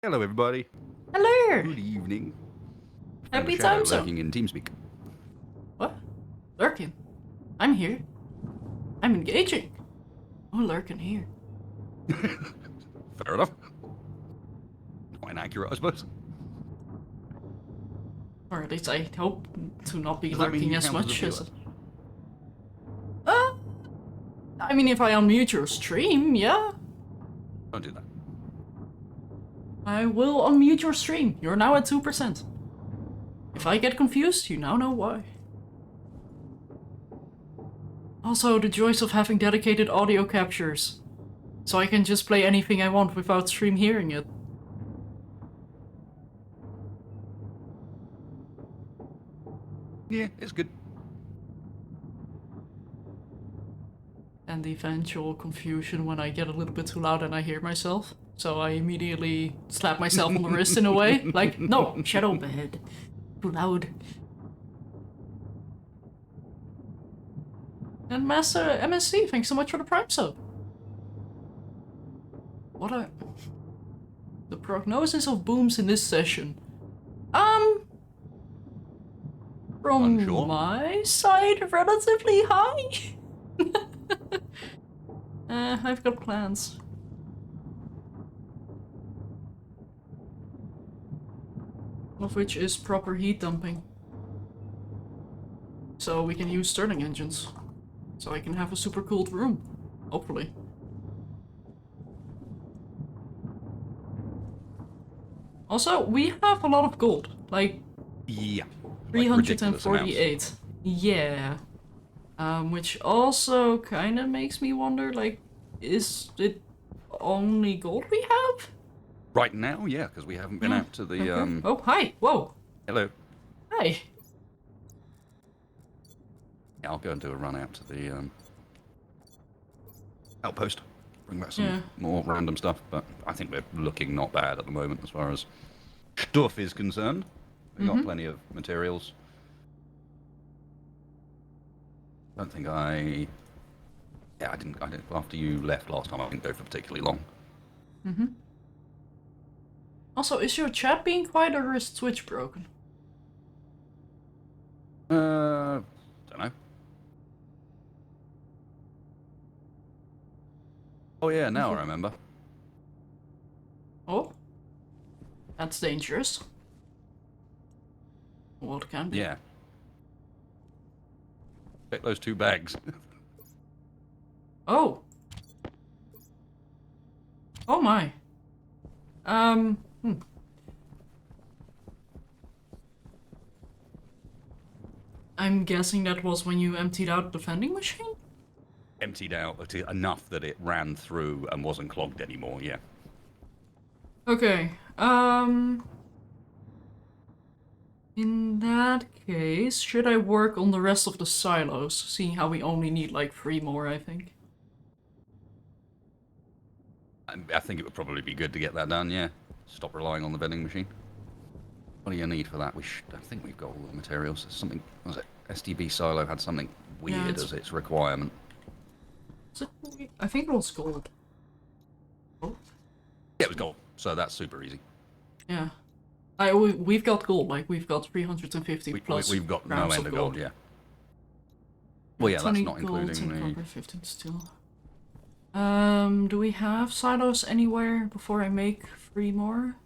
Hello, everybody. Hello! Good evening. Happy Shadow time zone. lurking in TeamSpeak. What? Lurking? I'm here. I'm engaging. Oh, lurking here. Fair enough. Quite inaccurate, I suppose. Or at least I hope to not be Does that mean lurking you as count as a much as... viewer? I mean, if I unmute your stream, yeah. Don't do that. I will unmute your stream. You're now at 2%. If I get confused, you now know why. Also, the joys of having dedicated audio captures. So I can just play anything I want without stream hearing it. Yeah, it's good. And the eventual confusion when I get a little bit too loud and I hear myself. So I immediately slap myself on the wrist in a way. Like, no, shadow bed. Too loud. And Master MSC, thanks so much for the Prime sub. What a... The prognosis of booms in this session. From Unsure. my side, relatively high. I've got plans. One of which is proper heat dumping. So we can use Stirling engines. So I can have a super cooled room. Hopefully. Also, we have a lot of gold. Like, Yeah. 348. Yeah. Which also kind of makes me wonder, like, is it only gold we have? Right now, yeah, because we haven't been out to the, Okay. Oh, hi! Whoa! Hello. Hi! Yeah, I'll go and do a run out to the, outpost. Bring back some more random stuff, but I think we're looking not bad at the moment as far as stuff is concerned. We've got plenty of materials. Don't think I... Yeah, I didn't... After you left last time, I didn't go for particularly long. Also, is your chat being quiet or is Twitch broken? Don't know. Oh yeah, now I remember. Oh? That's dangerous. Well, it can be. Yeah. Check those 2 bags. Oh! Oh my. I'm guessing that was when you emptied out the vending machine? Emptied out enough that it ran through and wasn't clogged anymore, yeah. Okay, in that case, should I work on the rest of the silos, seeing how we only need like 3 more, I think? I think it would probably be good to get that done, yeah. Stop relying on the vending machine. What do you need for that? I think we've got all the materials. Something, was it? STB silo had something weird as its requirement. Is it? I think it was gold. Oh? Yeah, it was gold, so that's super easy. Yeah. We've got gold, like we've got 350 plus. We've got no end of gold, yeah. Well, yeah, that's not including the... Copper, 15 steel. Do we have silos anywhere before I make 3 more?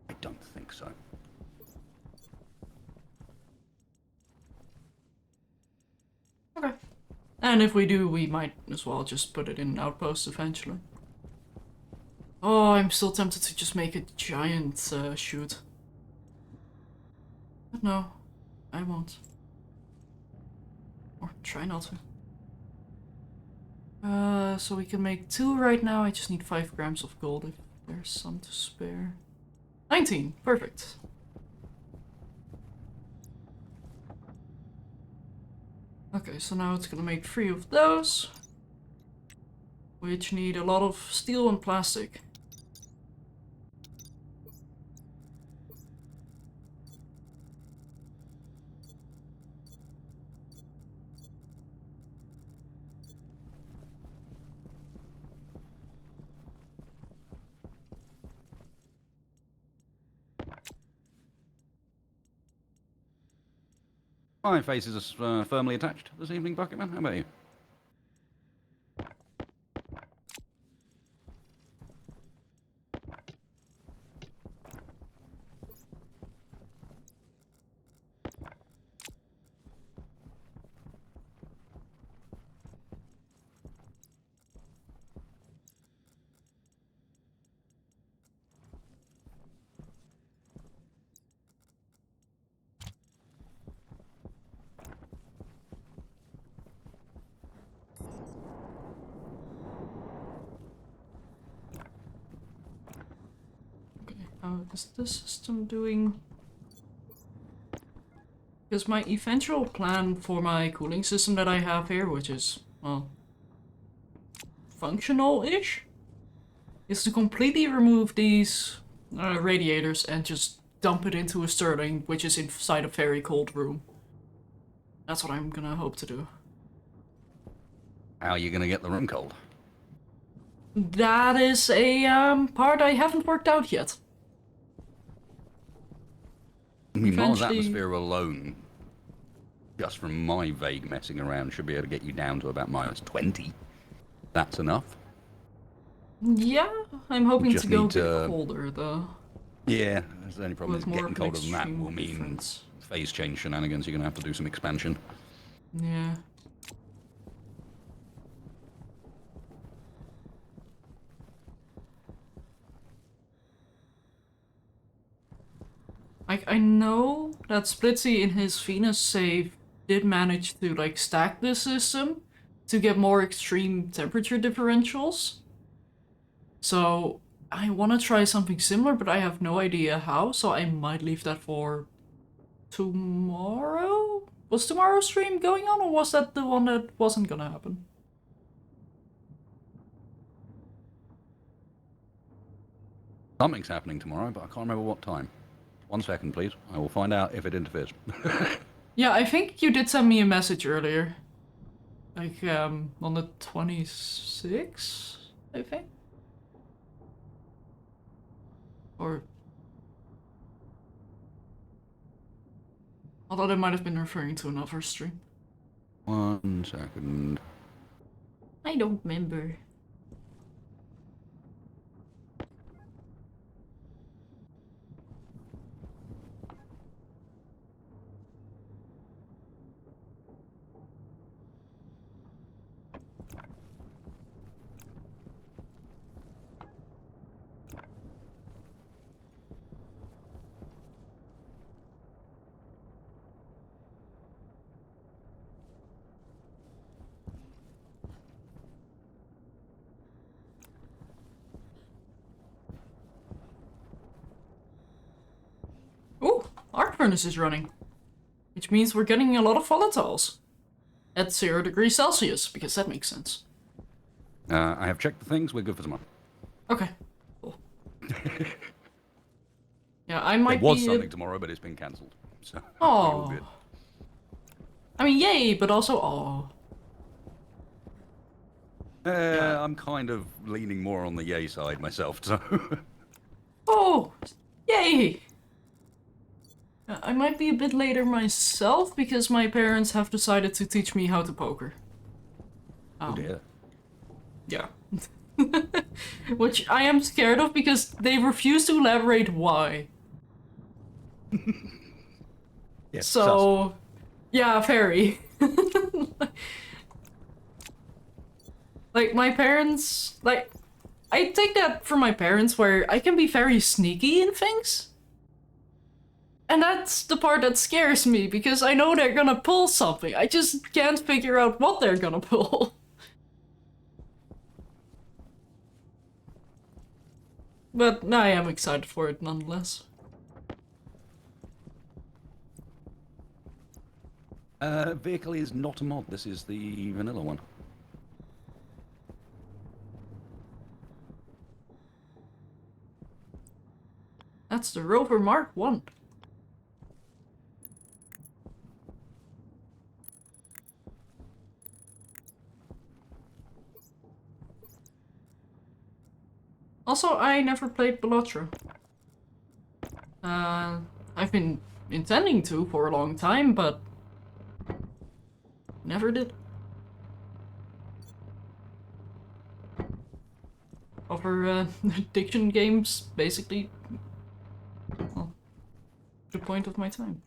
I don't think so. Okay. And if we do, we might as well just put it in an outpost eventually. Oh, I'm still tempted to just make a giant chute. But no, I won't. Or try not to. So we can make 2 right now. I just need 5 grams of gold if there's some to spare. 19! Perfect. Okay, so now it's gonna make 3 of those. Which need a lot of steel and plastic. My face is firmly attached this evening, Bucketman. How about you? Okay, how is this system doing? Because my eventual plan for my cooling system that I have here, which is, well, functional-ish, is to completely remove these radiators and just dump it into a Stirling, which is inside a very cold room. That's what I'm gonna hope to do. How are you going to get the room cold? That is a part I haven't worked out yet. I mean, Mars Eventually- atmosphere alone, just from my vague messing around, should be able to get you down to about -20. That's enough. Yeah, I'm hoping Just to go a need bit to- colder though. Yeah, that's the only problem. With Is more getting of an colder than that extreme will mean difference. phase change shenanigans. You're going to have to do some expansion. Yeah. I know that Splitsy in his Venus save did manage to like stack this system to get more extreme temperature differentials. So I want to try something similar, but I have no idea how, so I might leave that for tomorrow? Was tomorrow's stream going on, or was that the one that wasn't gonna happen? Something's happening tomorrow, but I can't remember what time. 1 second, please. I will find out if it interferes. Yeah, I think you did send me a message earlier. Like, on the 26th, I think? Or... although that might have been referring to another stream. 1 second. I don't remember. Ooh, arc furnace is running. Which means we're getting a lot of volatiles. At 0 degrees Celsius, because that makes sense. I have checked the things. We're good for tomorrow. Okay, cool. Yeah, I might There was be... something tomorrow, but it's been cancelled. So we're Oh. all good. I mean, yay, but also oh. I'm kind of leaning more on the yay side myself, so... Oh, yay! I might be a bit later myself because my parents have decided to teach me how to poker. Oh dear. Yeah. Which I am scared of because they refuse to elaborate why. Yes, So, yeah, very. Like, my parents, like, I take that from my parents where I can be very sneaky in things. And that's the part that scares me, because I know they're gonna pull something. I just can't figure out what they're gonna pull. But I am excited for it nonetheless. Vehicle is not a mod. This is the vanilla one. That's the Rover Mark 1. Also, I never played Balotra. I've been intending to for a long time, but Never did. Other addiction games, basically, well, the point of my time.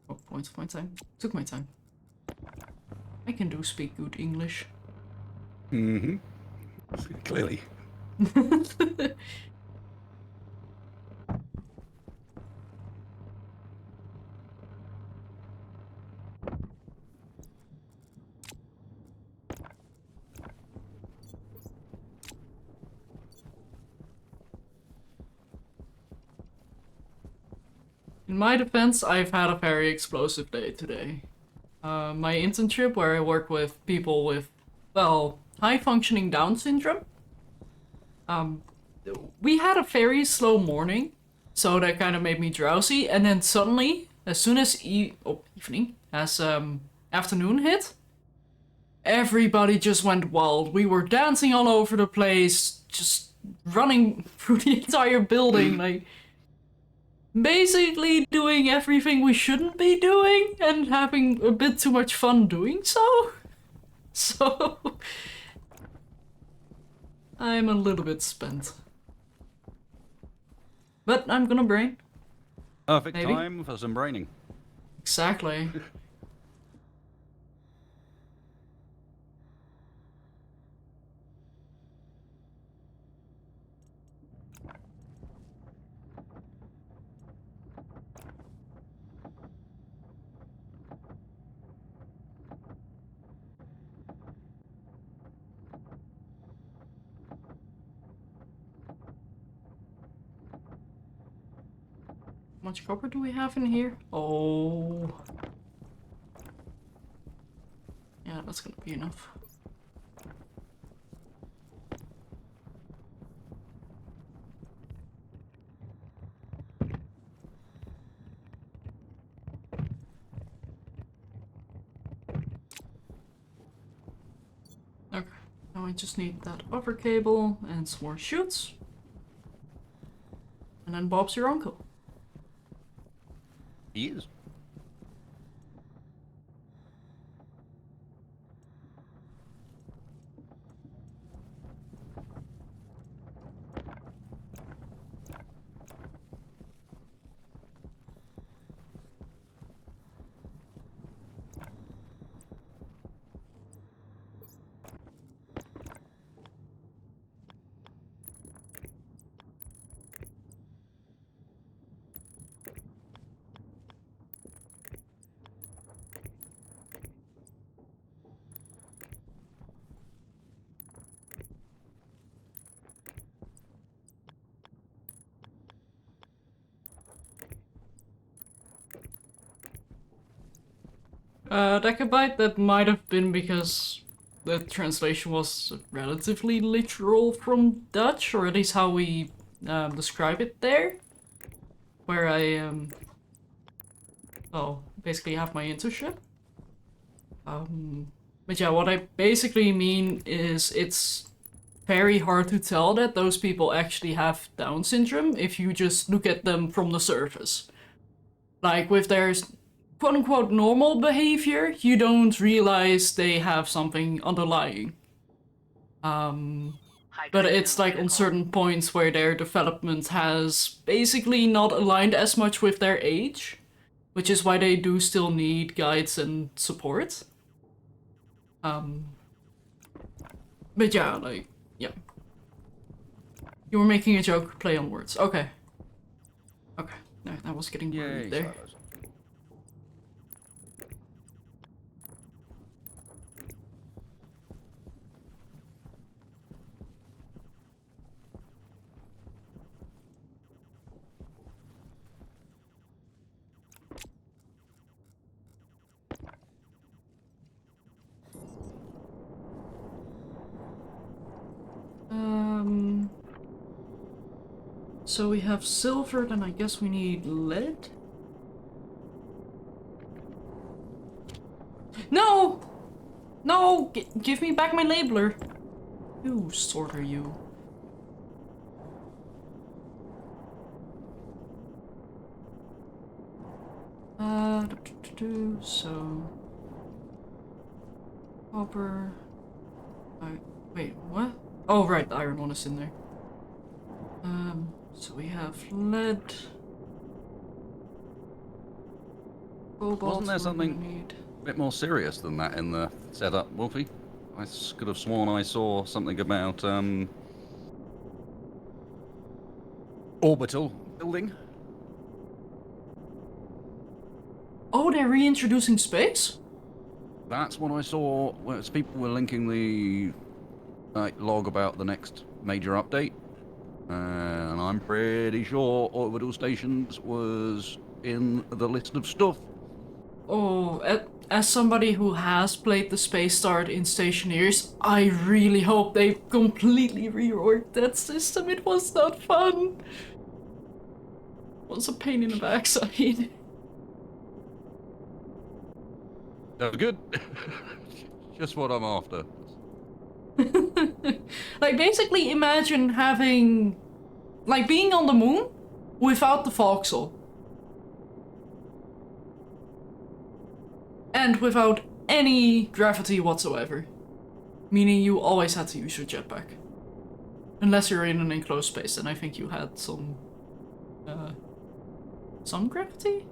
Oh, point of my time. Took my time. I can do speak good English. Mm-hmm. Clearly. In my defense, I've had a very explosive day today. My internship, where I work with people with, well, high-functioning Down syndrome, we had a very slow morning, so that kind of made me drowsy, and then suddenly, as soon as afternoon hit, everybody just went wild. We were dancing all over the place, just running through the entire building, like basically doing everything we shouldn't be doing and having a bit too much fun doing so. So I'm a little bit spent. But I'm gonna brain. Perfect Maybe. time for some braining. Exactly. How much copper do we have in here? Oh. Yeah, that's gonna be enough. Okay, now I just need that other cable and some more chutes. And then Bob's your uncle. He is. Decabite, that might have been because the translation was relatively literal from Dutch, or at least how we describe it there. Where I, well, basically have my internship. But yeah, what I basically mean is it's very hard to tell that those people actually have Down syndrome if you just look at them from the surface. Like, with their quote-unquote normal behavior, you don't realize they have something underlying. But it's like on certain points where their development has basically not aligned as much with their age, which is why they do still need guides and support. But yeah, like, yeah. You were making a joke, play on words. Okay. Okay, no, I was getting worried there. Silos. So we have silver, then I guess we need lead? No! No! Give me back my labeler! You sorter, you. So... Copper. Wait, what? Oh, right, the iron one is in there. So we have lead. Cobalt. Wasn't there we're something gonna need. a bit more serious than that in the setup, Wolfie? I could have sworn I saw something about orbital building. Oh, they're reintroducing space? That's what I saw. As people were linking the log about the next major update, and I'm pretty sure orbital stations was in the list of stuff. Oh, as somebody who has played the Space Start in Stationeers, I really hope they completely reworked that system. It was not fun. It was a pain in the backside. That was good. Just what I'm after. Like, basically imagine having... like, being on the moon without the foxhole. And without any gravity whatsoever. Meaning you always had to use your jetpack. Unless you're in an enclosed space, and I think you had some gravity?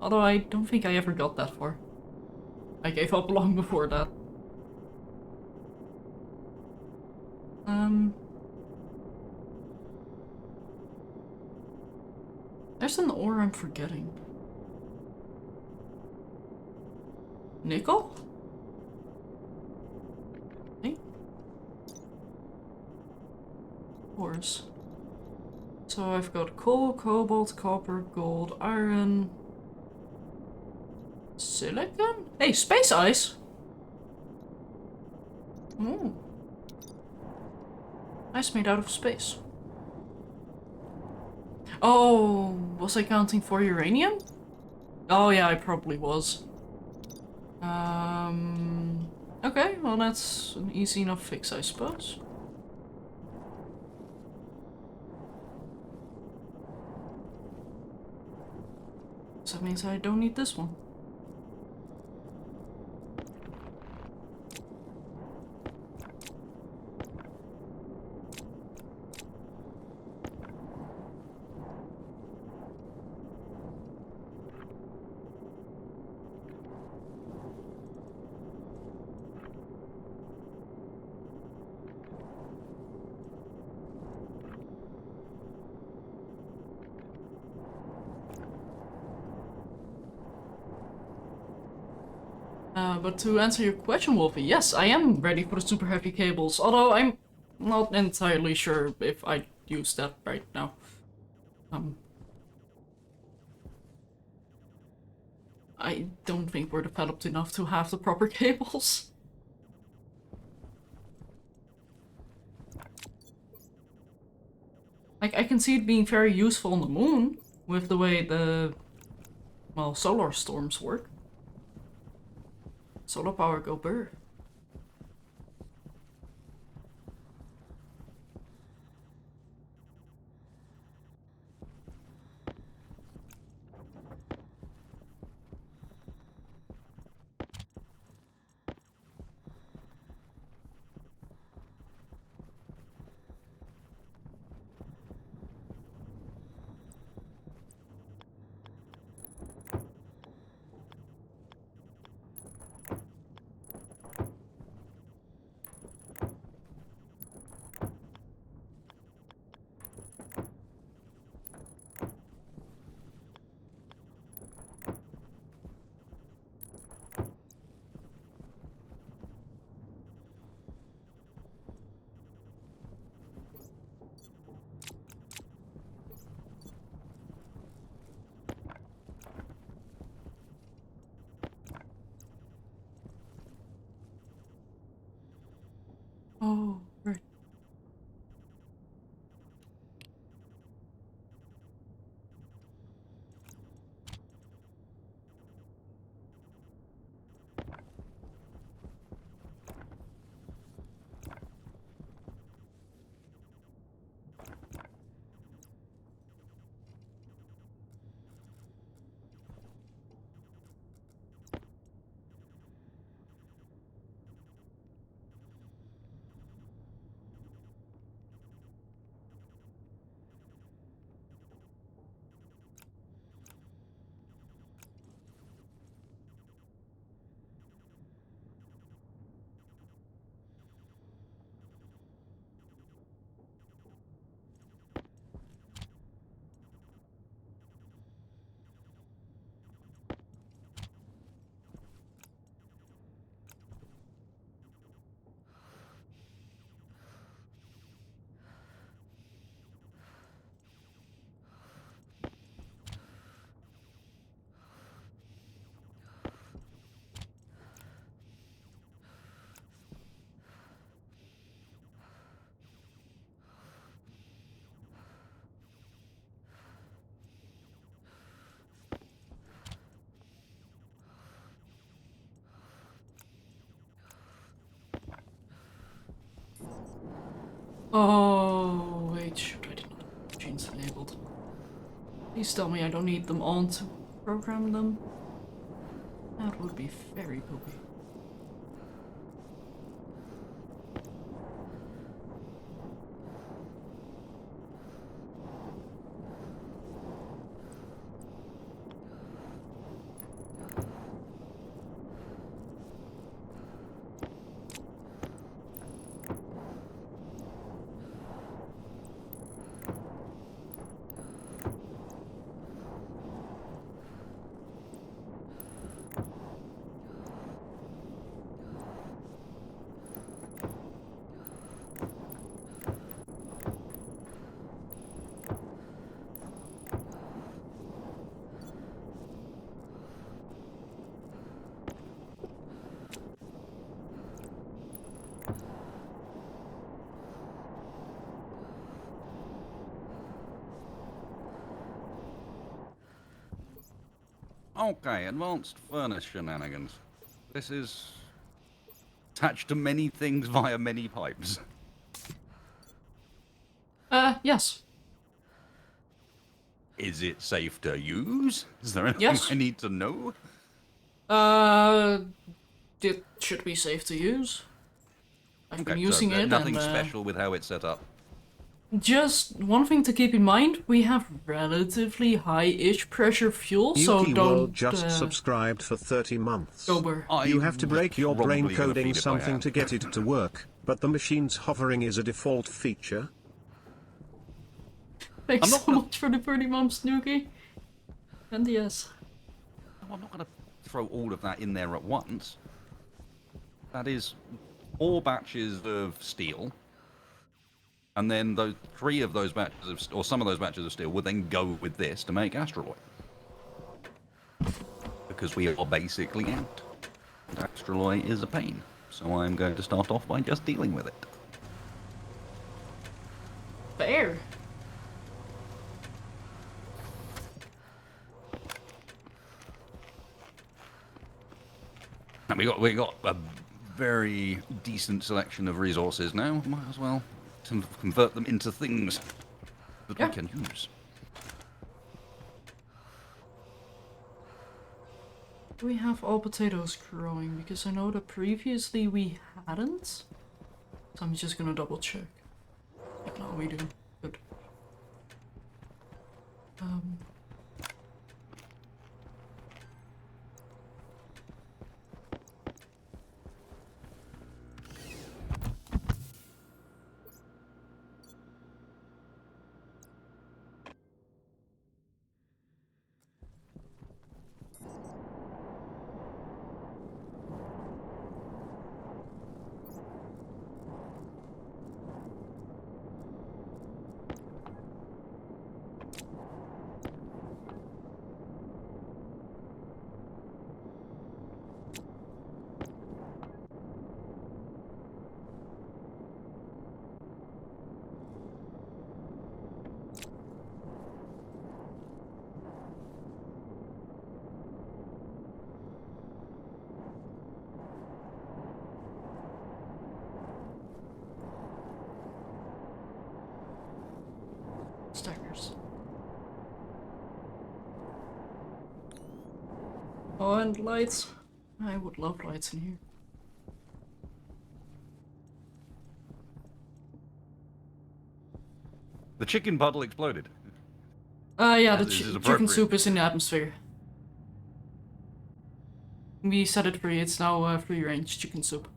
Although I don't think I ever got that far. I gave up long before that. There's an ore I'm forgetting. Nickel? Hey. Ores. So I've got coal, cobalt, copper, gold, iron... silicon? Hey, space ice! Ooh. Ice made out of space. Oh, was I counting for uranium? Oh yeah, I probably was. Okay, well that's an easy enough fix, I suppose. So that means I don't need this one. But to answer your question, Wolfie, yes, I am ready for the super heavy cables, although I'm not entirely sure if I use that right now. I don't think we're developed enough to have the proper cables. Like, I can see it being very useful on the moon, with the way the, well, solar storms work. Solar power go burr. Oh, wait, shoot, I did not have machines enabled. Please tell me I don't need them on to program them. That would be very poopy. Okay, advanced furnace shenanigans. This is attached to many things via many pipes. Yes. Is it safe to use? Is there anything Yes. I need to know? It should be safe to use. I've been Okay, using so it nothing and, special with how it's set up. just one thing to keep in mind, we have relatively high-ish pressure fuel, so Yuki don't World just subscribed for 30 months. Gober. You have to was break your brain probably gonna coding feed it by something hand. to get it to work, but the machine's hovering is a default feature. Thanks I'm not so gonna- much for the 30 months, Snooky. And yes. I'm not going to throw all of that in there at once. That is 4 batches of steel. And then those 3 of those batches of, or some of those batches of steel would then go with this to make astraloy. Because we are basically out. And astraloy is a pain. So I'm going to start off by just dealing with it. Fair. And we got a very decent selection of resources now. Might as well convert them into things that Yeah. we can use. Do we have all potatoes growing? Because I know that previously we hadn't. So I'm just gonna double check. Yeah, no, we do. Good. Stackers. Oh, and lights. I would love lights in here. The chicken puddle exploded. Yeah, the This is chicken appropriate. soup is in the atmosphere. We set it free, it's now free range chicken soup.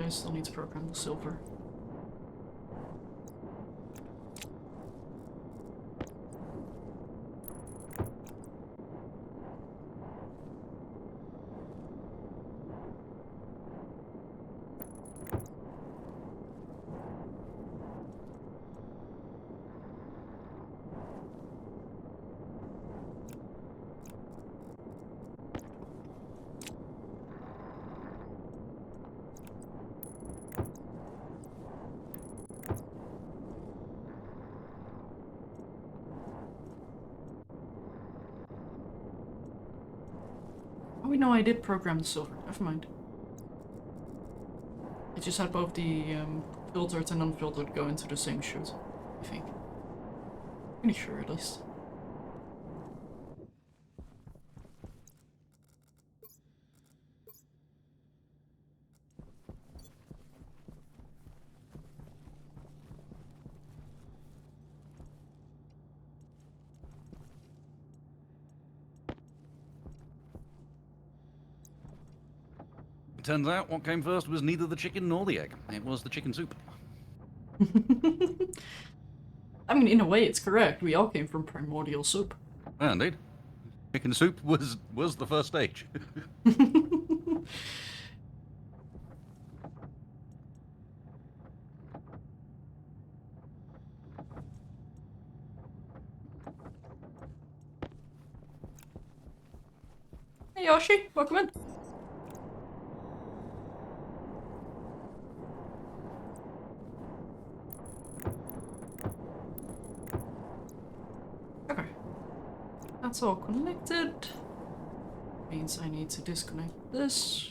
I still need to program the silver. Oh wait, no, I did program the silver. Never mind. I just had both the filtered and unfiltered go into the same chute, I think. Pretty sure at least. Turns out what came first was neither the chicken nor the egg. It was the chicken soup. I mean, in a way, it's correct. We all came from primordial soup. Yeah, indeed. Chicken soup was the first stage. Hey Yoshi, welcome in. Okay. That's all connected. Means I need to disconnect this.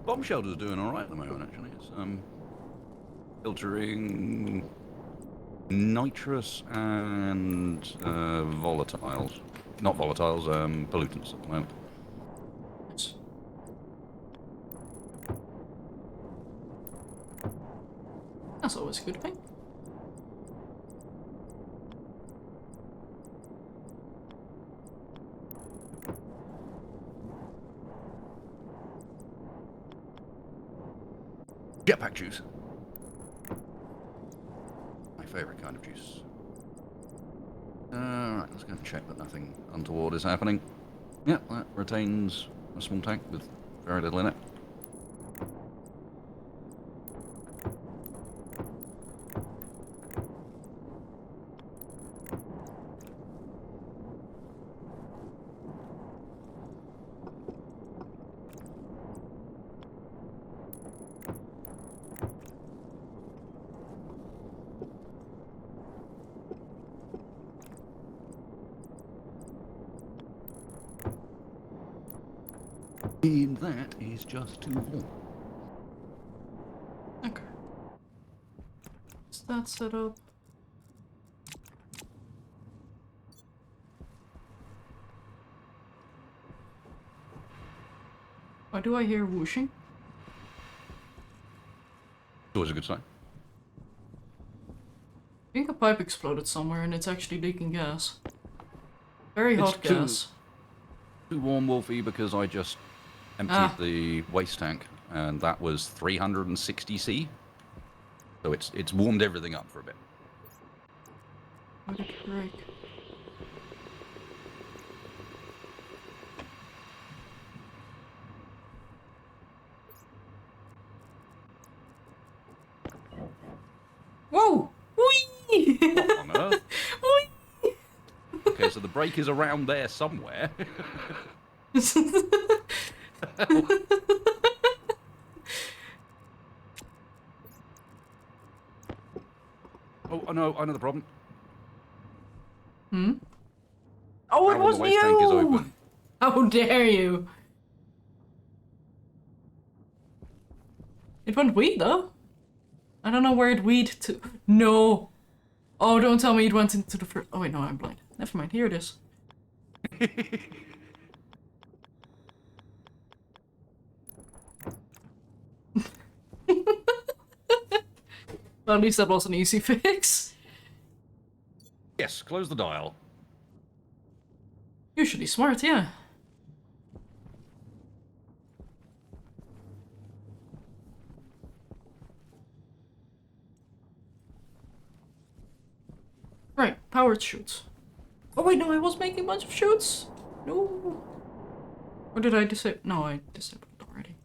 Bomb shelter's doing all right at the moment, actually. It's filtering nitrous and volatiles. Not volatiles, pollutants at the moment. Nice. That's always a good thing. Jetpack juice. My favourite kind of juice. Alright, let's go and check that nothing untoward is happening. Yep, that retains a small tank with very little in it. And that is just too warm. Okay. Is that set up? Why do I hear whooshing? Always a good sign. think a pipe exploded somewhere and it's actually leaking gas. Very hot gas. Too warm, Wolfie, because I just emptied the waste tank, and that was 360 C. So it's warmed everything up for a bit. What a frick. Whoa! Whee! What on earth? Whee! Okay, so the brake is around there somewhere. Oh, I know the problem. Hmm? Oh, it Now was the waste tank is you! open. How dare you! It went weed though. I don't know where it weed to. No! Oh, don't tell me it went into the first. Oh, wait, no, I'm blind. Never mind, here it is. Well, at least that was an easy fix. Yes, close the dial. Usually smart, yeah. Right, powered shoots. Oh wait, no, I was making a bunch of shoots. No. Or did I disable? No, I disabled it already.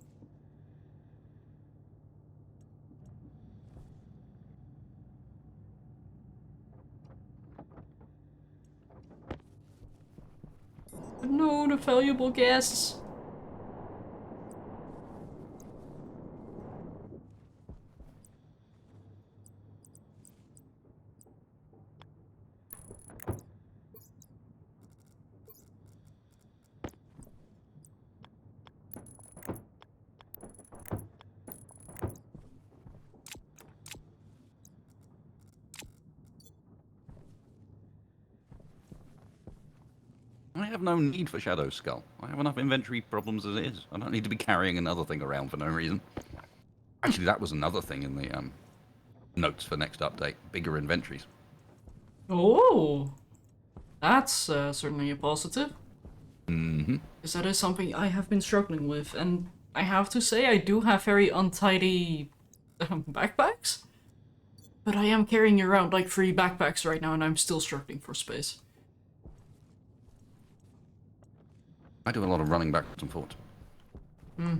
No, the valuable guests. I have no need for Shadow Skull. I have enough inventory problems as it is. I don't need to be carrying another thing around for no reason. Actually, that was another thing in the notes for next update. Bigger inventories. Oh, that's certainly a positive. Mm-hmm. Because that is something I have been struggling with, and I have to say I do have very untidy backpacks. But I am carrying around like 3 backpacks right now, and I'm still struggling for space. I do a lot of running backwards and forwards. Hmm.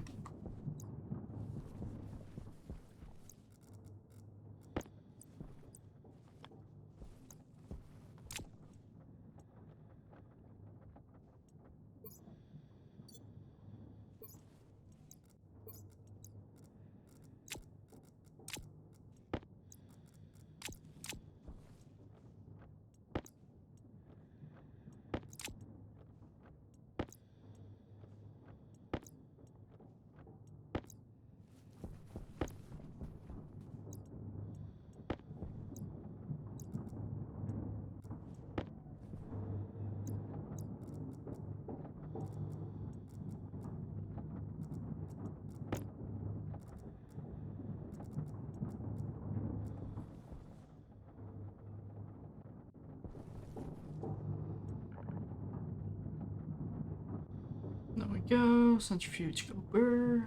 There we go, centrifuge go burr.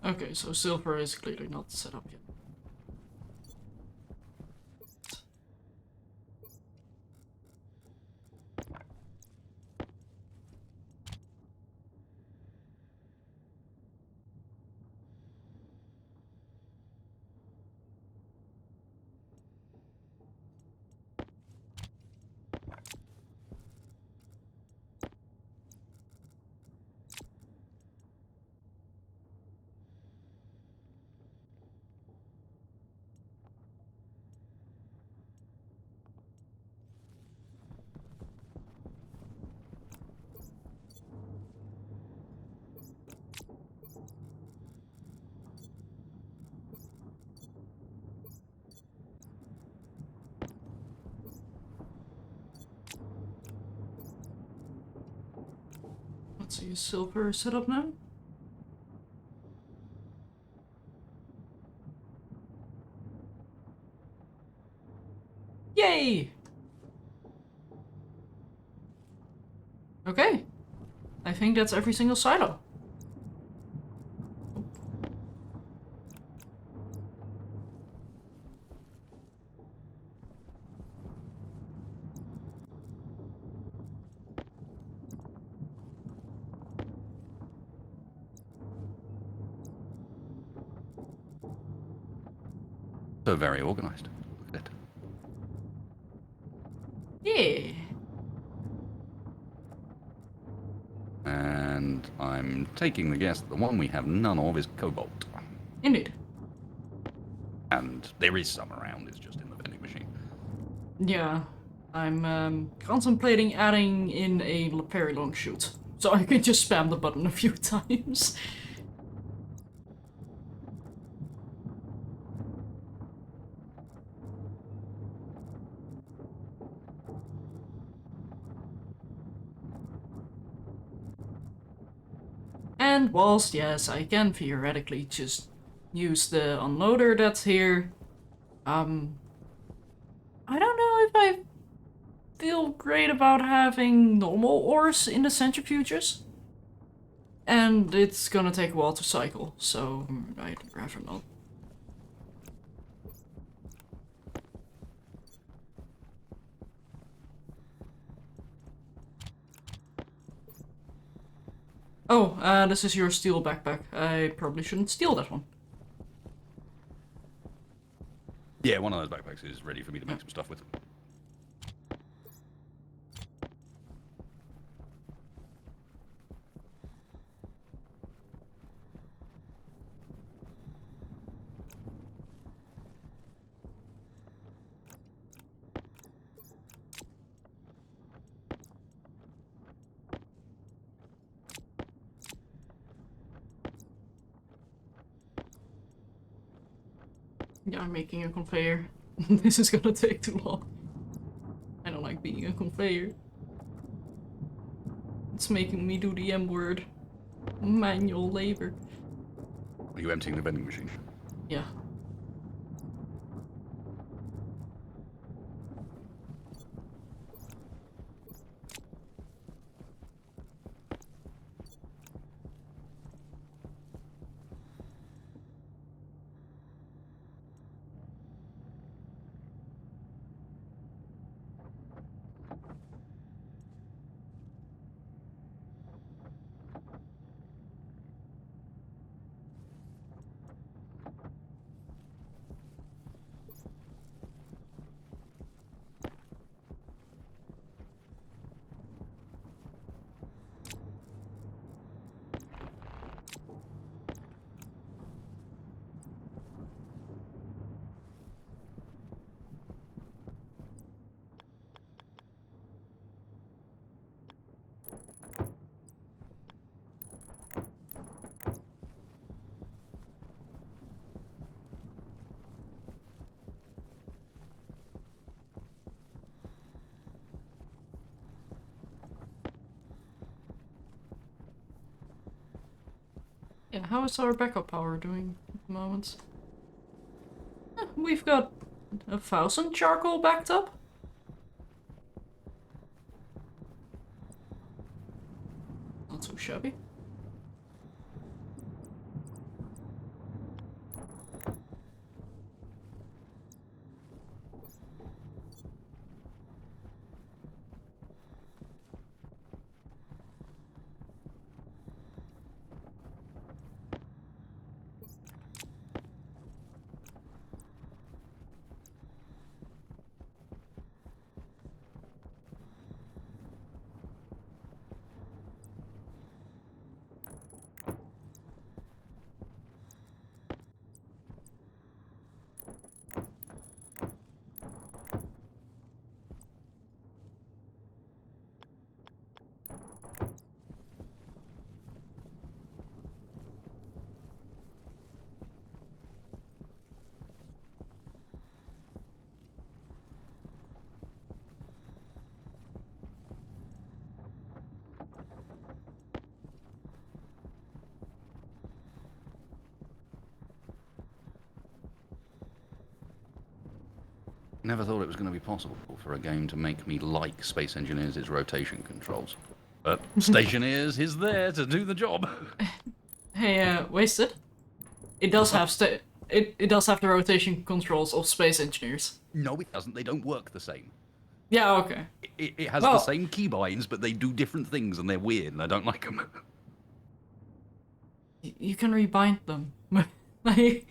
Okay, so silver is clearly not set up yet. see a silver setup now. Yay! Okay. I think that's every single silo. So very organized. Look at it. Yeah. And I'm taking the guess that the one we have none of is cobalt. Indeed. And there is some around, it's just in the vending machine. Yeah. I'm contemplating adding in a very long shoot. So I can just spam the button a few times. And whilst, yes, I can theoretically just use the unloader that's here, I don't know if I feel great about having normal ores in the centrifuges. And it's gonna take a while to cycle, so I'd rather not. Oh, this is your steel backpack. I probably shouldn't steal that one. Yeah, one of those backpacks is ready for me to make some stuff with. Yeah, I'm making a conveyor. This is gonna take too long. I don't like being a conveyor. It's making me do the M word. Manual labor. Are you emptying the vending machine? Yeah. Yeah, how is our backup power doing at the moment? We've got 1,000 charcoal backed up. Not so shabby. Never thought it was going to be possible for a game to make me like Space Engineers' rotation controls. But Stationeers is there to do the job. Hey, Wasted. It does have it does have the rotation controls of Space Engineers. No, it doesn't. They don't work the same. Yeah, okay. It has Well, the same keybinds, but they do different things, and they're weird, and I don't like them. you can rebind them. Like,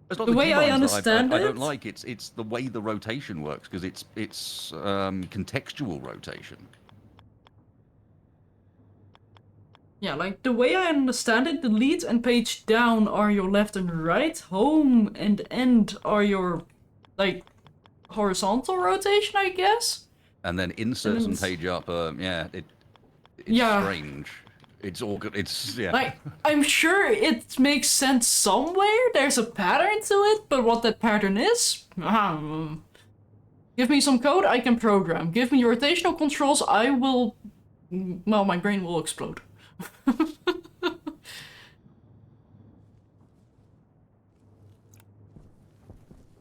It's not the way I keybinds that understand I don't it- like. It's the way the rotation works, because it's contextual rotation. yeah, like the way I understand it, delete and page down are your left and right, home and end are your like horizontal rotation, I guess. And then inserts and it's- page up. It's Yeah. strange. It's all good. It's yeah. Like, I'm sure it makes sense somewhere. There's a pattern to it, but what that pattern is, give me some code, I can program. Give me rotational controls, I will. Well, my brain will explode.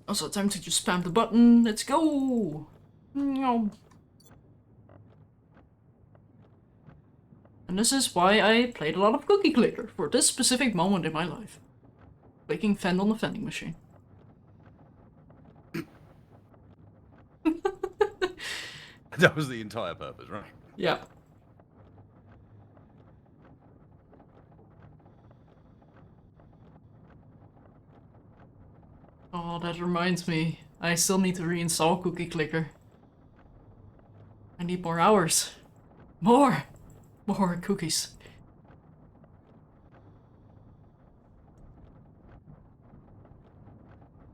Also, time to just spam the button. Let's go. No. And this is why I played a lot of Cookie Clicker for this specific moment in my life. Clicking fend on the vending machine. That was the entire purpose, right? Yeah. Oh, that reminds me. I still need to reinstall Cookie Clicker. I need more hours. More cookies.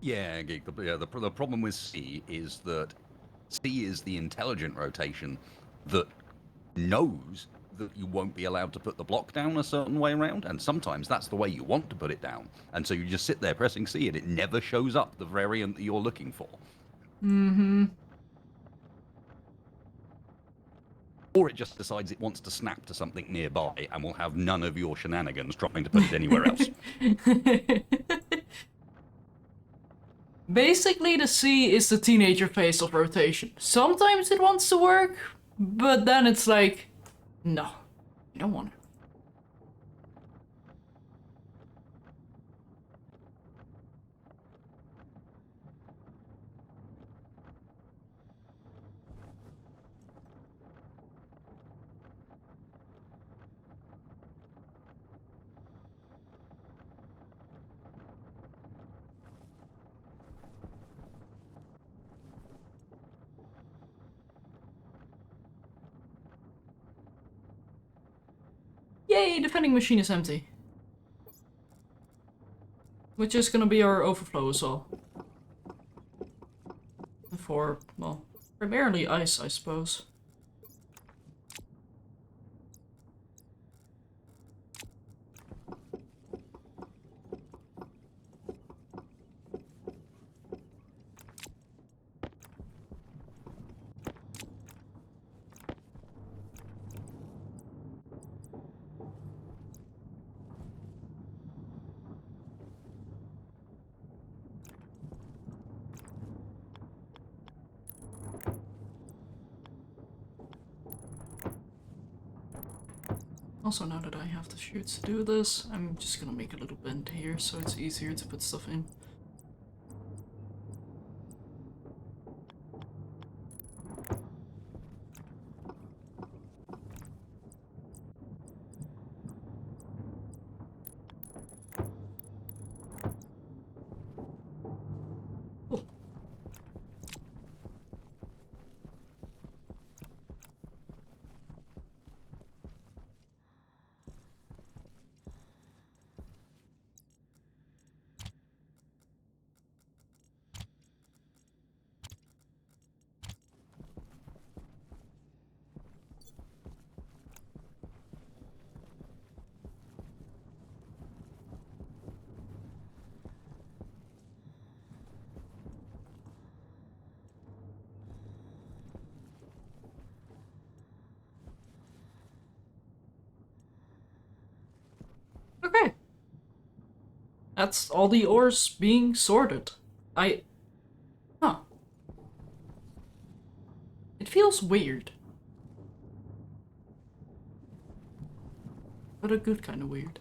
Yeah, Geek. The problem with C is that C is the intelligent rotation that knows that you won't be allowed to put the block down a certain way around, and sometimes that's the way you want to put it down, and so you just sit there pressing C and it never shows up the variant that you're looking for. Mm-hmm. Or it just decides it wants to snap to something nearby and will have none of your shenanigans trying to put it anywhere else. Basically, the C is the teenager phase of rotation. Sometimes it wants to work, but then it's like, no, I don't want it. Yay, the vending machine is empty. Which is gonna be our overflow as well. For, well, primarily ice, I suppose. Also, now that I have the chutes to do this, I'm just gonna make a little bend here so it's easier to put stuff in. Cool. Okay. That's all the ores being sorted. Huh. feels weird. But a good kind of weird.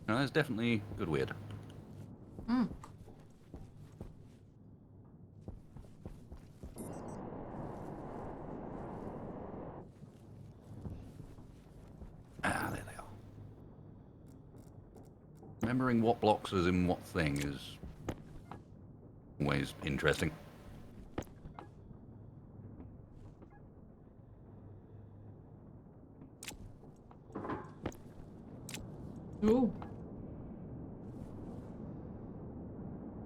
No, that's definitely good weird. Hmm. Ah, there they are. Remembering what blocks is in what thing is always interesting. Ooh.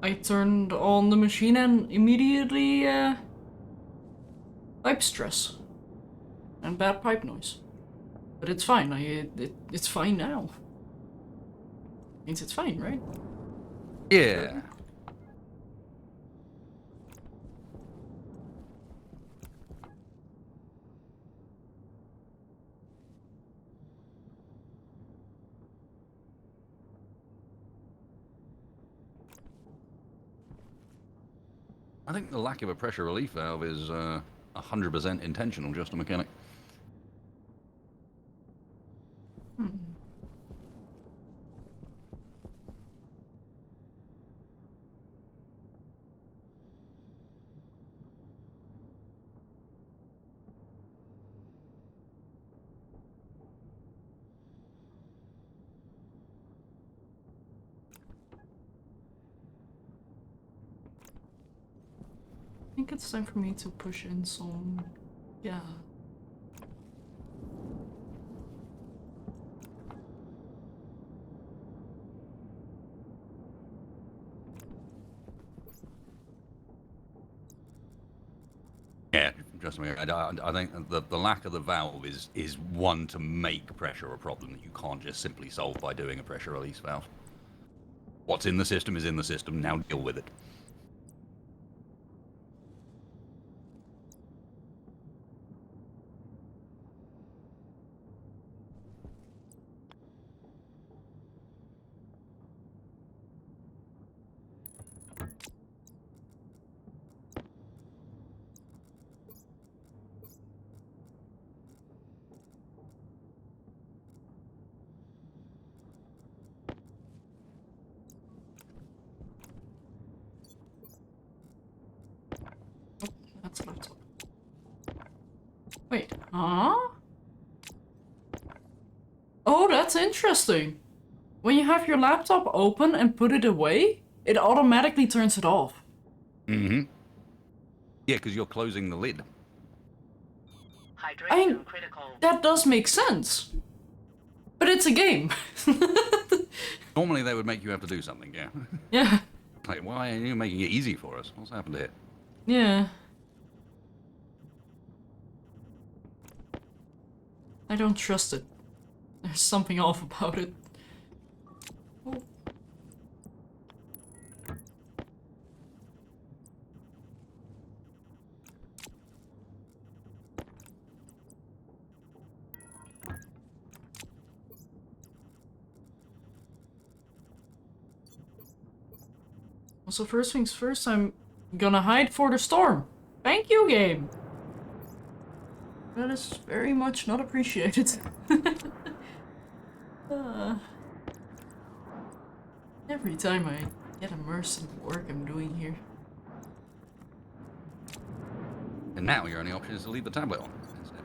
I turned on the machine and immediately pipe stress and bad pipe noise. But it's fine. It's fine now. Means it's fine, right? Yeah. I think the lack of a pressure relief valve is 100% intentional, just a mechanic. Hmm. I think it's time for me to push in some... Yeah. Yeah, just a minute. I think the lack of the valve is one to make pressure a problem that you can't just simply solve by doing a pressure release valve. What's in the system is in the system. Now deal with it. That's a laptop. Wait, huh? Oh, that's interesting. When you have your laptop open and put it away, it automatically turns it off. Mm-hmm. Yeah, because you're closing the lid. Hydration critical. That does make sense. But it's a game. Normally they would make you have to do something, yeah. Yeah. Like, why are you making it easy for us? What's happened here? Yeah. I don't trust it. There's something off about it. Oh. Also, first things first, I'm gonna hide for the storm. Thank you, game. That is very much not appreciated. Every time I get immersed in the work I'm doing here. And now your only option is to leave the tablet on instead.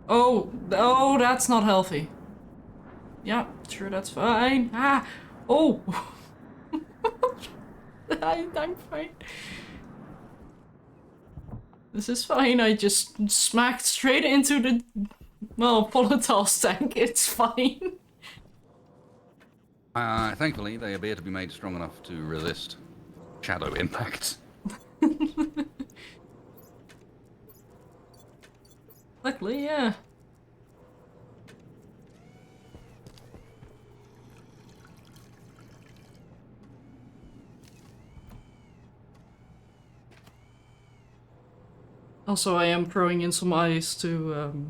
Oh, that's not healthy. Yeah, sure, that's fine. Ah, oh. I'm fine. This is fine. I just smacked straight into the, well, volatile tank. It's fine. Thankfully, they appear to be made strong enough to resist shadow impacts. Luckily, yeah. Also, I am throwing in some ice to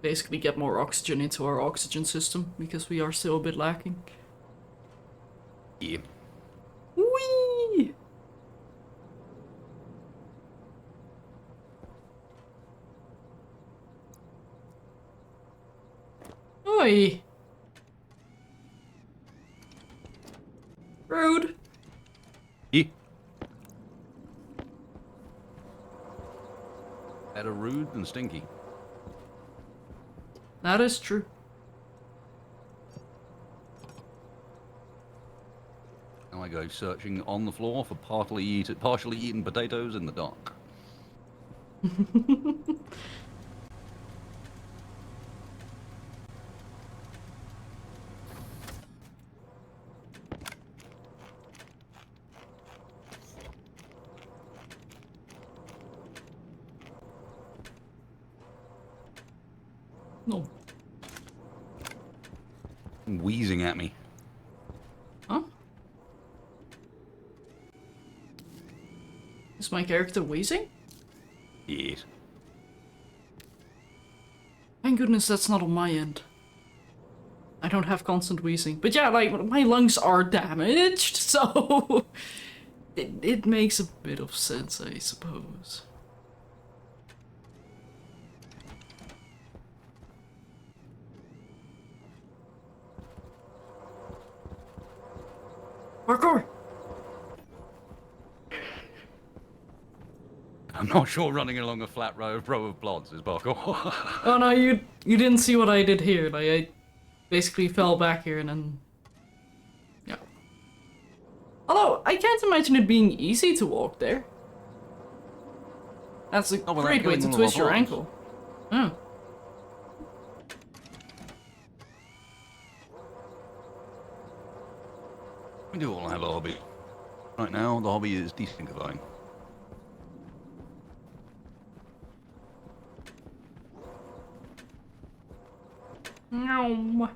basically get more oxygen into our oxygen system, because we are still a bit lacking. Yeah. Whee! Oi! Rude! Yeah. Better rude than stinky. That is true. Now I go searching on the floor for partially eaten potatoes in the dark. No. Wheezing at me. Huh? Is my character wheezing? Yes. Thank goodness that's not on my end. I don't have constant wheezing. But yeah, like, my lungs are damaged, so... it makes a bit of sense, I suppose. Parkour! I'm not sure running along a flat row of plods is parkour. Oh no, you didn't see what I did here. Like, I basically fell back here and then... Yeah. Although, I can't imagine it being easy to walk there. That's a without great way killing to all of twist our your plods. ankle. Oh. We do all have a hobby. Right now, the hobby is destinkifying. No.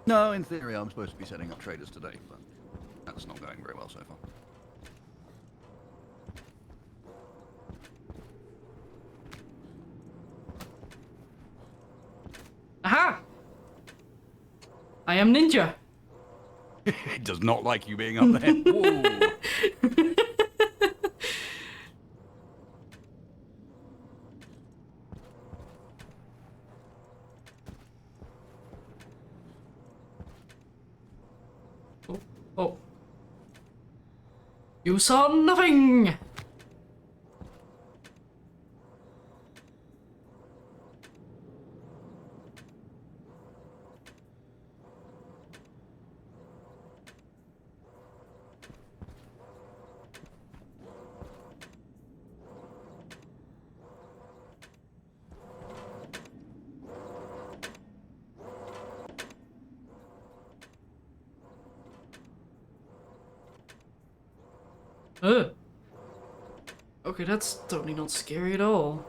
No, in theory, I'm supposed to be setting up traders today, but that's not going very well so far. Aha! I am ninja. It does not like you being up there. Whoa. Oh, oh. You saw nothing! Okay, that's totally not scary at all.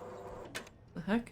The heck?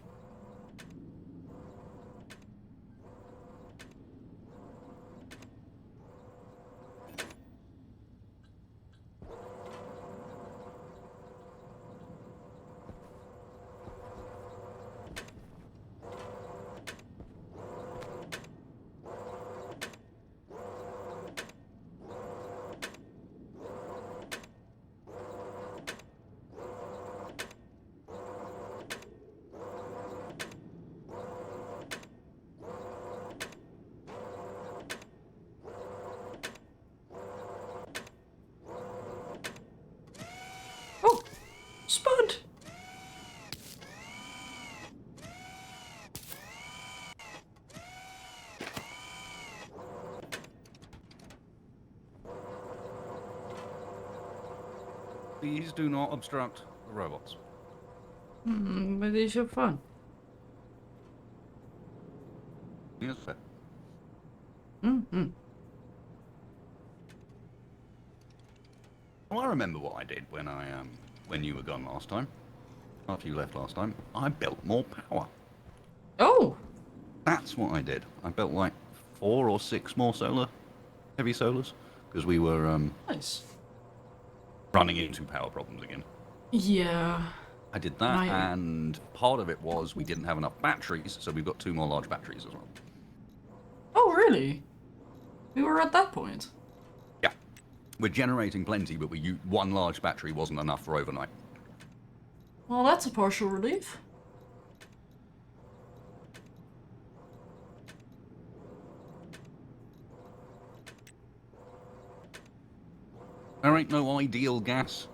Oh! Spud! Please do not obstruct the robots. But it's your fun. Yes, sir. Well, I remember what I did when you were gone last time. After you left last time, I built more power. Oh! That's what I did. I built like 4 or 6 more heavy solars, because we were Nice. running into power problems again. Yeah. I did that, and part of it was we didn't have enough batteries, so we've got 2 more large batteries as well. Oh, really? We were at that point. Yeah. We're generating plenty, but one large battery wasn't enough for overnight. Well, that's a partial relief. There ain't no ideal gas.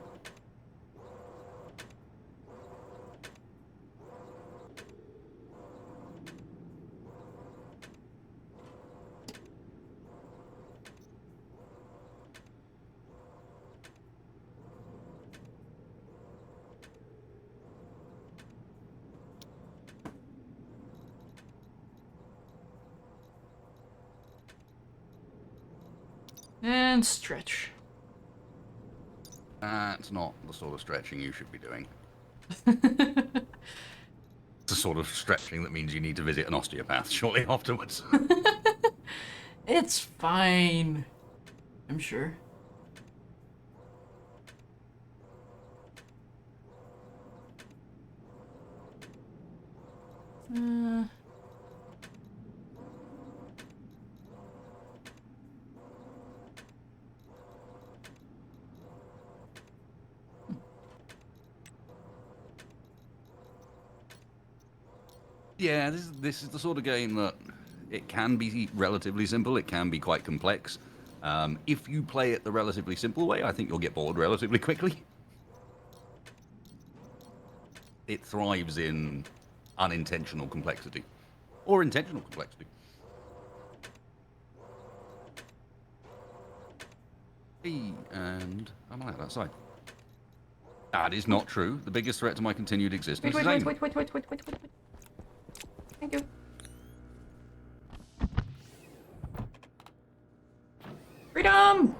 And stretch. That's not the sort of stretching you should be doing. It's the sort of stretching that means you need to visit an osteopath shortly afterwards. It's fine. I'm sure. Yeah, this is the sort of game that it can be relatively simple. It can be quite complex. If you play it the relatively simple way, I think you'll get bored relatively quickly. It thrives in unintentional complexity. Or intentional complexity. And I'm allowed outside. That is not true. The biggest threat to my continued existence is anger. Wait. Thank you. Freedom!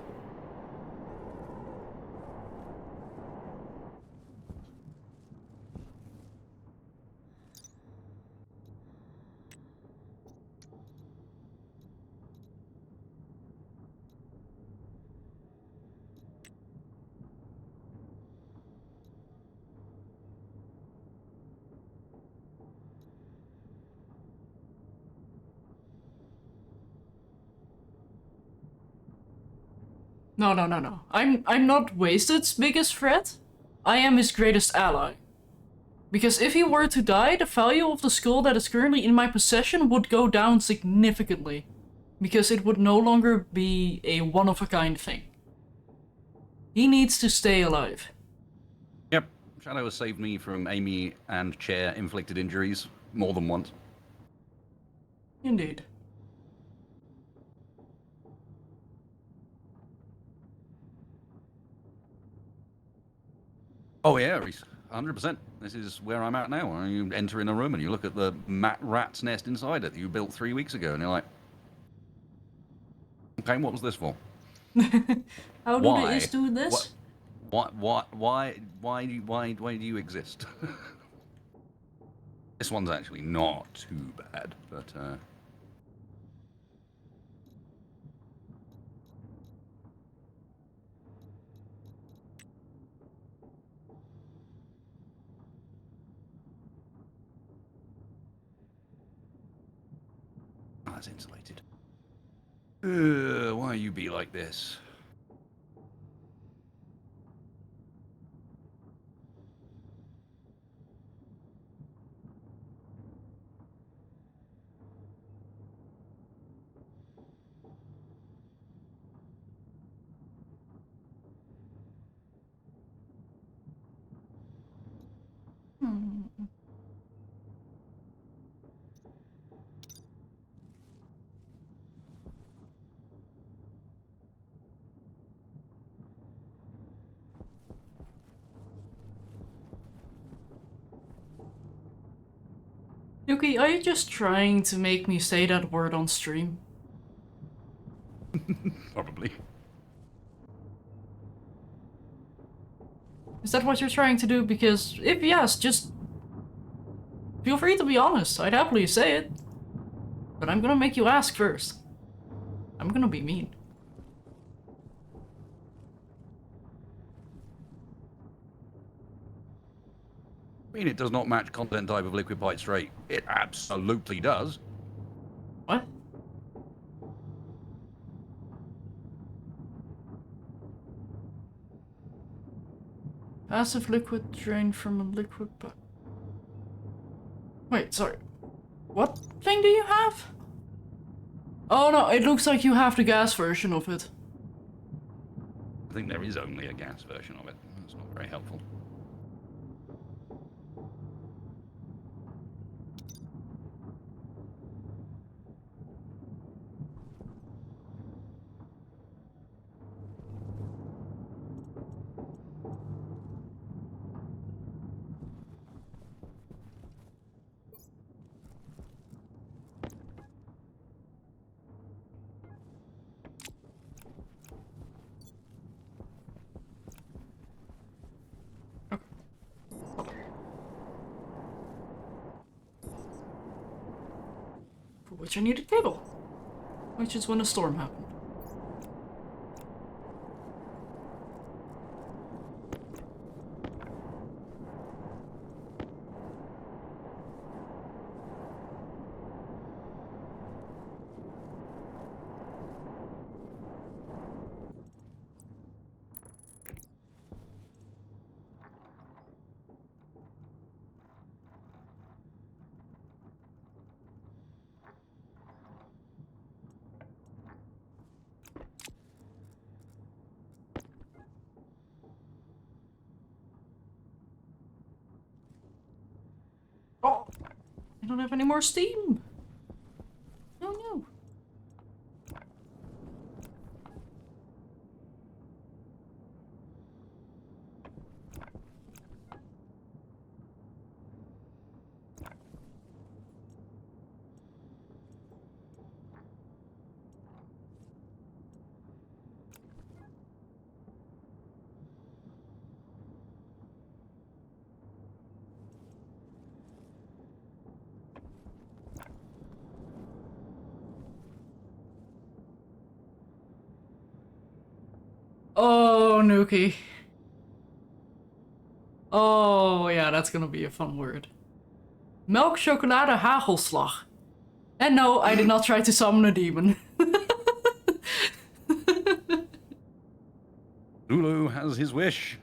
No. I'm not Wasted's biggest threat. I am his greatest ally. Because if he were to die, the value of the skull that is currently in my possession would go down significantly. Because it would no longer be a one-of-a-kind thing. He needs to stay alive. Yep. Shadow has saved me from Amy and Chair inflicted injuries more than once. Indeed. Oh yeah, he's 100%. This is where I'm at now. You enter in a room and you look at the rat's nest inside it that you built 3 weeks ago, and you're like, okay, what was this for? How do they do this? Why do you exist? This one's actually not too bad, but it's insulated. Why you be like this? Yuki, are you just trying to make me say that word on stream? Probably. Is that what you're trying to do? Because if yes, just feel free to be honest. I'd happily say it. But I'm gonna make you ask first. I'm gonna be mean. I mean, it does not match content type of liquid pipe straight. It absolutely does. What? Passive liquid drain from a liquid pipe. Wait, sorry. What thing do you have? Oh no, it looks like you have the gas version of it. I think there is only a gas version of it. That's not very helpful. For which I need a cable. Which is when a storm happened. Oh! I don't have any more steam! Oh no. Oh, Nuki. Oh, yeah, that's gonna be a fun word. Melk, chocolade, hagelslag. And no, I did not try to summon a demon. Lulu has his wish.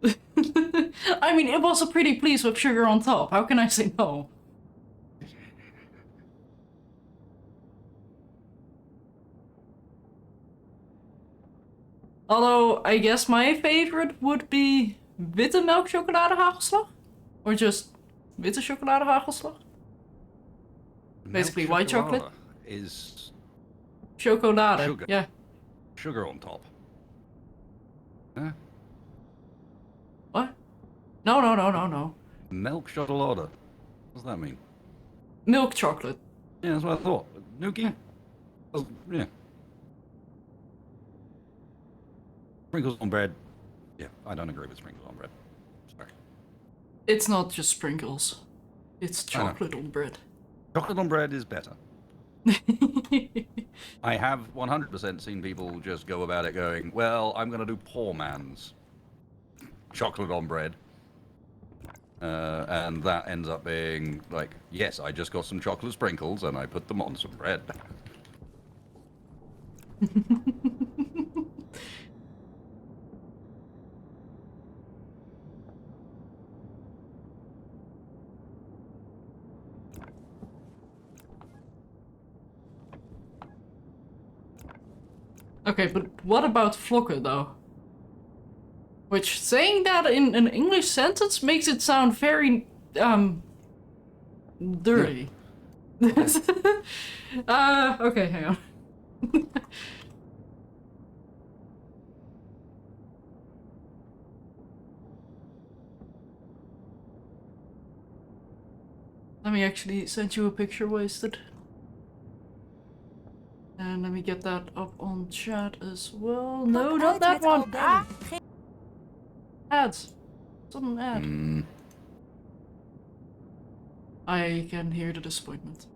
I mean, it was a pretty please with sugar on top. How can I say no? Although, I guess my favorite would be witte melk chocolade hagelslag? Or just witte chocolade hagelslag? Basically, white chocolate? Is Chocolade, sugar. yeah. Sugar on top. Huh? What? No, no, no, no, no. Milk chocolate. What does that mean? Milk chocolate. Yeah, that's what I thought. Nuki? Oh, yeah. Sprinkles on bread. Yeah, I don't agree with sprinkles on bread. Sorry. It's not just sprinkles. It's I know. chocolate on bread. Chocolate on bread is better. I have 100% seen people just go about it going, well, I'm going to do poor man's chocolate on bread. And that ends up being like, yes, I just got some chocolate sprinkles and I put them on some bread. Okay, but what about vlokken though? Which, saying that in an English sentence makes it sound very, dirty. Okay, hang on. Let me actually send you a picture, Wasted. And let me get that up on chat as well. No, not that one! Ah! Ads! It's not an ad. I can hear the disappointment.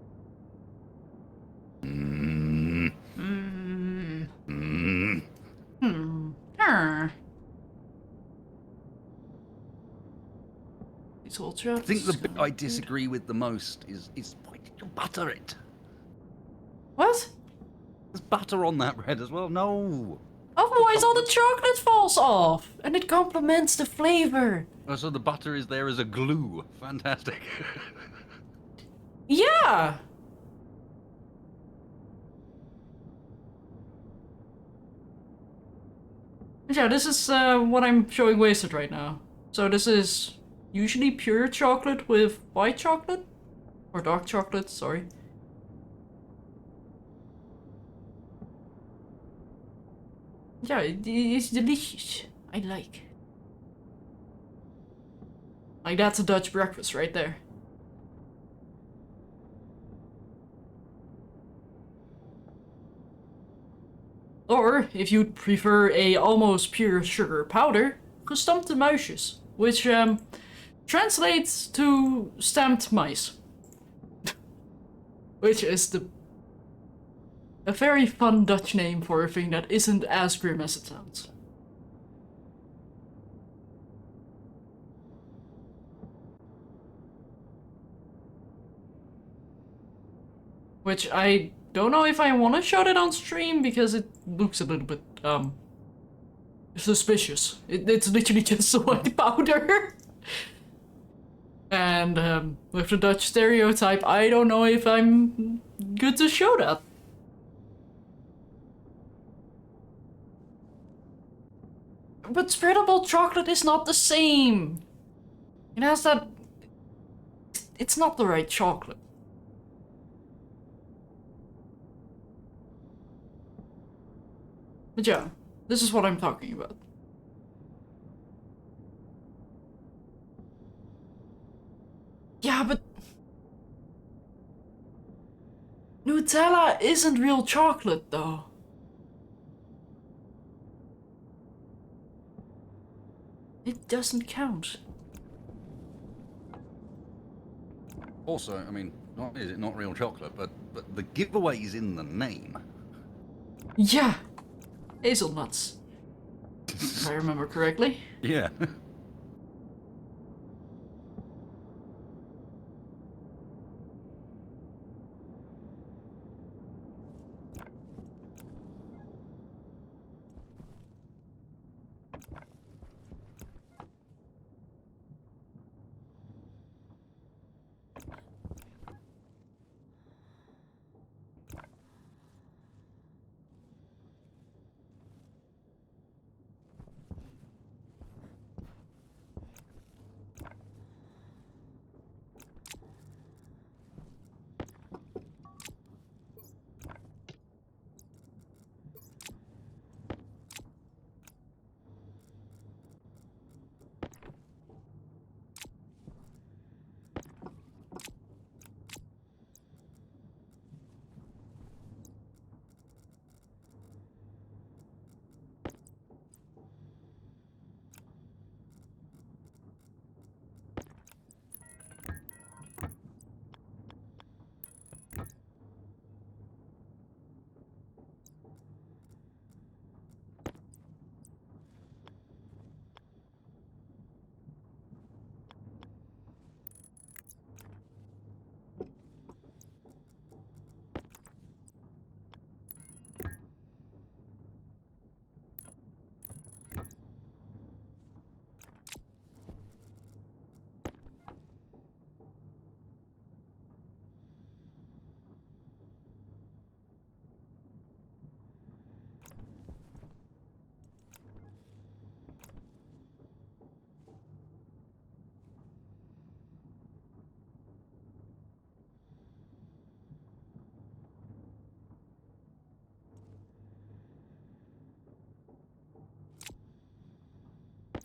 It's ultra. I think the bit I disagree with the most is why did you butter it? What? There's butter on that bread as well. No. Otherwise all the chocolate falls off, and it complements the flavor. Oh, so the butter is there as a glue. Fantastic. Yeah! Yeah, this is what I'm showing wasted right now. So this is usually pure chocolate with white chocolate? Or dark chocolate, sorry. Yeah, it's delicious. I like. Like, that's a Dutch breakfast right there. Or, if you'd prefer a almost pure sugar powder, gestampte muisjes, which translates to stamped mice. Which is a very fun Dutch name for a thing that isn't as grim as it sounds. Which I don't know if I want to show that on stream because it looks a little bit suspicious. It's literally just a white powder. And with the Dutch stereotype, I don't know if I'm good to show that. But spreadable chocolate is not the same. It has that... It's not the right chocolate. But yeah, this is what I'm talking about. Yeah, but... Nutella isn't real chocolate, though. It doesn't count. Also, I mean, not only is it not real chocolate, but the giveaway's in the name. Yeah. Hazelnuts. If I remember correctly. Yeah.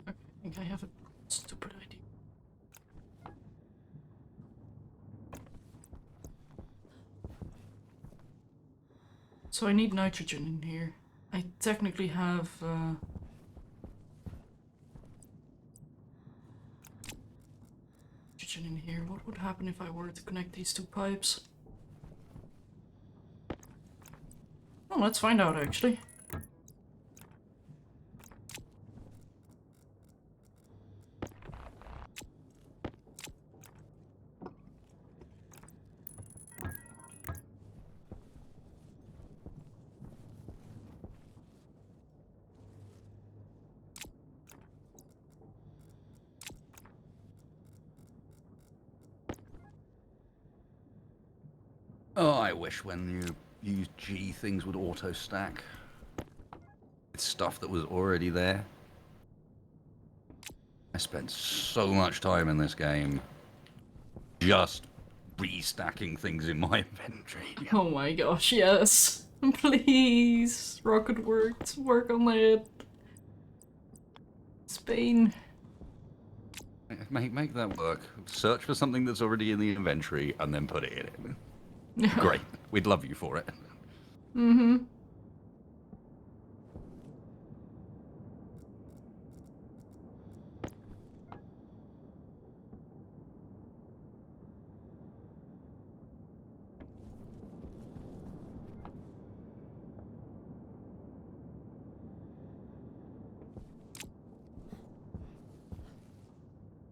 I think I have a stupid idea. So I need nitrogen in here. I technically have nitrogen in here. What would happen if I were to connect these two pipes? Well, let's find out actually. I wish when you use G things would auto stack. It's stuff that was already there. I spent so much time in this game just restacking things in my inventory. Oh my gosh, yes. Please, Rocket Works, work on it. Spain. Make that work. Search for something that's already in the inventory and then put it in it. Great. We'd love you for it. Mm-hmm.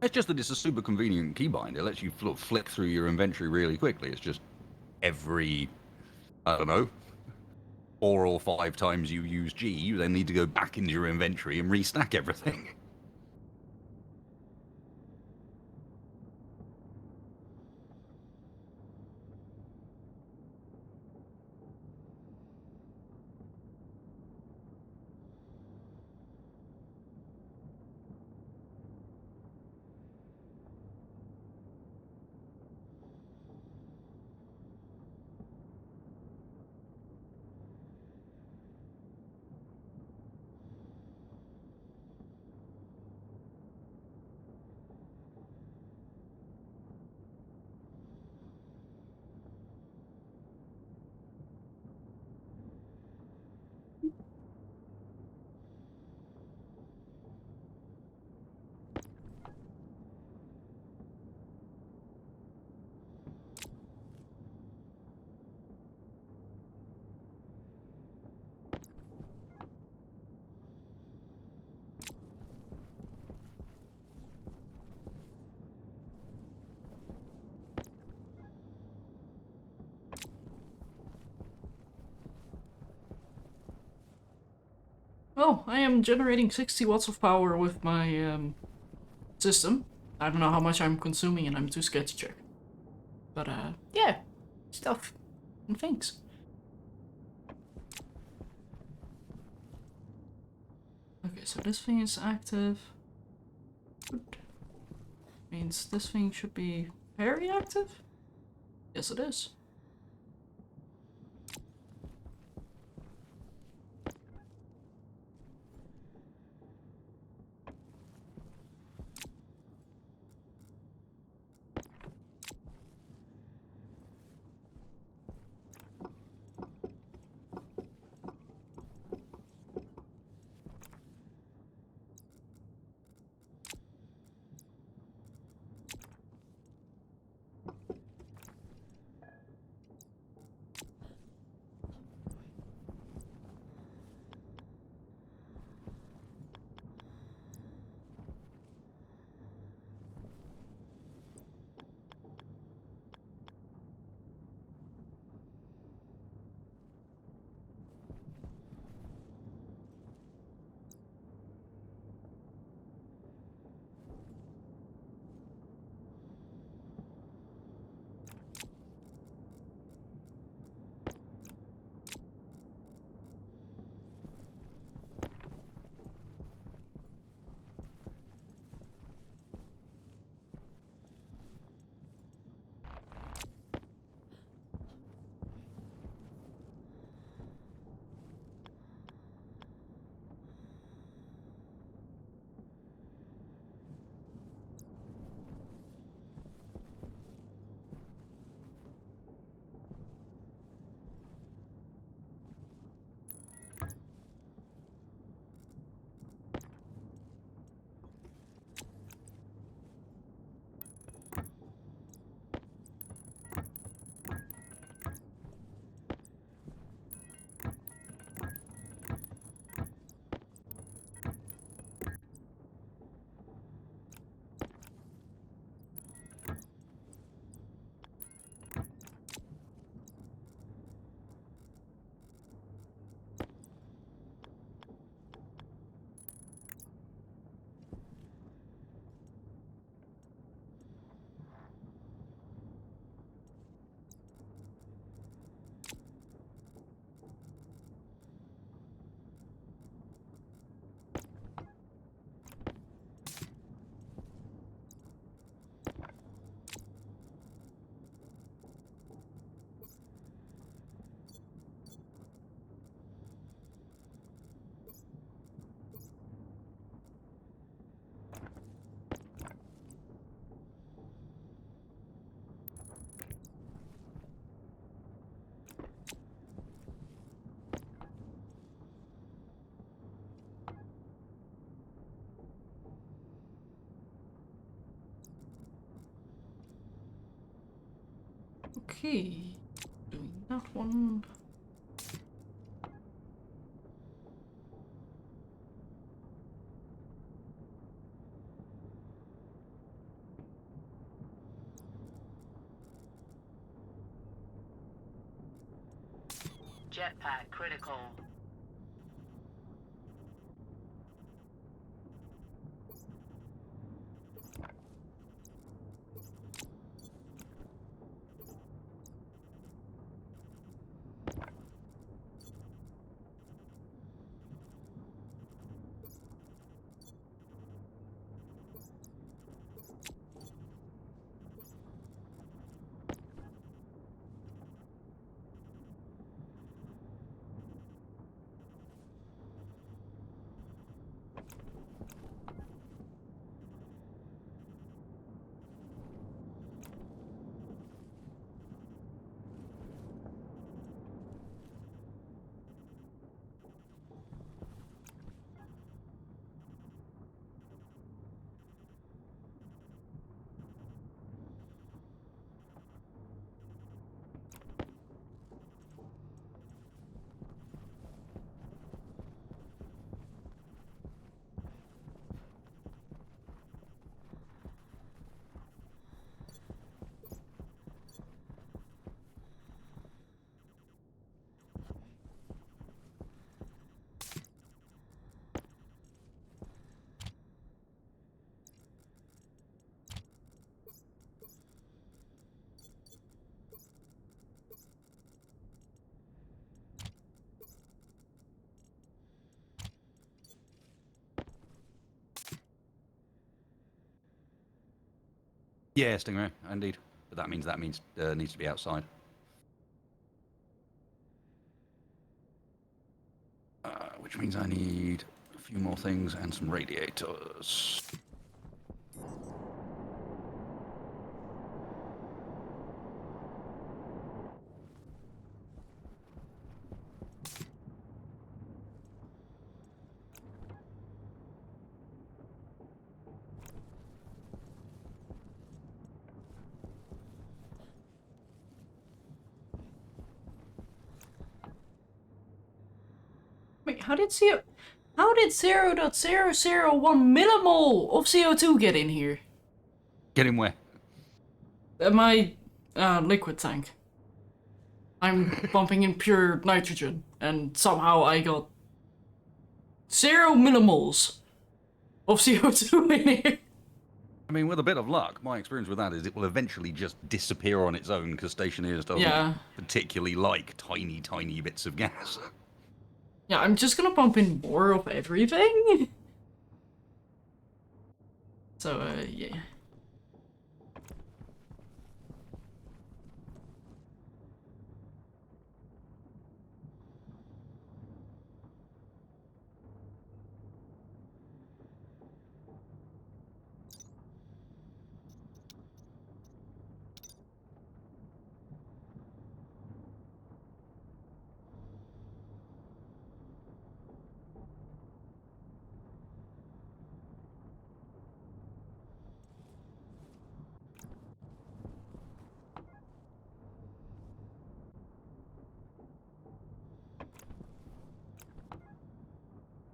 It's just that it's a super convenient keybind. It lets you flick through your inventory really quickly. It's just every, I don't know, 4 or 5 times you use G, you then need to go back into your inventory and restack everything. Well, I am generating 60 watts of power with my system. I don't know how much I'm consuming and I'm too scared to check. But yeah, stuff and things. Okay, so this thing is active. Good. Means this thing should be very active? Yes, it is. Okay, doing that one. Jetpack critical. Yeah, Stingray, indeed. But that means needs to be outside. Which means I need a few more things and some radiators. Wait, how did 0.001 millimole of CO2 get in here? Get in where? My liquid tank. I'm pumping in pure nitrogen, and somehow I got 0 millimoles of CO2 in here. I mean, with a bit of luck, my experience with that is it will eventually just disappear on its own because Stationeers doesn't particularly like tiny, tiny bits of gas. Yeah, I'm just gonna pump in more of everything. So, yeah.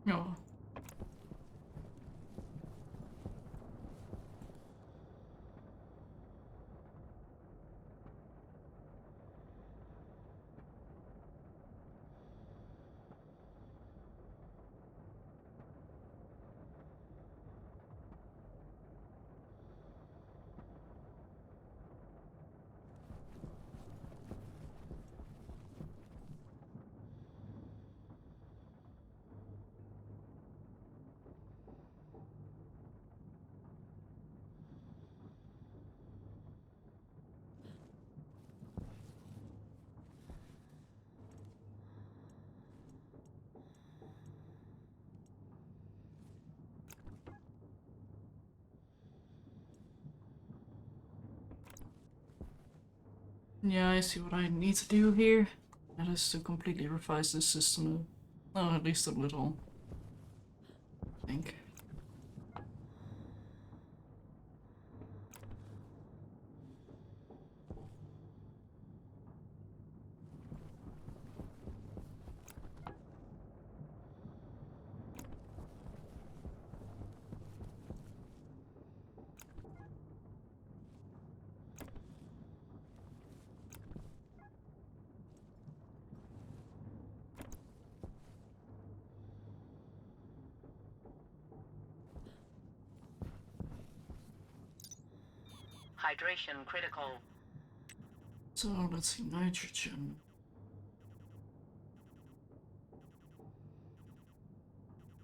No. Yeah, I see what I need to do here. That is to completely revise this system. Oh, at least a little. I think. Hydration critical. So let's see, nitrogen.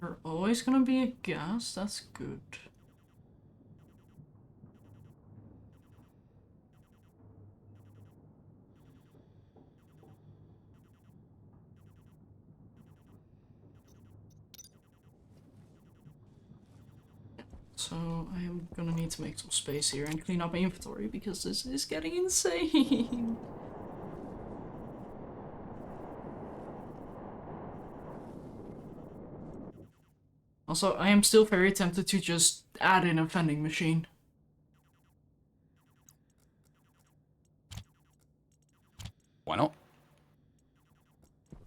We're always gonna be a gas, that's good. So I am gonna need to make some space here and clean up my inventory because this is getting insane. Also, I am still very tempted to just add in a vending machine. Why not?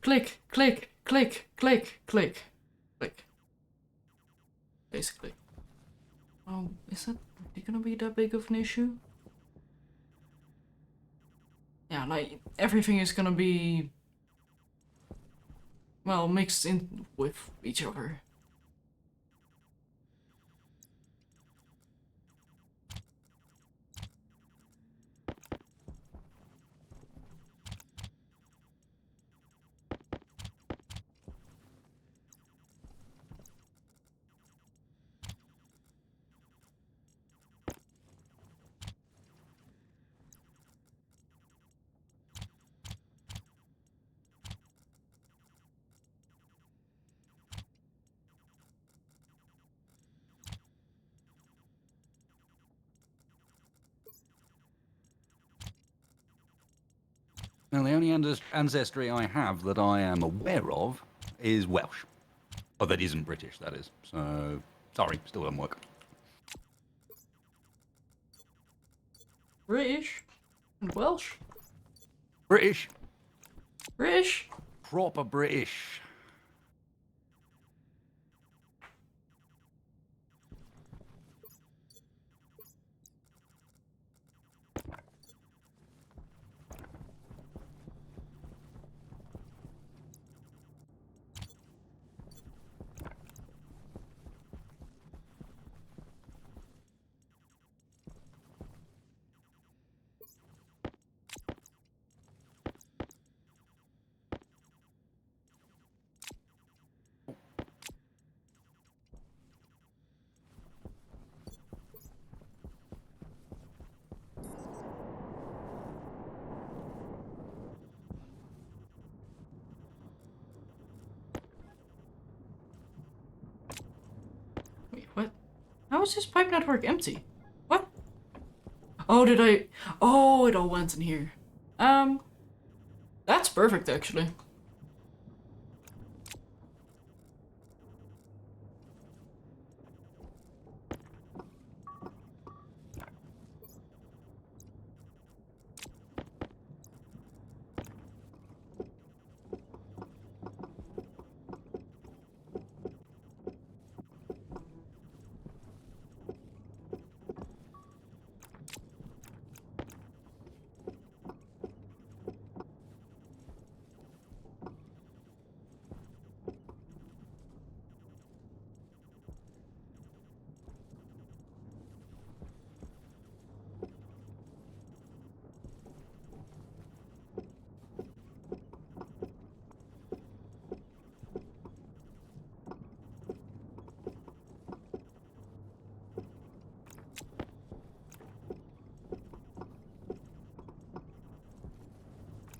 Click, click, click, click, click, click. Basically. Is that really gonna be that big of an issue? Yeah, like, everything is gonna be, well, mixed in with each other. Now, the only ancestry I have that I am aware of is Welsh. Or that isn't British, that is. So, sorry, still doesn't work. British and Welsh. British. British. Proper British. Wait, what? How is this pipe network empty? What? Oh, did I? Oh, it all went in here. That's perfect, actually.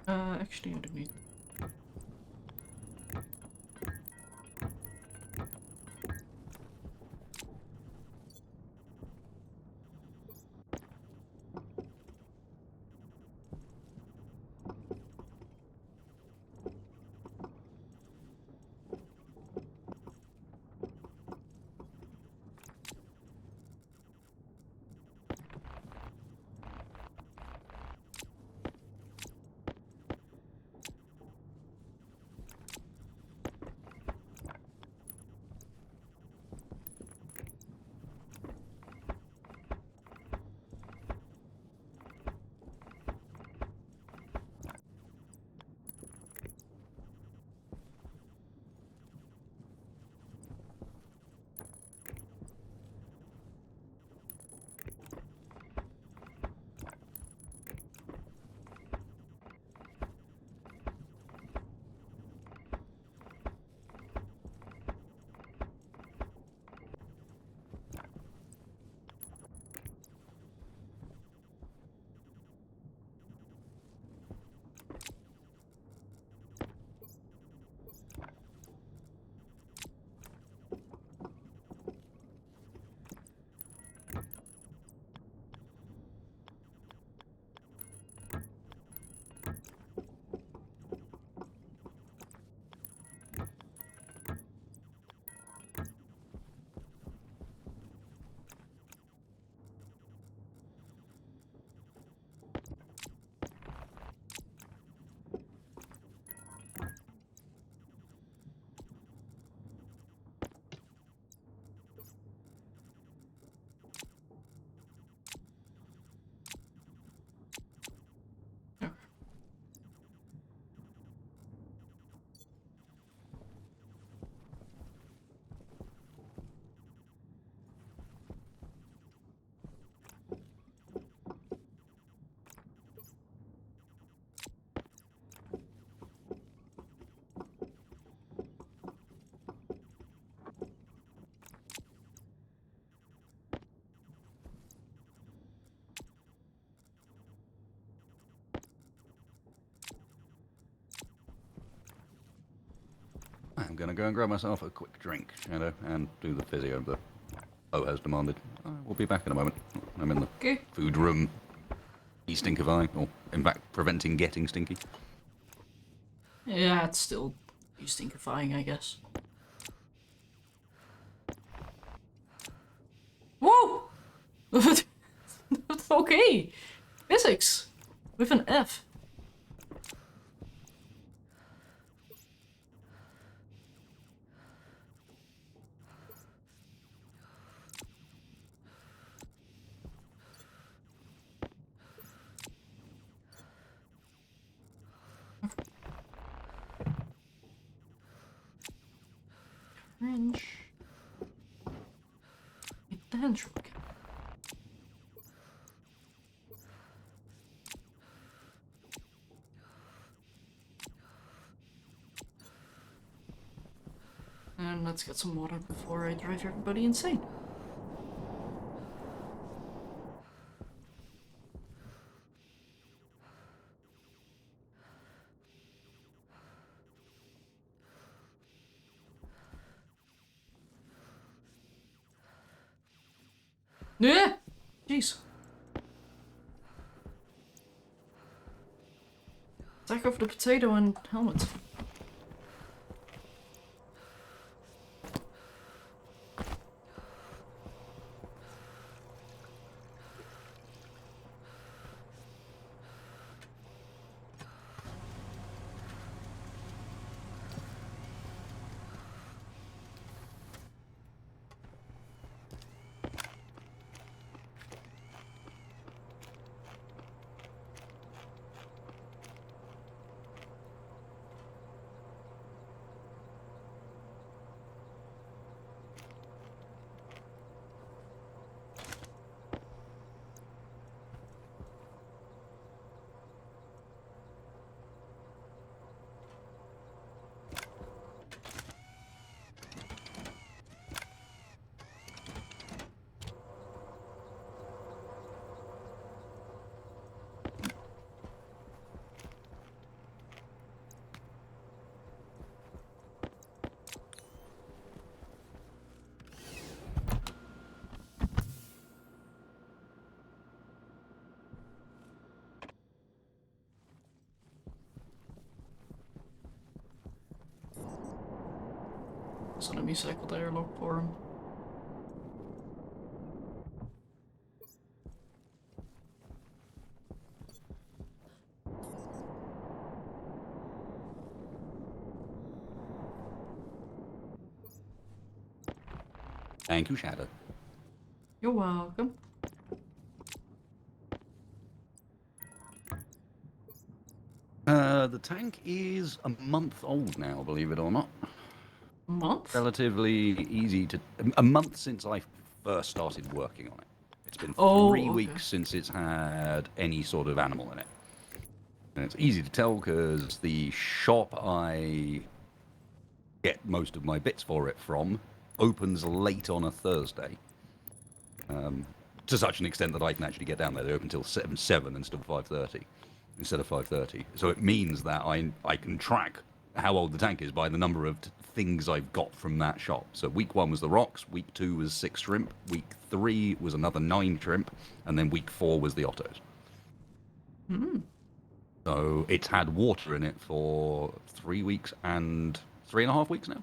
Actually, I don't need. I'm going to go and grab myself a quick drink, Shadow, and do the physio that O has demanded. We'll be back in a moment. I'm in the Okay. food room, de-stinkifying, or in fact, preventing getting stinky. Yeah, it's still stinkifying, I guess. Whoa! Okay. Physics. With an F. French. Potential. And let's get some water before I drive everybody insane. Yeah! Jeez. Attack of the potato and helmet. So let me cycle the airlock for him. Thank you, Shadow. You're welcome. The tank is a month old now, believe it or not. Month? Relatively easy to... A month since I first started working on it. It's been Oh, 3 okay. weeks since it's had any sort of animal in it. And it's easy to tell because the shop I get most of my bits for it from opens late on a Thursday. To such an extent that I can actually get down there. They open until 7 instead of 5:30. So it means that I can track how old the tank is by the number of things I've got from that shop. So week 1 was the rocks, week 2 was 6 shrimp, week 3 was another 9 shrimp, and then week 4 was the ottos. So it's had water in it for 3 weeks and 3.5 weeks now.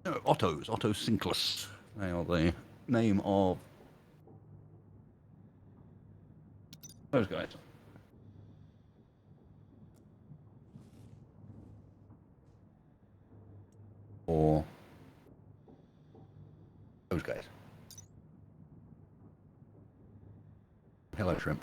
No, Ottos, Otto Sinclair. They are the name of those guys. Or those guys. Hello, shrimp.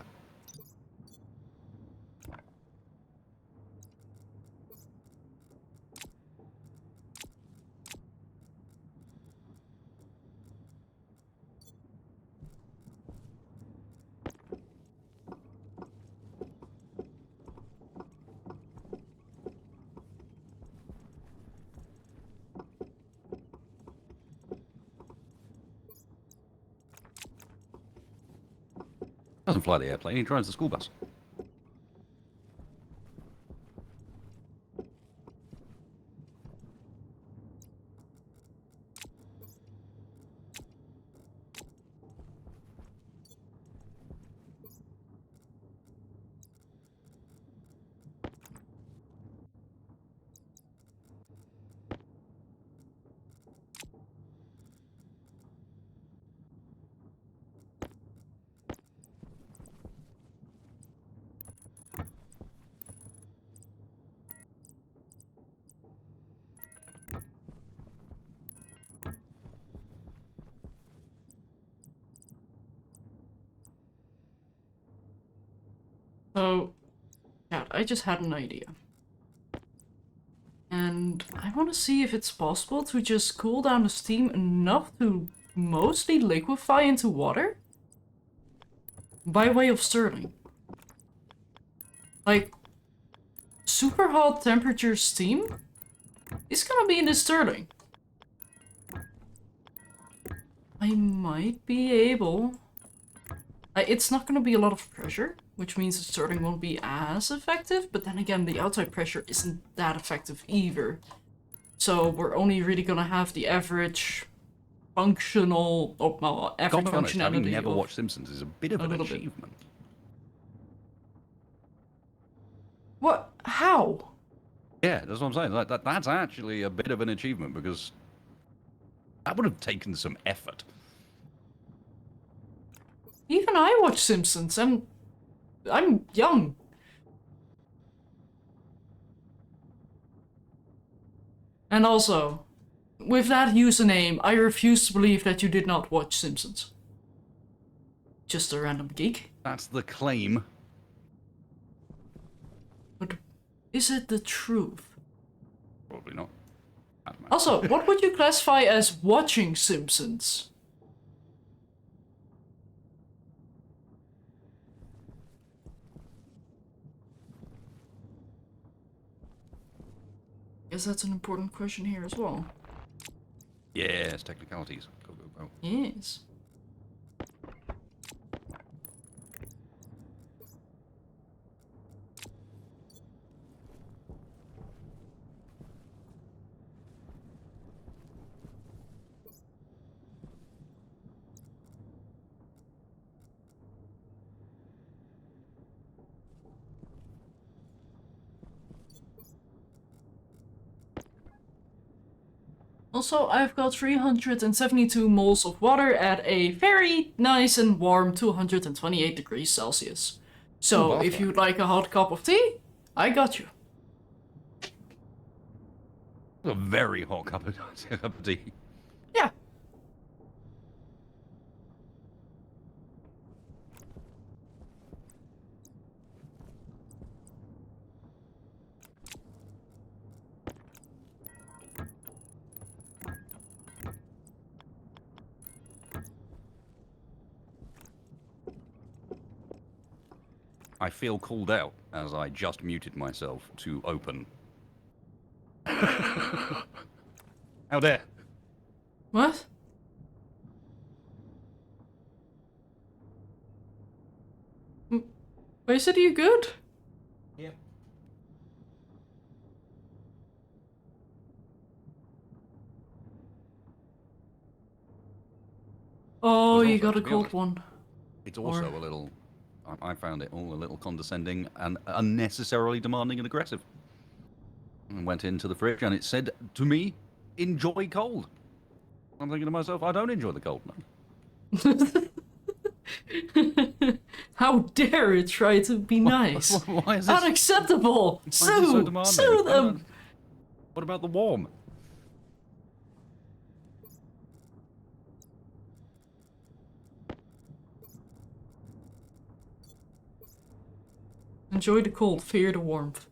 Doesn't fly the airplane, he drives the school bus. So, yeah, I just had an idea. And I want to see if it's possible to just cool down the steam enough to mostly liquefy into water by way of stirring. Like, super hot temperature steam is gonna be in the stirring. I might be able... it's not gonna be a lot of pressure, which means the stirring won't be as effective, but then again, the outside pressure isn't that effective either. So we're only really gonna have the average functional... Oh, well, average God, honest, having functionality never of watched Simpsons is a bit of a an little bit. achievement. What? How? Yeah, that's what I'm saying. That's actually a bit of an achievement because that would have taken some effort. Even I watch Simpsons, and I'm young. And also, with that username, I refuse to believe that you did not watch Simpsons. Just a random geek. That's the claim. But is it the truth? Probably not. I don't know. Also, what would you classify as watching Simpsons? Guess that's an important question here as well. Yes, technicalities. Go, go, go. Yes. Also, I've got 372 moles of water at a very nice and warm 228 degrees Celsius. So, Ooh, if you'd like a hot cup of tea, I got you. A very hot cup of tea. Yeah. I feel called out as I just muted myself to open. How dare? What? Wait, are you good? Yeah. Oh, There's you also, got to a be cold honest, one. It's also Or- a little... I found it all a little condescending and unnecessarily demanding and aggressive. I went into the fridge and it said to me, enjoy cold. I'm thinking to myself, I don't enjoy the cold, no. How dare it try to be nice? Why is this, Unacceptable! why is this so Sue! demanding? Sue them! What about the warm? Enjoy the cold, fear the warmth.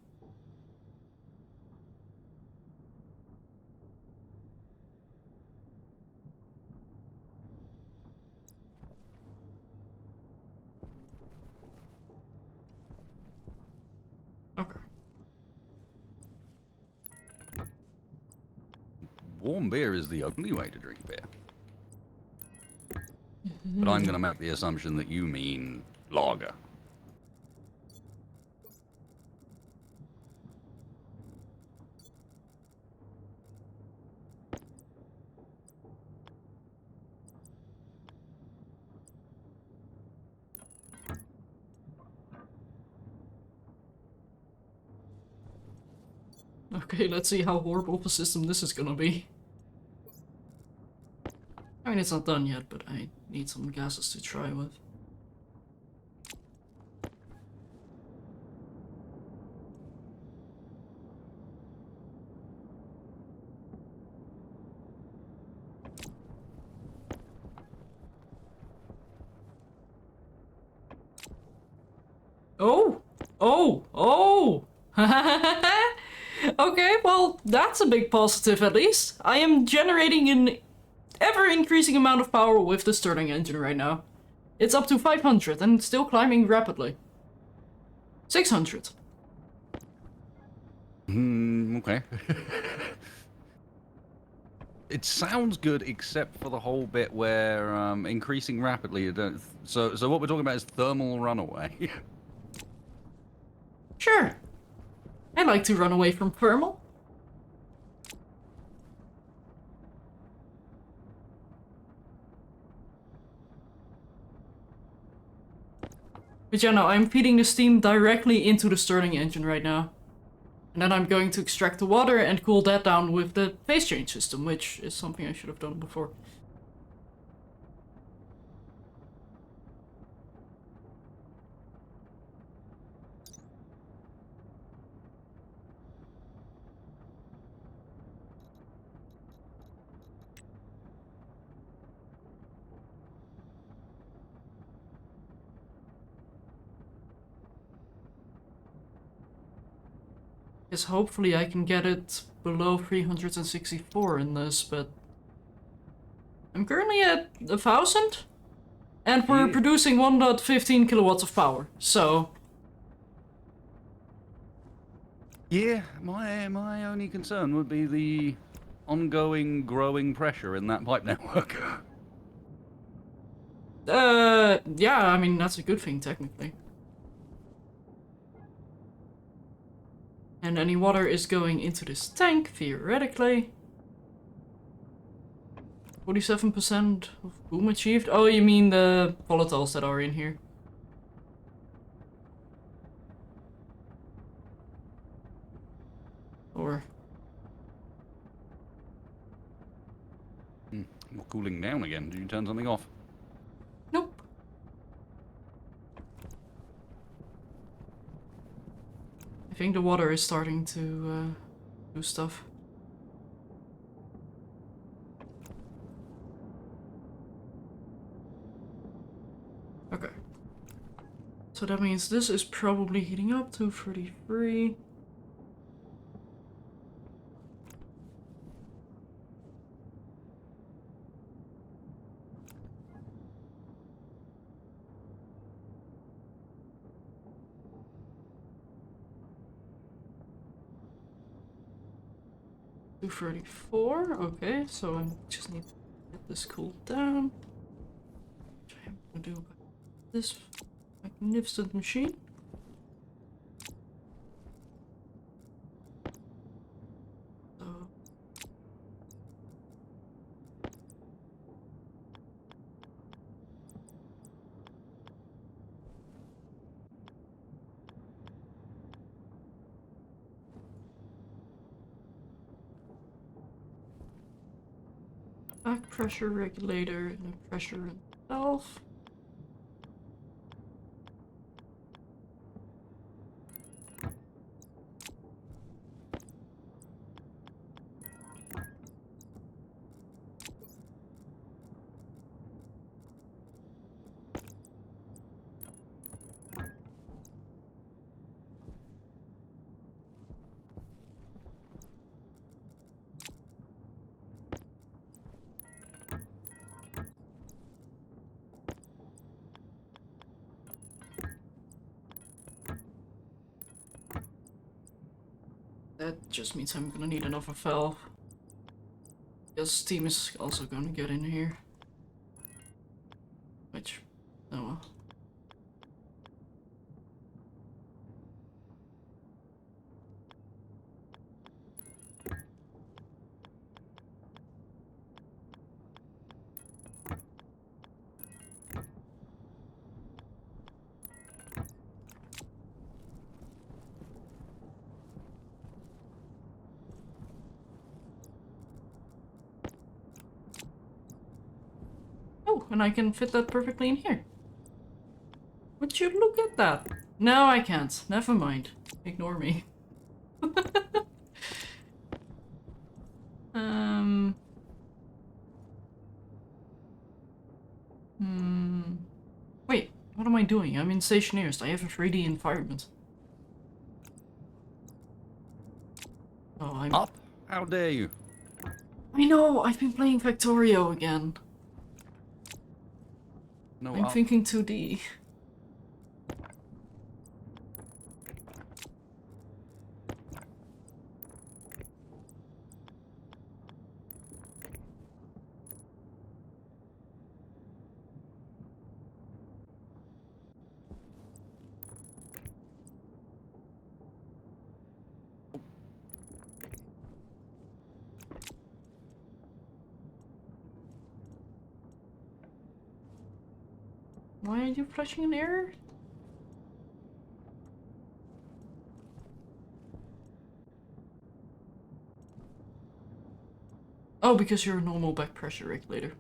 Okay. Warm beer is the only way to drink beer. But I'm going to make the assumption that you mean lager. Okay, let's see how horrible of a system this is gonna be. I mean, it's not done yet, but I need some gases to try with. Oh! Oh! Oh! Okay, well, that's a big positive at least. I am generating an ever-increasing amount of power with the Stirling engine right now. It's up to 500 and still climbing rapidly. 600. Okay. It sounds good, except for the whole bit where increasing rapidly. So what we're talking about is thermal runaway. Sure. I like to run away from thermal. But yeah, no, I'm feeding the steam directly into the Stirling engine right now. And then I'm going to extract the water and cool that down with the phase change system, which is something I should have done before. Because hopefully I can get it below 364 in this, but I'm currently at 1,000, and we're producing 1.15 kilowatts of power, so... Yeah, my only concern would be the ongoing growing pressure in that pipe network. Yeah, I mean, that's a good thing, technically. And any water is going into this tank, theoretically. 47% of boom achieved? Oh, you mean the volatiles that are in here. Or... We're cooling down again. Did you turn something off? Nope. I think the water is starting to do stuff. Okay. So that means this is probably heating up to 33. To 34. Okay, so I just need to get this cooled down. Which I am gonna do by this magnificent machine. So back pressure regulator and a pressure valve. That just means I'm gonna need another valve. Because steam is also gonna get in here. Which, oh well. and I can fit that perfectly in here. Would you look at that? No, I can't. Never mind. Ignore me. um... Wait, what am I doing? I'm in Stationeers. I have a 3D environment. Oh, I'm... Up? How dare you? I know, I've been playing Factorio again. No, I'm up. thinking 2D. Why are you flashing an error? Oh, because you're a normal back pressure regulator.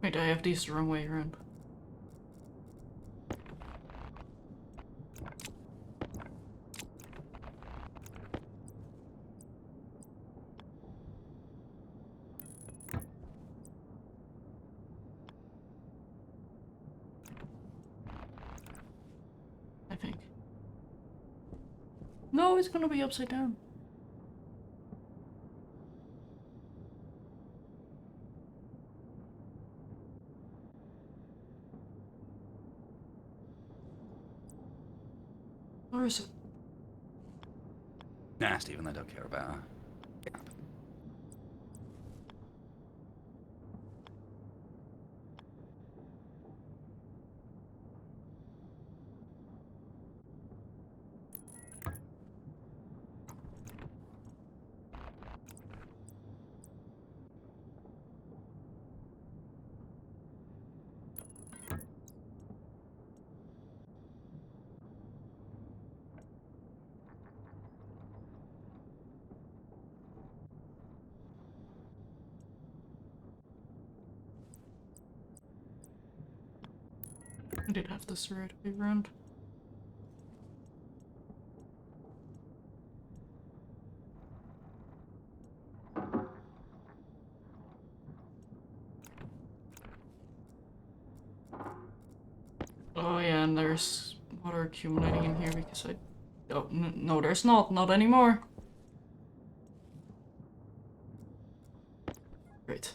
Wait, I have these the wrong way around. I think. No, it's gonna be upside down. Or is it? Nah, Stephen, I don't care about her. I did have this the right way around. Oh yeah, and there's water accumulating in here because I... Oh, no, there's not. Not anymore. Great.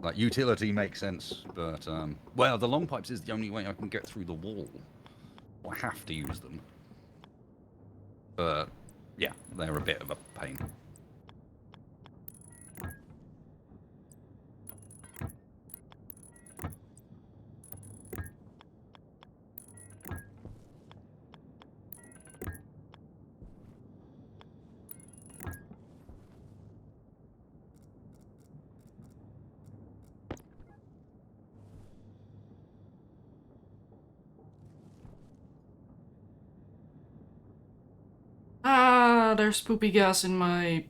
Like, utility makes sense, but, well, the long pipes is the only way I can get through the wall. I have to use them. But, yeah, they're a bit of a pain. Ah, there's poopy gas in my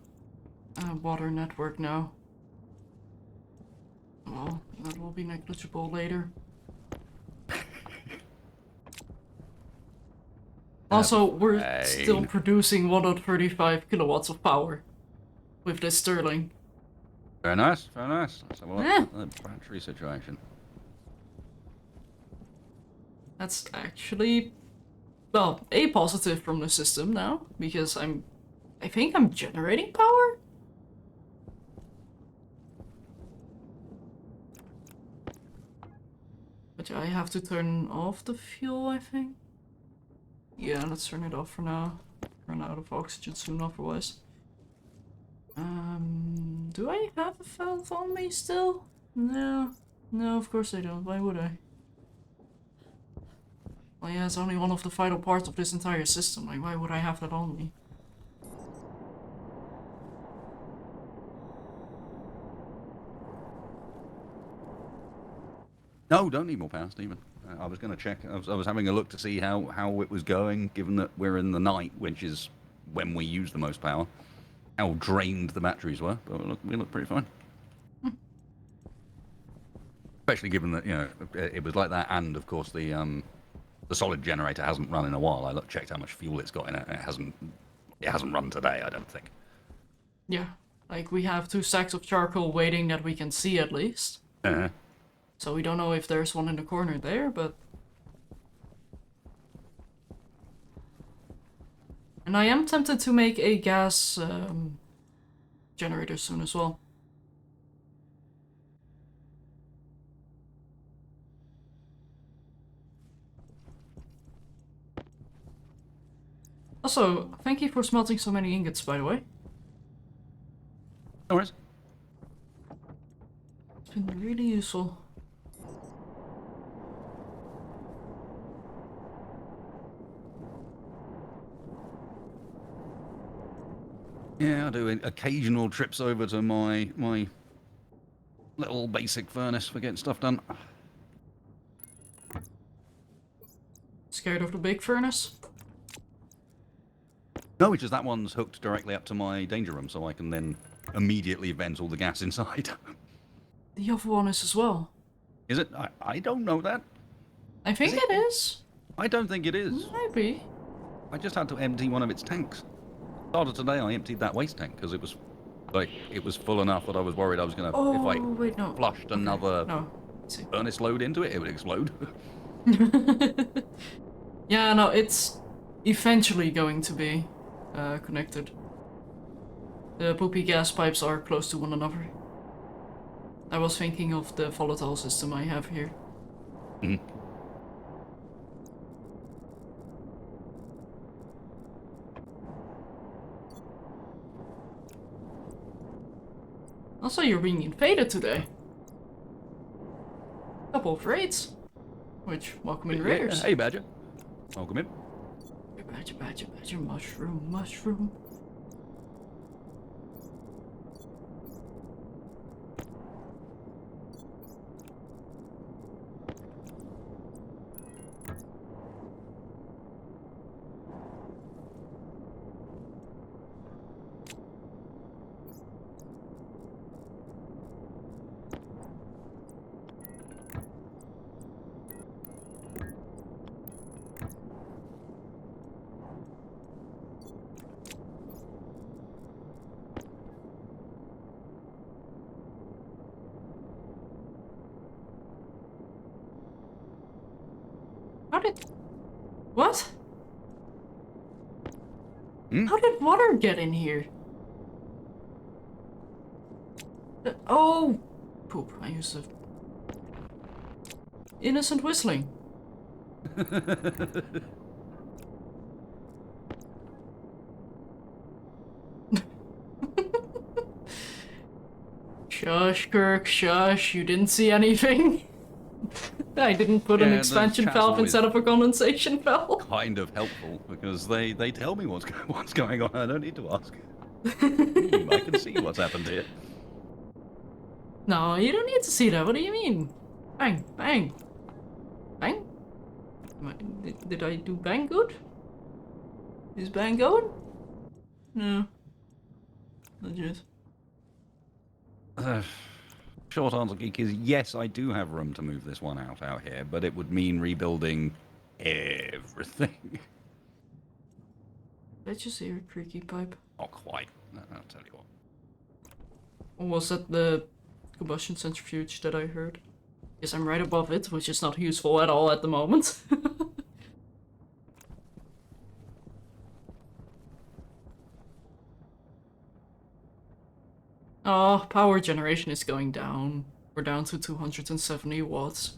water network now. Well, that will be negligible later. Also, we're still producing 135 kilowatts of power. with this sterling. Very nice, very nice. Let's have a look Yeah. at the battery situation. That's actually, well, a positive from the system now, because I think I'm generating power? But I have to turn off the fuel, I think. Yeah, let's turn it off for now. Run out of oxygen soon otherwise. Do I have a valve on me still? No. No, of course I don't. Why would I? Well, yeah, it's only one of the vital parts of this entire system. Like, why would I have that on me? No, don't need more power, Stephen. I was going to check. I was having a look to see how it was going, given that we're in the night, which is when we use the most power. How drained the batteries were, but we look pretty fine. Especially given that, you know, it was like that, and of course the solid generator hasn't run in a while. I checked how much fuel it's got in it. It hasn't run today, I don't think. Yeah, like we have 2 stacks of charcoal waiting that we can see at least. So we don't know if there's one in the corner there, but... And I am tempted to make a gas generator soon as well. Also, thank you for smelting so many ingots, by the way. No worries. It's been really useful. Yeah, I do occasional trips over to my little basic furnace for getting stuff done. Scared of the big furnace? No, it's just that one's hooked directly up to my danger room, so I can then immediately vent all the gas inside. The other one is as well. Is it? I don't know that. I think it is. I don't think it is. Maybe. I just had to empty one of its tanks. Started today, I emptied that waste tank because it was full enough that I was worried I was gonna Oh, if I wait, no. flushed another No. Let's see. furnace load into it, it would explode. Yeah, no, it's eventually going to be connected. The poopy gas pipes are close to one another. I was thinking of the volatile system I have here. Mhm. Also, you're being invaded today. Couple of raids. Which, welcome in raiders. Hey, Badger. Welcome in. Badger, mushroom. What? How did water get in here? Oh! Poop, I used to... Innocent whistling. Shush, Kirk, shush. You didn't see anything. I didn't put an expansion valve instead of a condensation valve. Kind of helpful because they tell me what's going on. I don't need to ask. I can see what's happened here. No, you don't need to see that. What do you mean? Bang, bang, bang. Did I do bang good? Is bang going? No. Legit. Short answer, Geek, is yes, I do have room to move this one out here, but it would mean rebuilding everything. Let's just hear a creaky pipe. Not quite. I'll tell you what. Or was that the combustion centrifuge that I heard? Yes, I'm right above it, which is not useful at all at the moment. Oh, power generation is going down. We're down to 270 watts.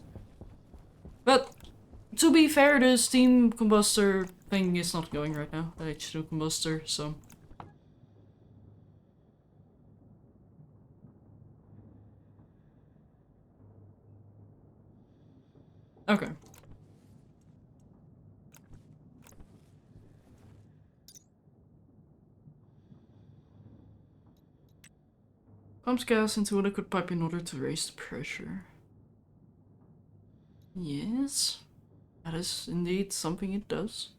But to be fair, the steam combustor thing is not going right now. The H2 combustor, so... Okay. Pumps gas into a liquid pipe in order to raise the pressure. Yes. That is indeed something it does.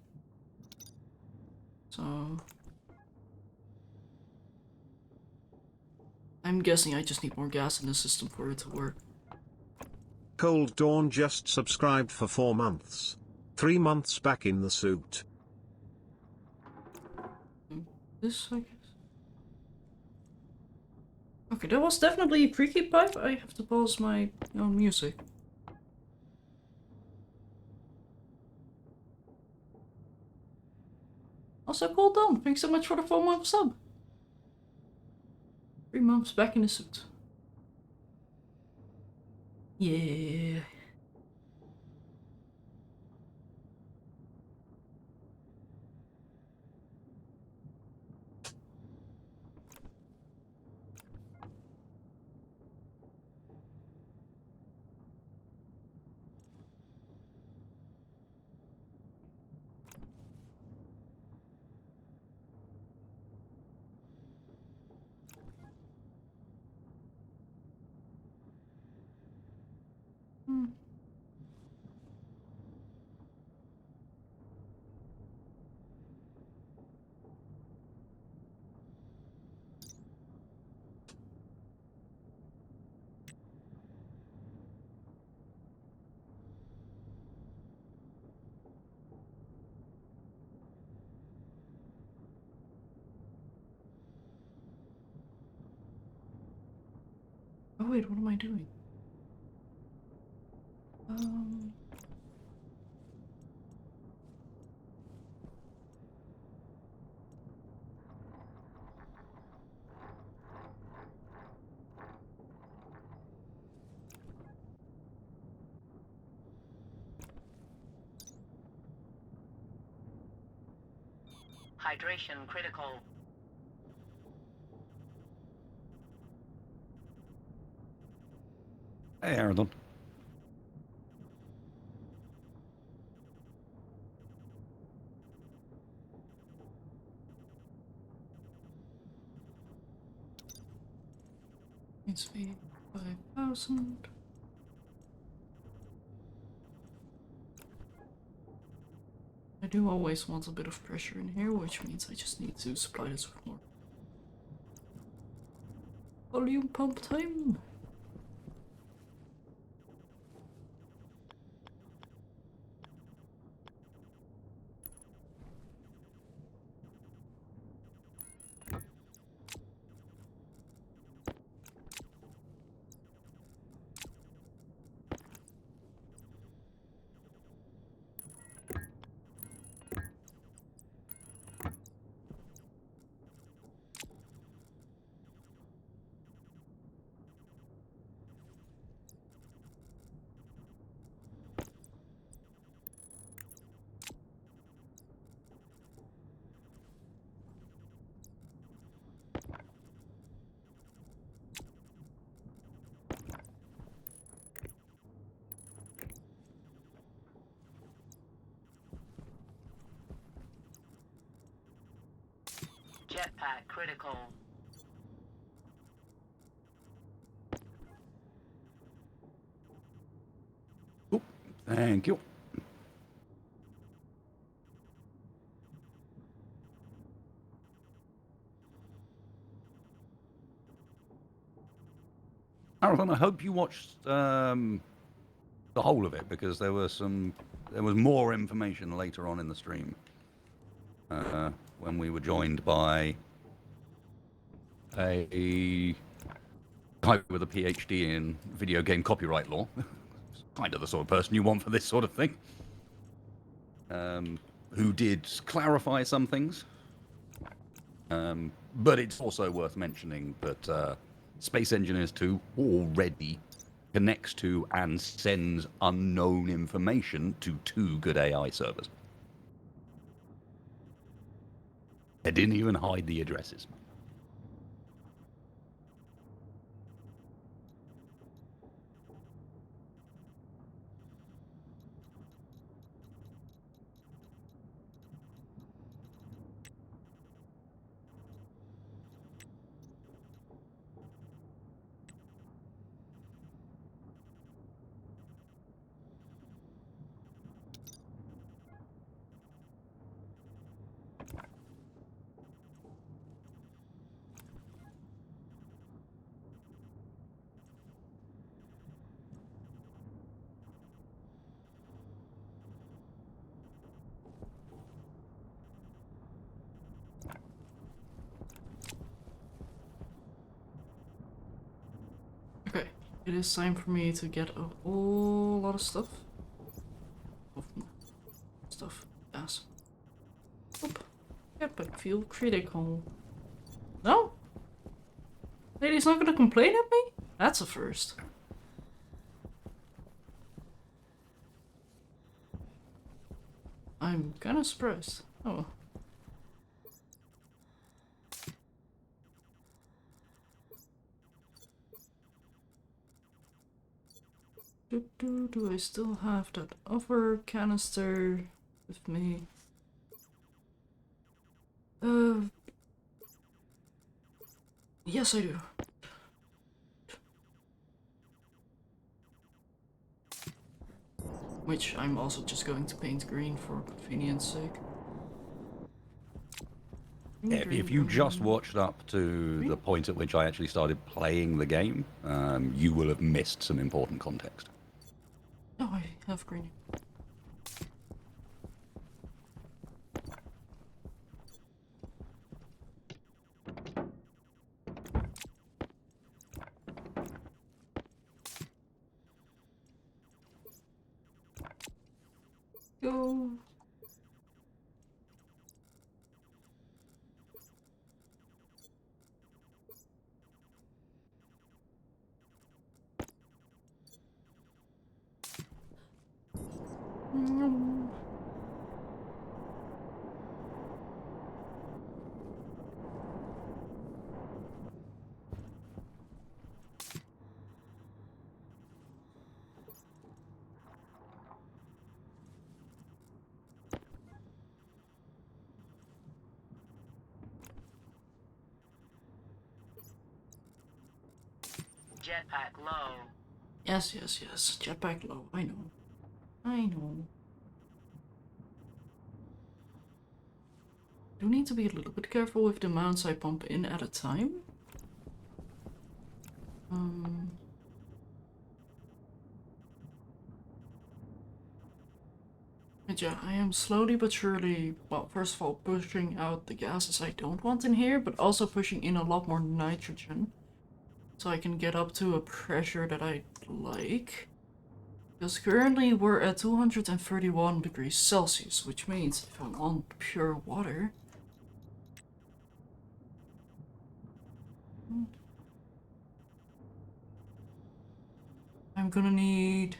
So... I'm guessing I just need more gas in the system for it to work. Cold Dawn just subscribed for 4 months. 3 months back in the suit. This, I guess. Okay, that was definitely a creaky pipe. I have to pause my own music. Also, Cold Dawn, thanks so much for the 4-month sub. 3 months back in the suit. Yeah. Hmm. Oh wait, what am I doing? Hydration critical. Hey, Aaron. Needs to be 5,000. I do always want a bit of pressure in here, which means I just need to supply this with more volume pump time. Jetpack critical. Oh, thank you. Marathon, I hope you watched the whole of it, because there was more information later on in the stream when we were joined by a guy with a PhD in video game copyright law. Kind of the sort of person you want for this sort of thing. Who did clarify some things. But it's also worth mentioning that Space Engineers 2 already connects to and sends unknown information to 2 good AI servers. They didn't even hide the addresses. Okay, it is time for me to get a whole lot of stuff. Yes. Oop. Jetpack feel critical. No? Lady's not gonna complain at me? That's a first. I'm kinda surprised. Oh. Do I still have that other canister with me? Yes I do. Which I'm also just going to paint green for convenience sake. If you just watched up to the point at which I actually started playing the game, you will have missed some important context. Oh, I have green. Go. Jetpack low. Yes. Jetpack low. I know. Do need to be a little bit careful with the amounts I pump in at a time. But yeah, I am slowly but surely, well, first of all, pushing out the gases I don't want in here, but also pushing in a lot more nitrogen. So I can get up to a pressure that I like. Because currently we're at 231 degrees Celsius, which means if I want pure water... I'm gonna need...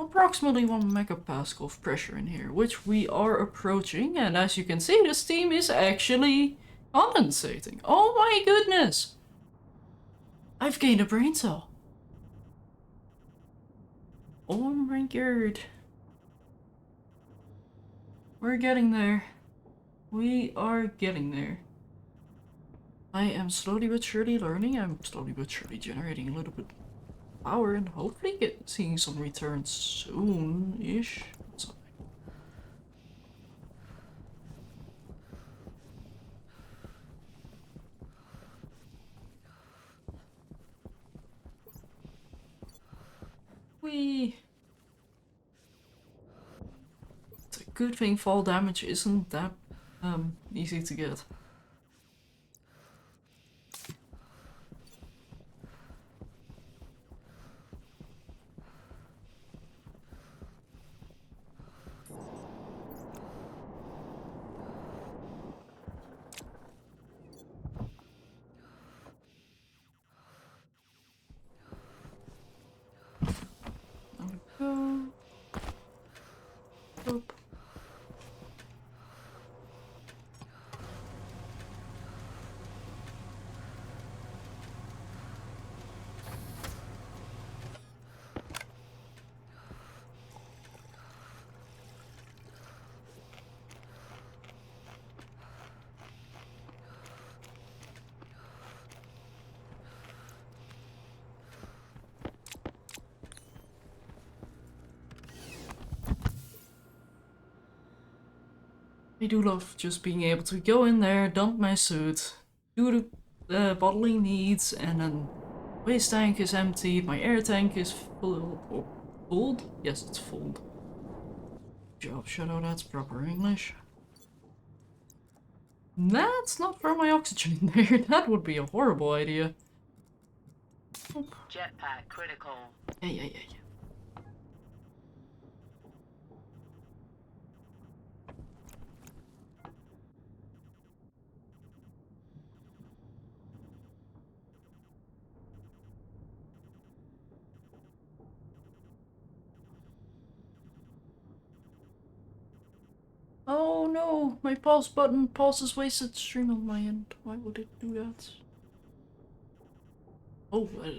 approximately 1 megapascal of pressure in here, which we are approaching, and as you can see, the steam is actually condensating. Oh my goodness! I've gained a brain cell. Oh my god. We're getting there. We are getting there. I am slowly but surely learning. I'm slowly but surely generating a little bit of power and hopefully seeing some returns soon-ish. Whee! It's a good thing fall damage isn't that easy to get. I do love just being able to go in there, dump my suit, do the bottling needs, and then waste tank is empty, my air tank is full. Oh, full? Yes, it's full. Good job, Shadow, that's proper English. Let's not throw my oxygen in there, that would be a horrible idea. Jetpack critical. Yeah. Oh no, my pause button pauses wasted stream on my end. Why would it do that? Oh well.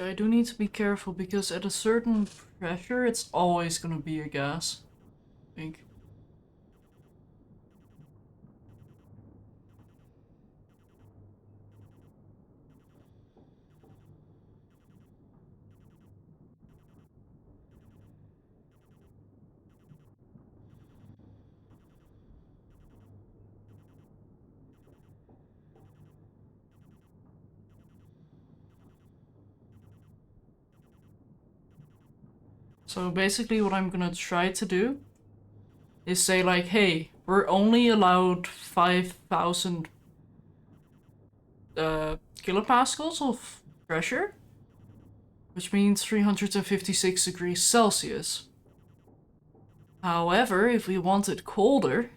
I do need to be careful because at a certain pressure it's always gonna be a gas. I think. So basically what I'm gonna try to do is say like, hey, we're only allowed 5,000 kilopascals of pressure, which means 356 degrees Celsius. However, if we want it colder,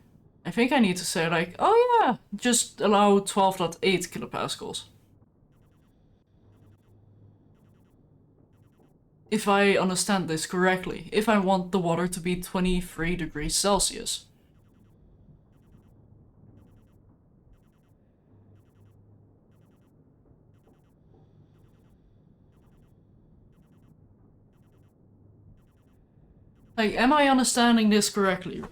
I think I need to say like, oh yeah, just allow 12.8 kilopascals. If I understand this correctly, if I want the water to be 23 degrees Celsius. Like, am I understanding this correctly?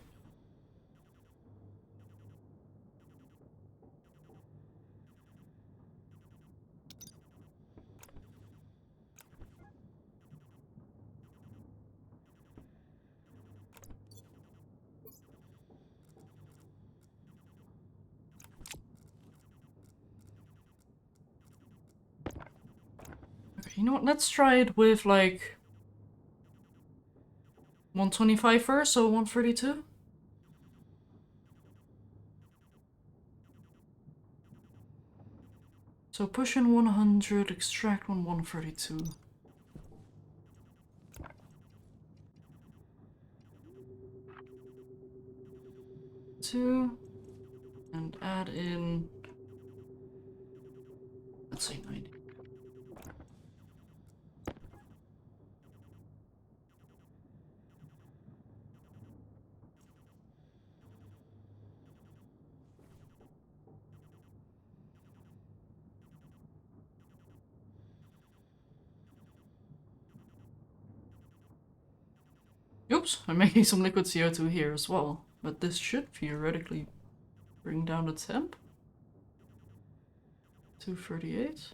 Okay, you know what, let's try it with like 125 first, so 132? So push in 100, extract 132. 2, and add in, let's say 90. Oops, I'm making some liquid CO2 here as well, but this should theoretically bring down the temp. 238.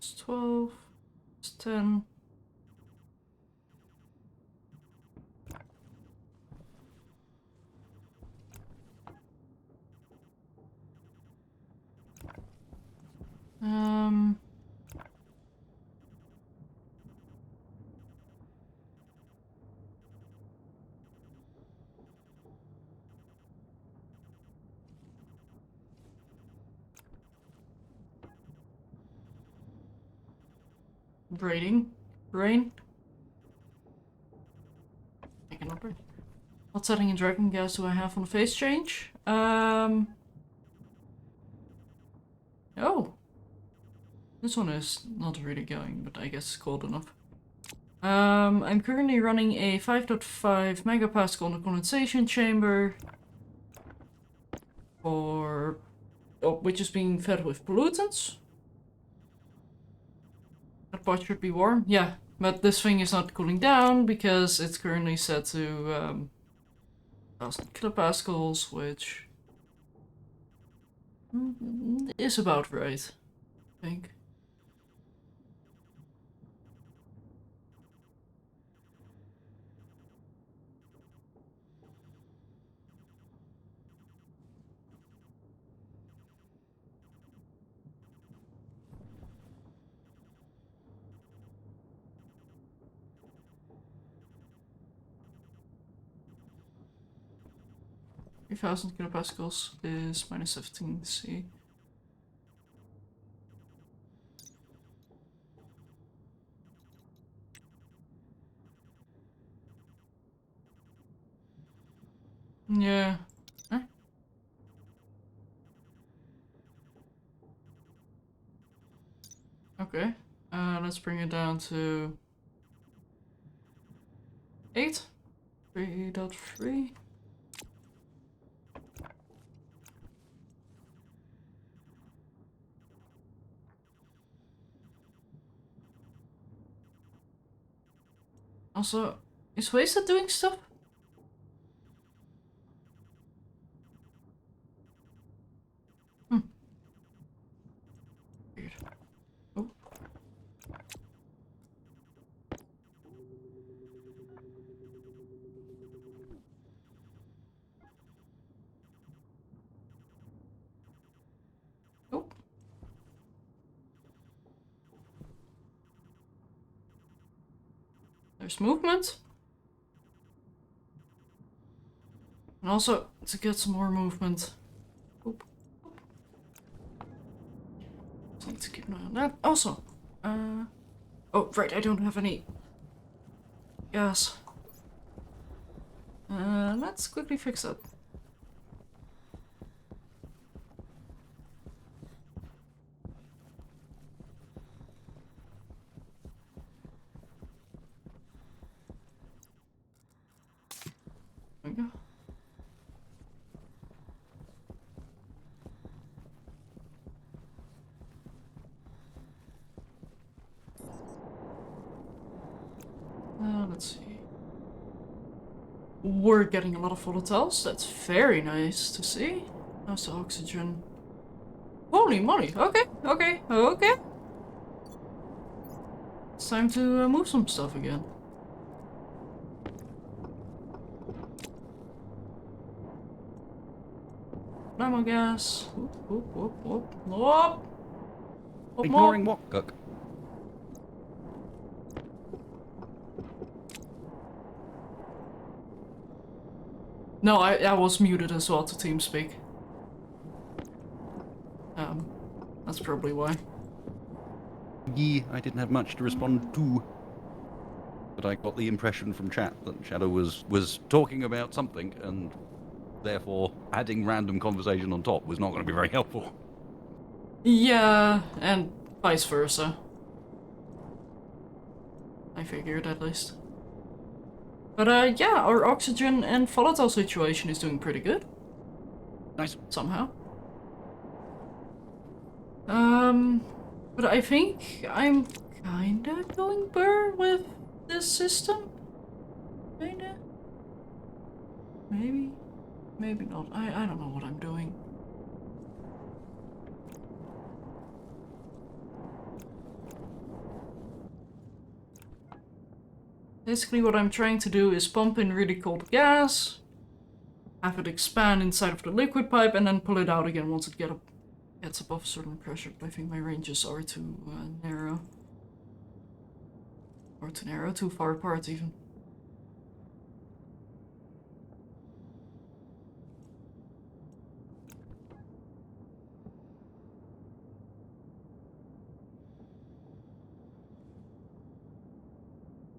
It's 12. It's 10. Um... Braiding. Rain. Make a number. What setting in Dragon Gas do I have on the face change? Oh. This one is not really going, but I guess it's cold enough. I'm currently running a 5.5 megapascal in the condensation chamber. Which is being fed with pollutants. That part should be warm. Yeah, but this thing is not cooling down because it's currently set to 1000 kilopascals, which is about right, I think. $3,000 kilopascals is minus 17 C. Yeah. Huh? Okay. Let's bring it down to 8. 3.3. Also, is Wasted doing stuff? Weird. Oh. Oh. There's movement. And also, to get some more movement. Oop. So let's keep an eye on that. Also, oh, right, I don't have any gas. Let's quickly fix that. There we go. Let's see. We're getting a lot of volatiles. That's very nice to see. How's the oxygen? Holy moly. Okay, okay, okay. It's time to move some stuff again. Pneumo gas. Whoop, whoop, whoop, whoop. Whoop. Whoop, Ignoring whoop. what, Cook? No, I was muted as well to TeamSpeak. That's probably why. Yeah, I didn't have much to respond to. But I got the impression from chat that Shadow was talking about something, and therefore adding random conversation on top was not going to be very helpful. Yeah, and vice versa. I figured at least. But yeah, our oxygen and volatile situation is doing pretty good. Nice. Somehow. But I think I'm kinda going burr with this system. Kinda. Maybe. Maybe not. I don't know what I'm doing. Basically what I'm trying to do is pump in really cold gas, have it expand inside of the liquid pipe, and then pull it out again once it It's above a certain pressure, but I think my ranges are too narrow. Or too narrow, too far apart even.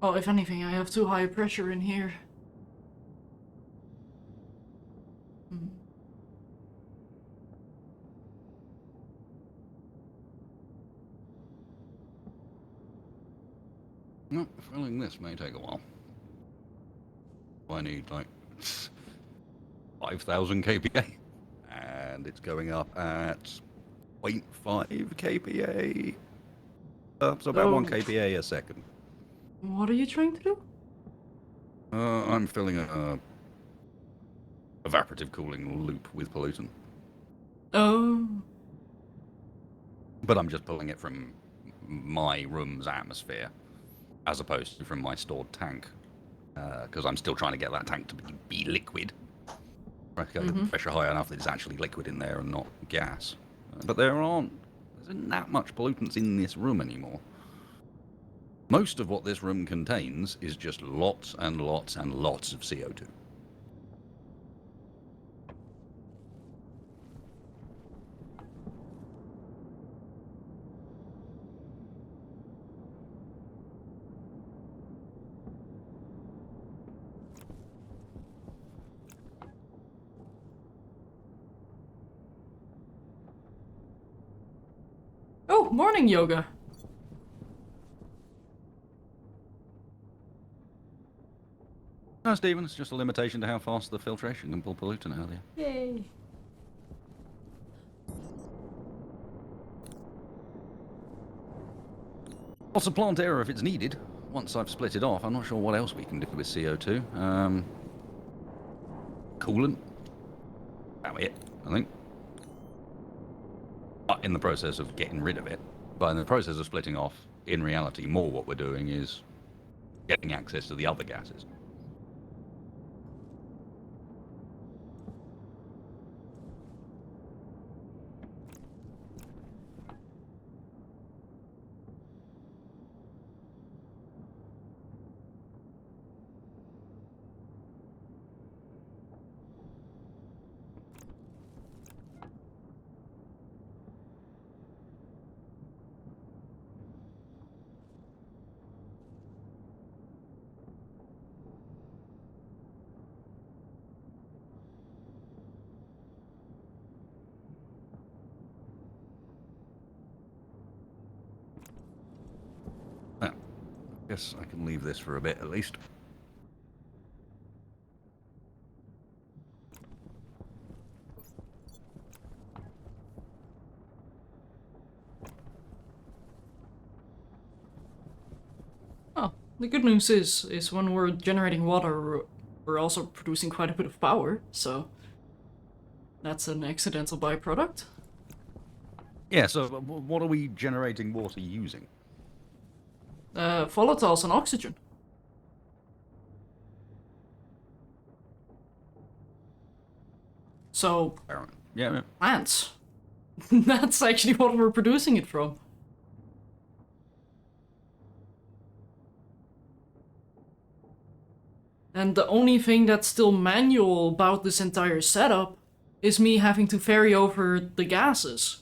Well, if anything, I have too high pressure in here. No, filling this may take a while. I need like 5,000 kPa, and it's going up at 0.5 kPa. So about 1 kPa a second. What are you trying to do? I'm filling a evaporative cooling loop with pollutant, Oh. but I'm just pulling it from my room's atmosphere, as opposed to from my stored tank, because I'm still trying to get that tank to be liquid. Trying to get the pressure high enough that it's actually liquid in there and not gas. But there isn't that much pollutants in this room anymore. Most of what this room contains is just lots and lots and lots of CO2. Oh, morning yoga. No, Stephen, it's just a limitation to how fast the filtration can pull pollutant out of you. Yay. Lots of plant air if it's needed. Once I've split it off, I'm not sure what else we can do with CO2. Coolant. About it, I think. In the process of getting rid of it. But in the process of splitting off, in reality, more what we're doing is getting access to the other gases. Well, I guess I can leave this for a bit at least. Oh, the good news is when we're generating water, we're also producing quite a bit of power, so that's an accidental byproduct. Yeah, so what are we generating water using? Volatiles and oxygen. So, Yeah. plants. That's actually what we're producing it from. And the only thing that's still manual about this entire setup is me having to ferry over the gases.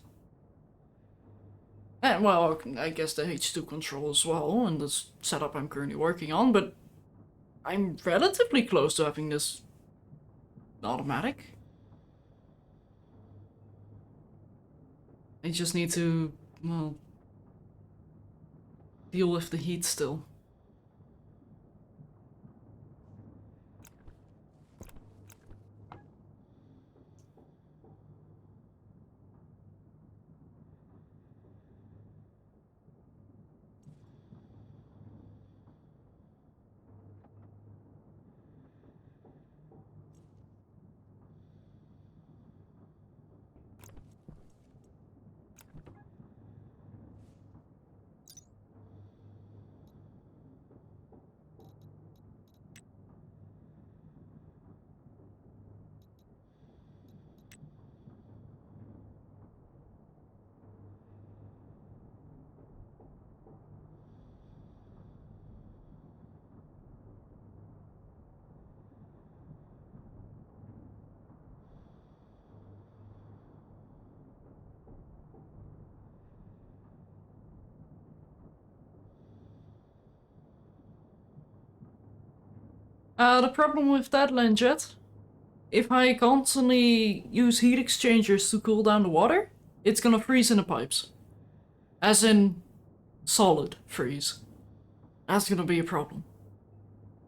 And, well, I guess the H2 control as well, and the setup I'm currently working on, but I'm relatively close to having this automatic. I just need to, well, deal with the heat still. The problem with that, Lenjet, if I constantly use heat exchangers to cool down the water, it's gonna freeze in the pipes. As in, solid freeze. That's gonna be a problem.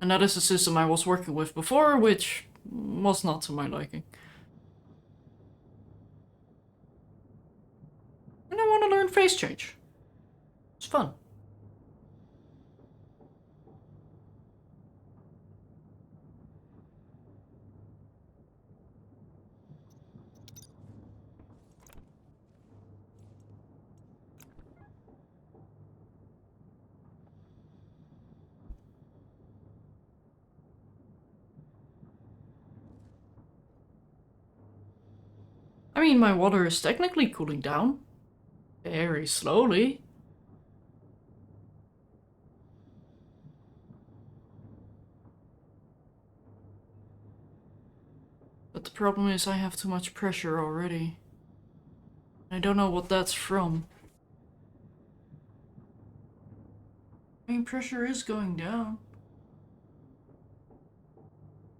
And that is the system I was working with before, which was not to my liking. And I want to learn phase change. It's fun. I mean, my water is technically cooling down. Very slowly. But the problem is I have too much pressure already. I don't know what that's from. I mean, pressure is going down.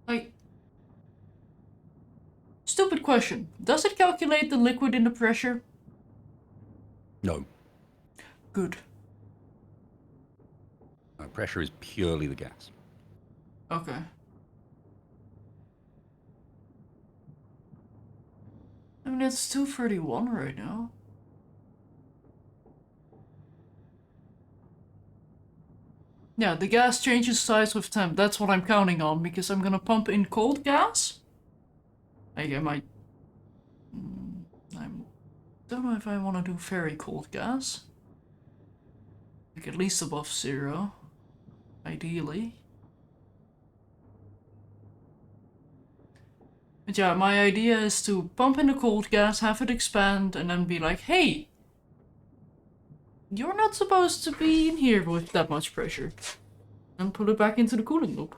Like... Stupid question. Does it calculate the liquid in the pressure? No. Good. Pressure is purely the gas. Okay. I mean, it's 231 right now. Yeah, the gas changes size with temp. That's what I'm counting on, because I'm gonna pump in cold gas. I might... I don't know if I want to do very cold gas. Like at least above 0. Ideally. But yeah, my idea is to pump in the cold gas, have it expand, and then be like, hey! You're not supposed to be in here with that much pressure. And put it back into the cooling loop.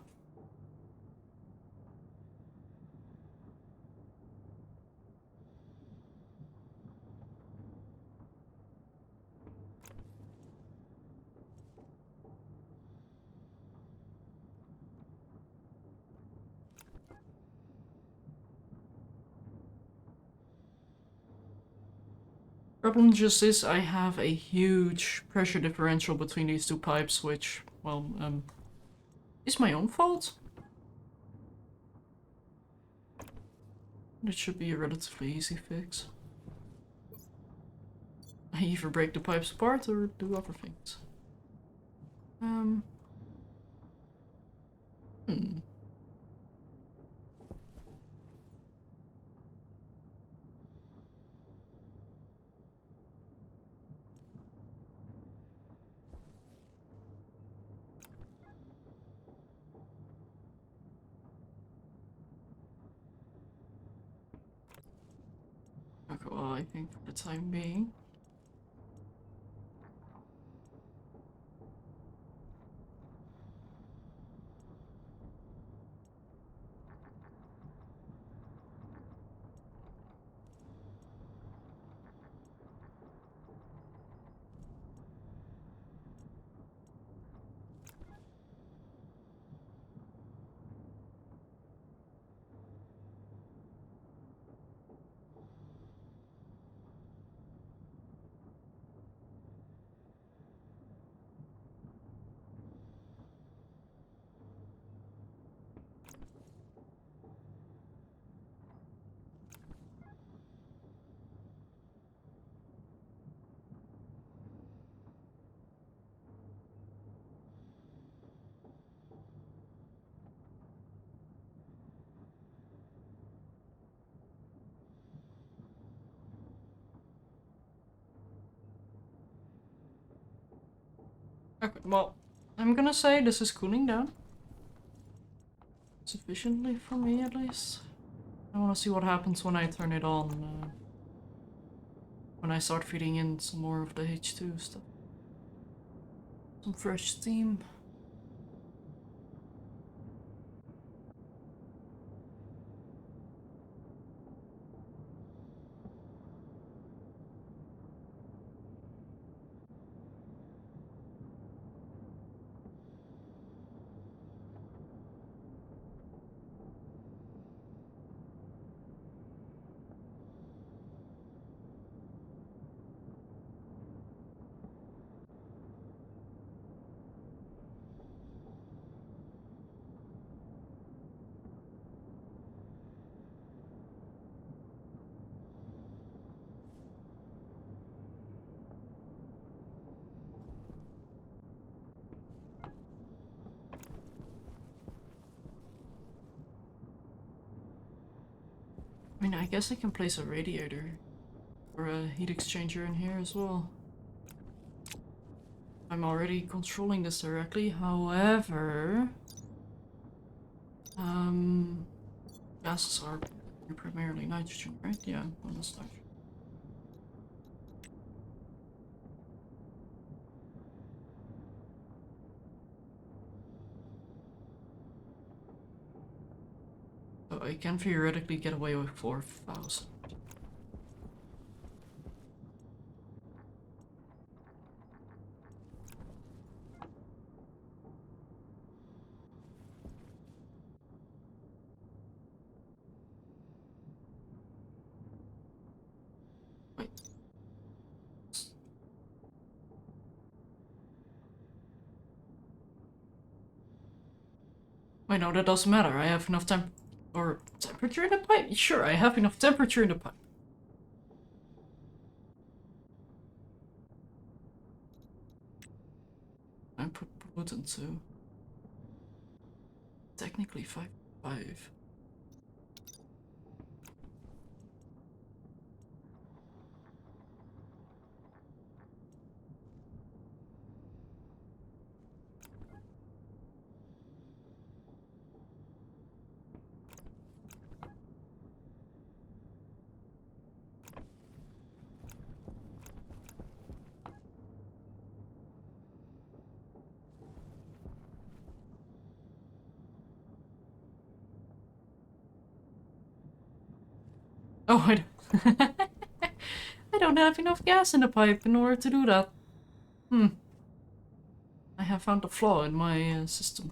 Problem just is I have a huge pressure differential between these two pipes, which, well, is my own fault. It should be a relatively easy fix. I either break the pipes apart or do other things. Okay, well, I think for the time being. Okay, well, I'm gonna say this is cooling down. Sufficiently for me, at least. I wanna see what happens when I turn it on. When I start feeding in some more of the H2 stuff. Some fresh steam. mean, I guess I can place a radiator or a heat exchanger in here as well. I'm already controlling this directly, however... gases are primarily nitrogen, right? Yeah, well, that's nitrogen. So I can theoretically get away with 4,000. Wait. Wait, no, that doesn't matter. I have enough temperature in the pipe? Sure, I have enough temperature in the pipe. I put pollutant to technically 5. Oh, I don't, I don't have enough gas in the pipe in order to do that. I have found a flaw in my system.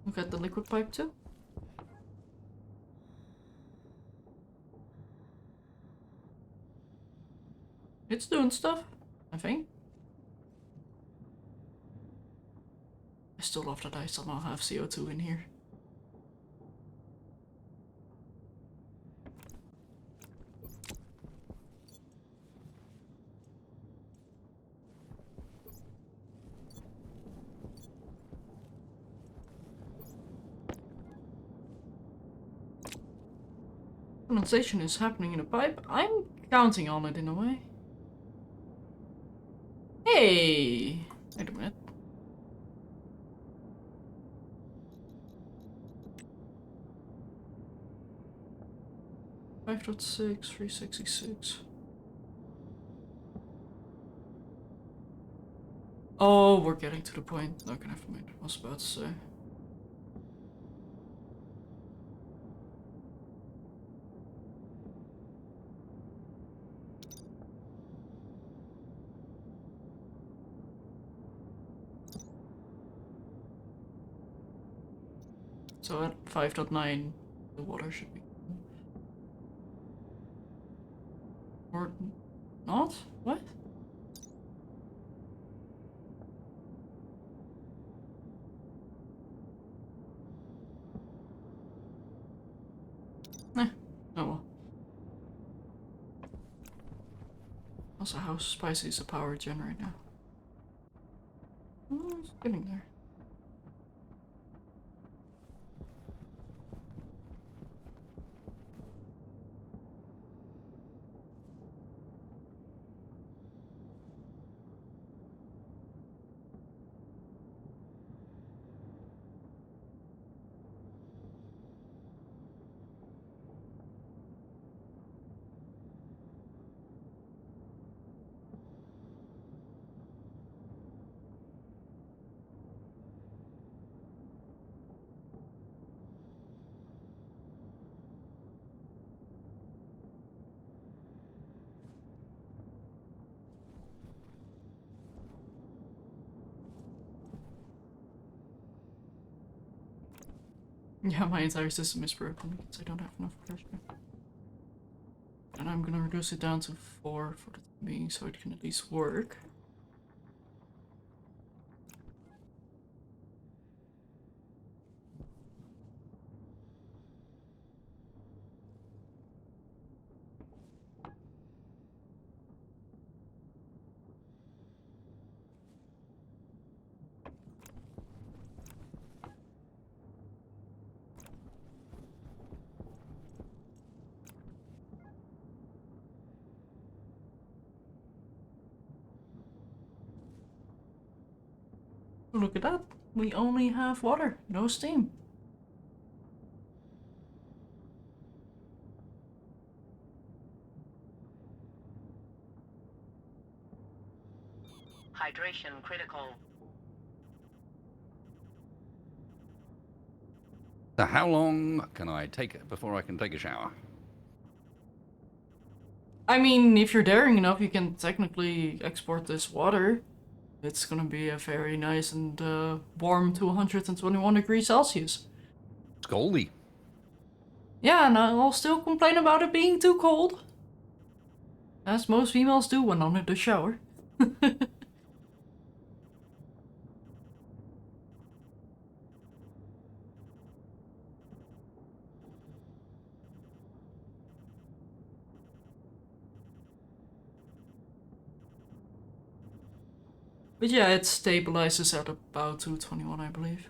Look at the liquid pipe too. It's doing stuff, I think. I still love that I somehow have CO2 in here. Condensation is happening in the pipe. I'm counting on it in a way. Hey! Wait a minute. .6, 366. Oh, we're getting to the point. Okay, never mind. I was about to say. So at 5.9, the water should be... Or not? What? Eh, oh well. Also, how spicy is the power gen right now? Oh, it's getting there. Yeah, my entire system is broken because I don't have enough pressure. And I'm gonna reduce it down to 4 for the time being so it can at least work. Look at that. We only have water, no steam. Hydration critical. So how long can I take it before I can take a shower? I mean, if you're daring enough, you can technically export this water. It's gonna be a very nice and warm to 121 degrees Celsius. Scaldy. Yeah, and I'll still complain about it being too cold. As most females do when under the shower. But yeah, it stabilizes at about 221, I believe.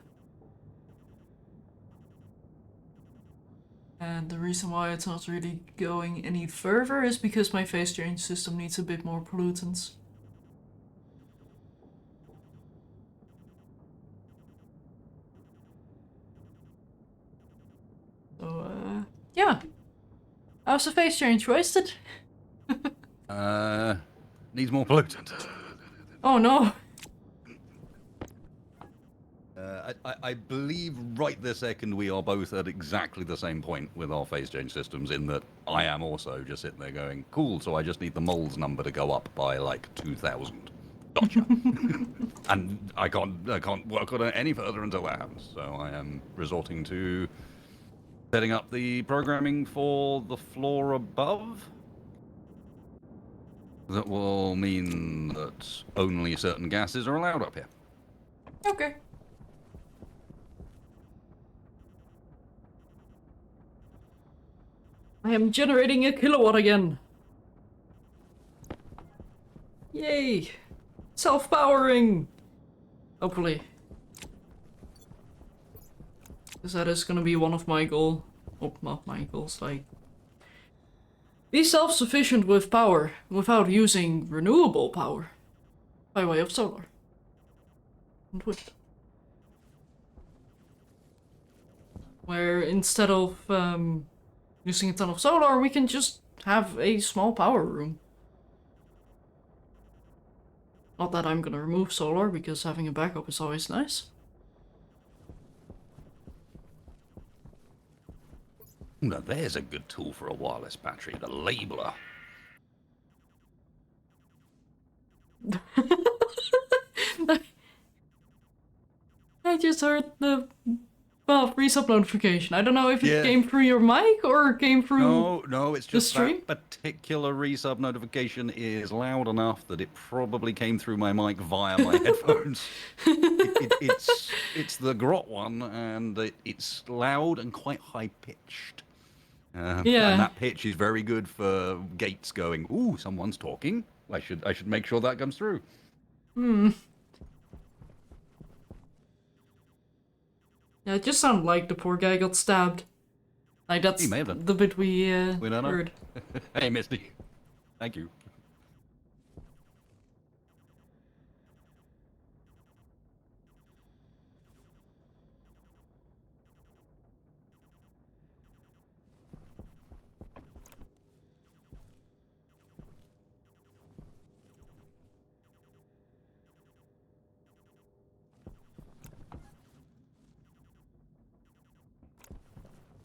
And the reason why it's not really going any further is because my phase change system needs a bit more pollutants. So, yeah. How's the phase change wasted? Needs more pollutant. Oh no. I believe right this second we are both at exactly the same point with our phase change systems in that I am also just sitting there going, cool, so I just need the moles number to go up by like 2,000. Gotcha. And I can't work on it any further until that happens. So I am resorting to setting up the programming for the floor above. That will mean that only certain gases are allowed up here. Okay. I am generating a kilowatt again. Yay! Self-powering! Hopefully. Because that is gonna be one of my goals. Oh, not my goals, like... Be self-sufficient with power without using renewable power. By way of solar. And wind. Where instead of using a ton of solar, we can just have a small power room. Not that I'm gonna remove solar, because having a backup is always nice. Now there's a good tool for a wireless battery, the labeler. I just heard the resub notification. I don't know if it came through your mic or came through No, it's the just stream. that particular resub notification is loud enough that it probably came through my mic via my headphones. It's the grot one, and it's loud and quite high pitched. Yeah. And that pitch is very good for gates going, ooh, someone's talking. I should make sure that comes through. Yeah, it just sounded like the poor guy got stabbed. Like, that's He may have done. the bit we don't know. heard. Hey, Misty. Thank you.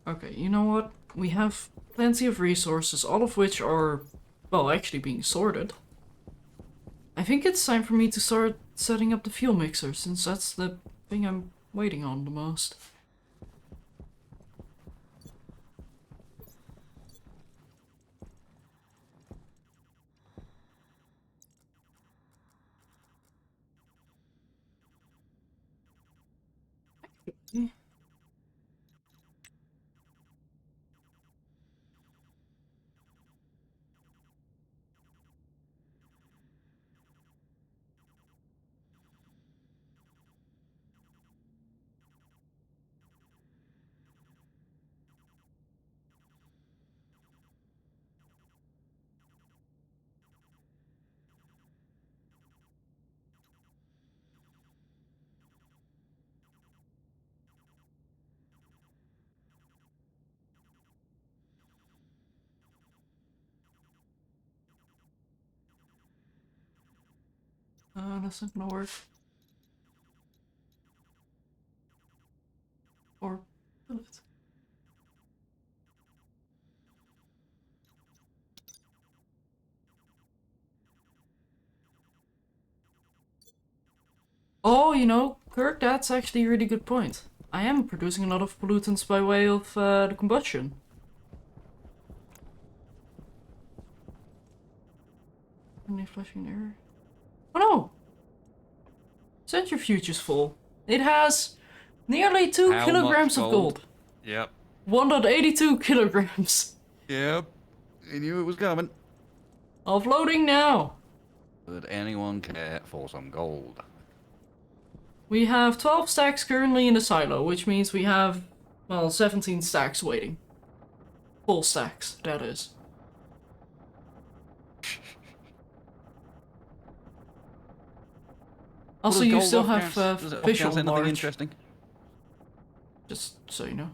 Okay, you know what? We have plenty of resources, all of which are, well, actually being sorted. I think it's time for me to start setting up the fuel mixer, since that's the thing I'm waiting on the most. That's not gonna work. Or will it? Oh, you know, Kirk, that's actually a really good point. I am producing a lot of pollutants by way of the combustion. Only flushing error. Oh no! Centrifuge is full. It has nearly 2 How kilograms much of gold. Yep. 1.82 kilograms. Yep. I knew it was coming. Offloading now. Would anyone care for some gold? We have 12 stacks currently in the silo, which means we have, well, 17 stacks waiting. Full stacks, that is. Also, you still have visual anything large. interesting? Just so you know.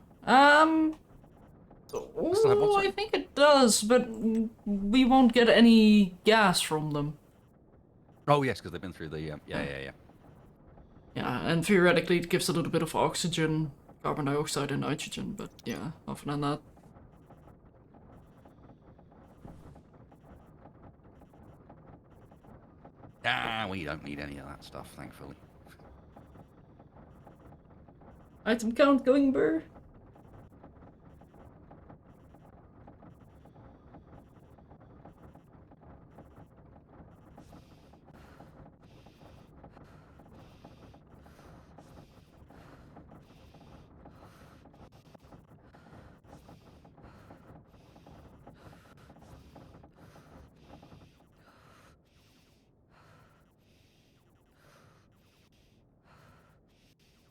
Still have what's I that? think it does, but we won't get any gas from them. Oh yes, because they've been through the yeah. Yeah, and theoretically it gives a little bit of oxygen, carbon dioxide and nitrogen, but yeah, other than that. Ah, we don't need any of that stuff, thankfully. Item count going burr.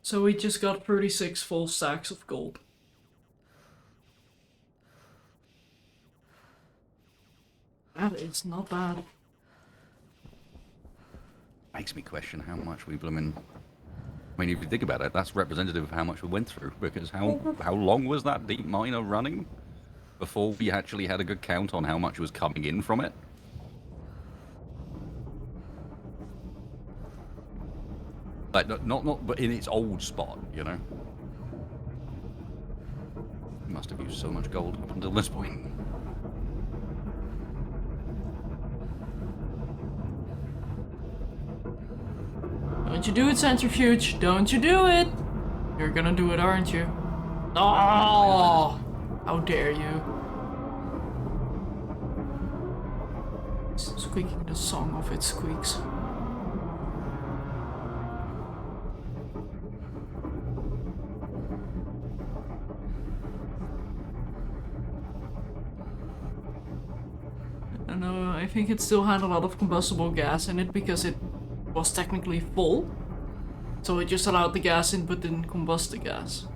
So we just got 36 full stacks of gold. That is not bad. Makes me question how much we bloomin'. I mean, if you think about it, that's representative of how much we went through. Because how long was that deep miner running before we actually had a good count on how much was coming in from it? Like, not, but in its old spot, you know. Must have used so much gold up until this point. Don't you do it, Centrifuge. Don't you do it. You're gonna do it, aren't you? Oh! How dare you. Squeaking the song of its squeaks. I don't know, I think it still had a lot of combustible gas in it because it was technically full. So it just allowed the gas in but didn't combust the gas.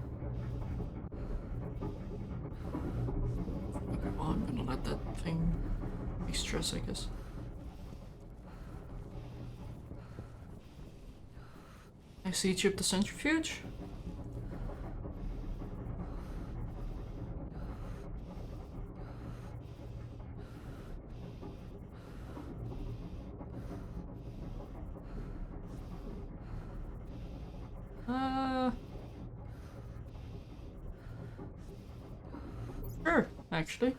Okay, well I'm gonna let that thing be stress, I guess. I see chip the centrifuge. Sure, actually.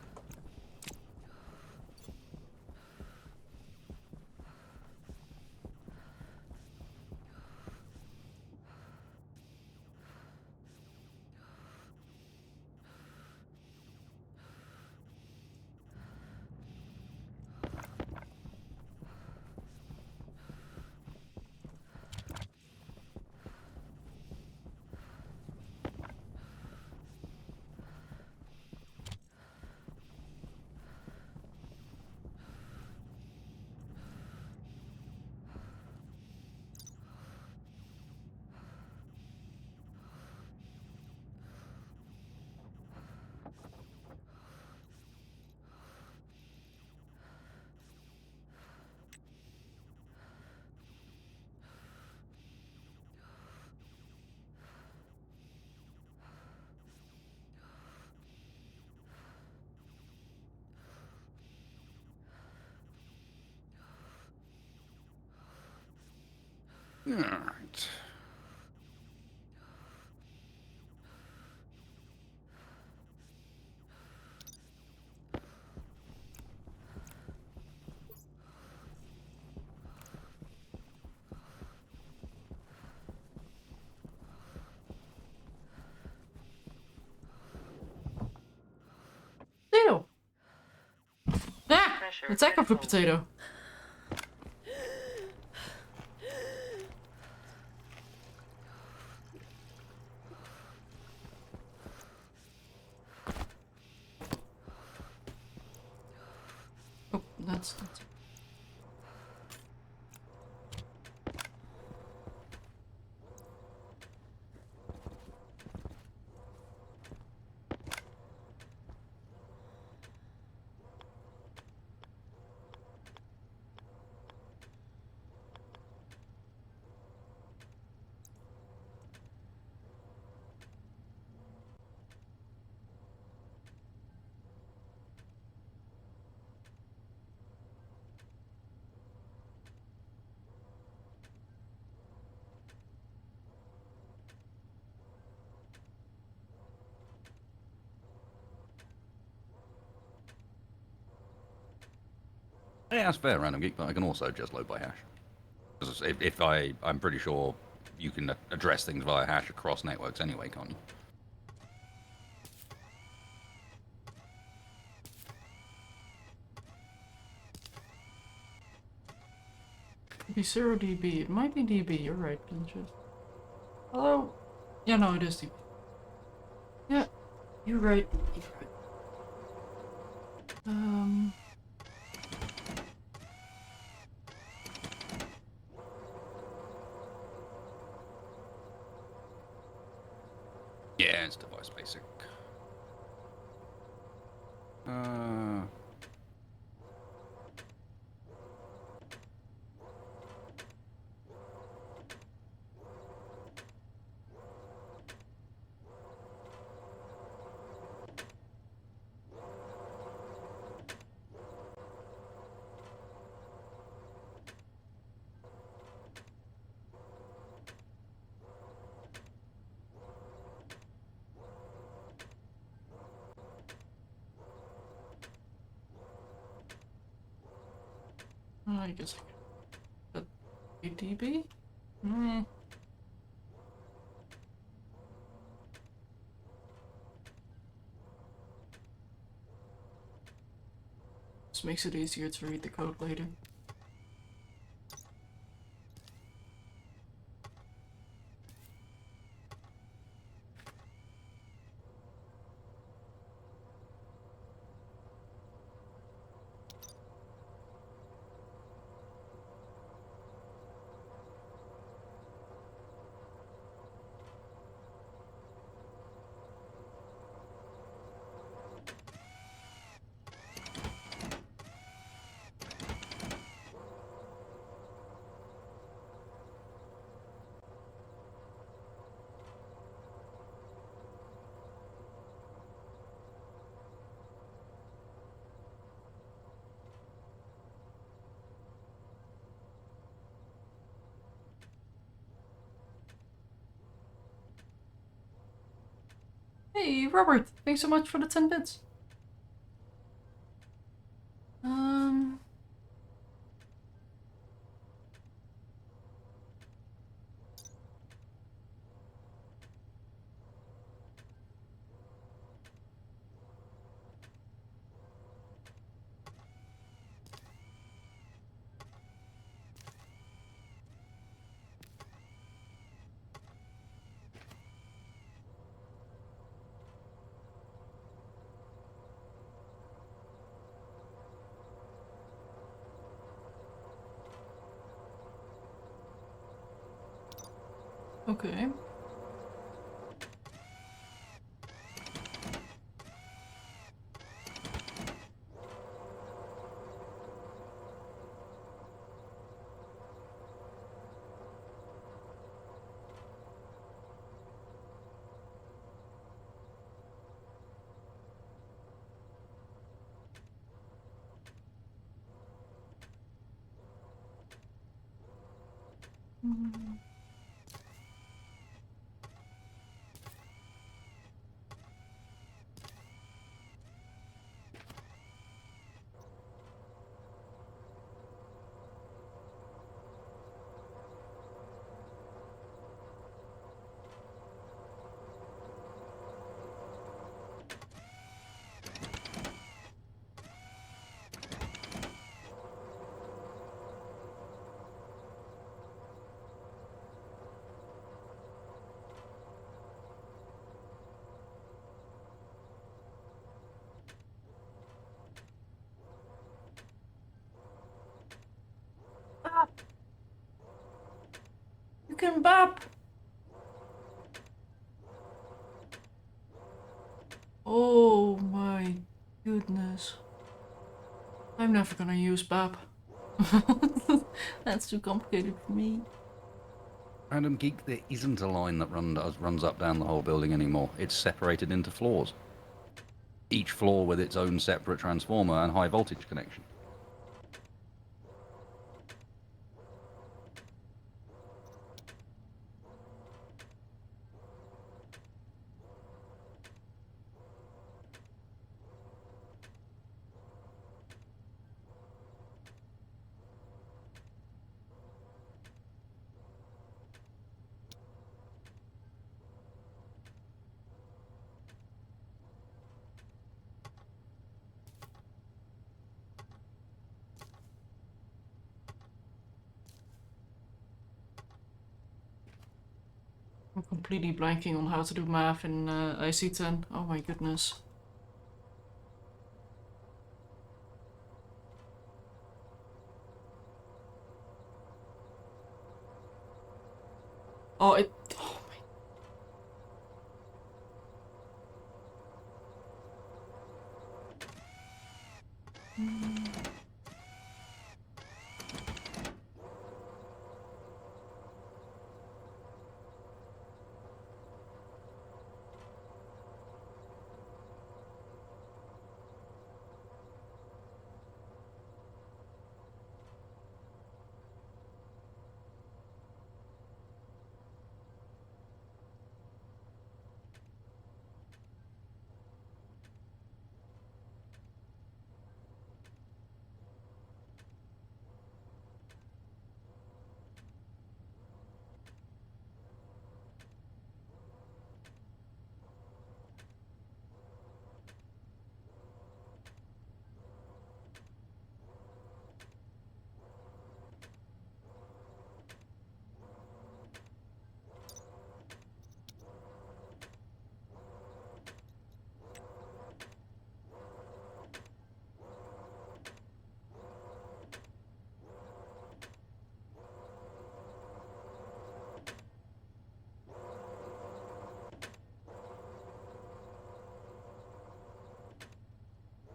Alright. Potato! Ah! Pressure Attack of the critical. potato. Oh, that's... Yeah, that's fair, Random Geek, but I can also just load by hash. 'Cause if I'm pretty sure you can address things via hash across networks anyway, can't you? Could be 0 dB. It might be dB, you're right, Pinterest. Hello? Yeah, no, it is dB. Yeah, you're right. You're right. Yeah, it's device basic. Uh, I guess I could. 8 dB? Mm. This makes it easier to read the code later. Hey, Robert! Thanks so much for the 10 bits. Okay. Bap! You can bap! Oh my goodness. I'm never gonna use bap. That's too complicated for me. Random Geek, there isn't a line that runs up down the whole building anymore. It's separated into floors. Each floor with its own separate transformer and high voltage connection. I'm completely blanking on how to do math in IC10. Oh my goodness. Oh, it... Oh my...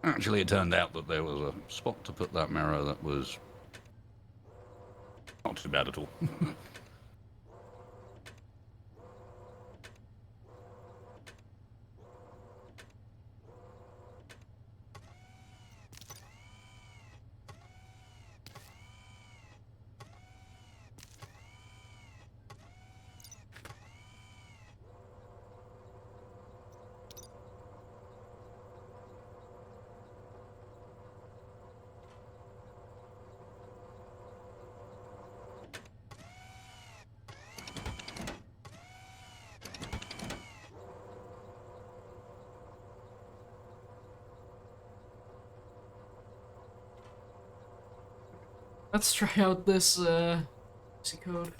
Actually, it turned out that there was a spot to put that mirror that was not too bad at all. Let's try out this C code.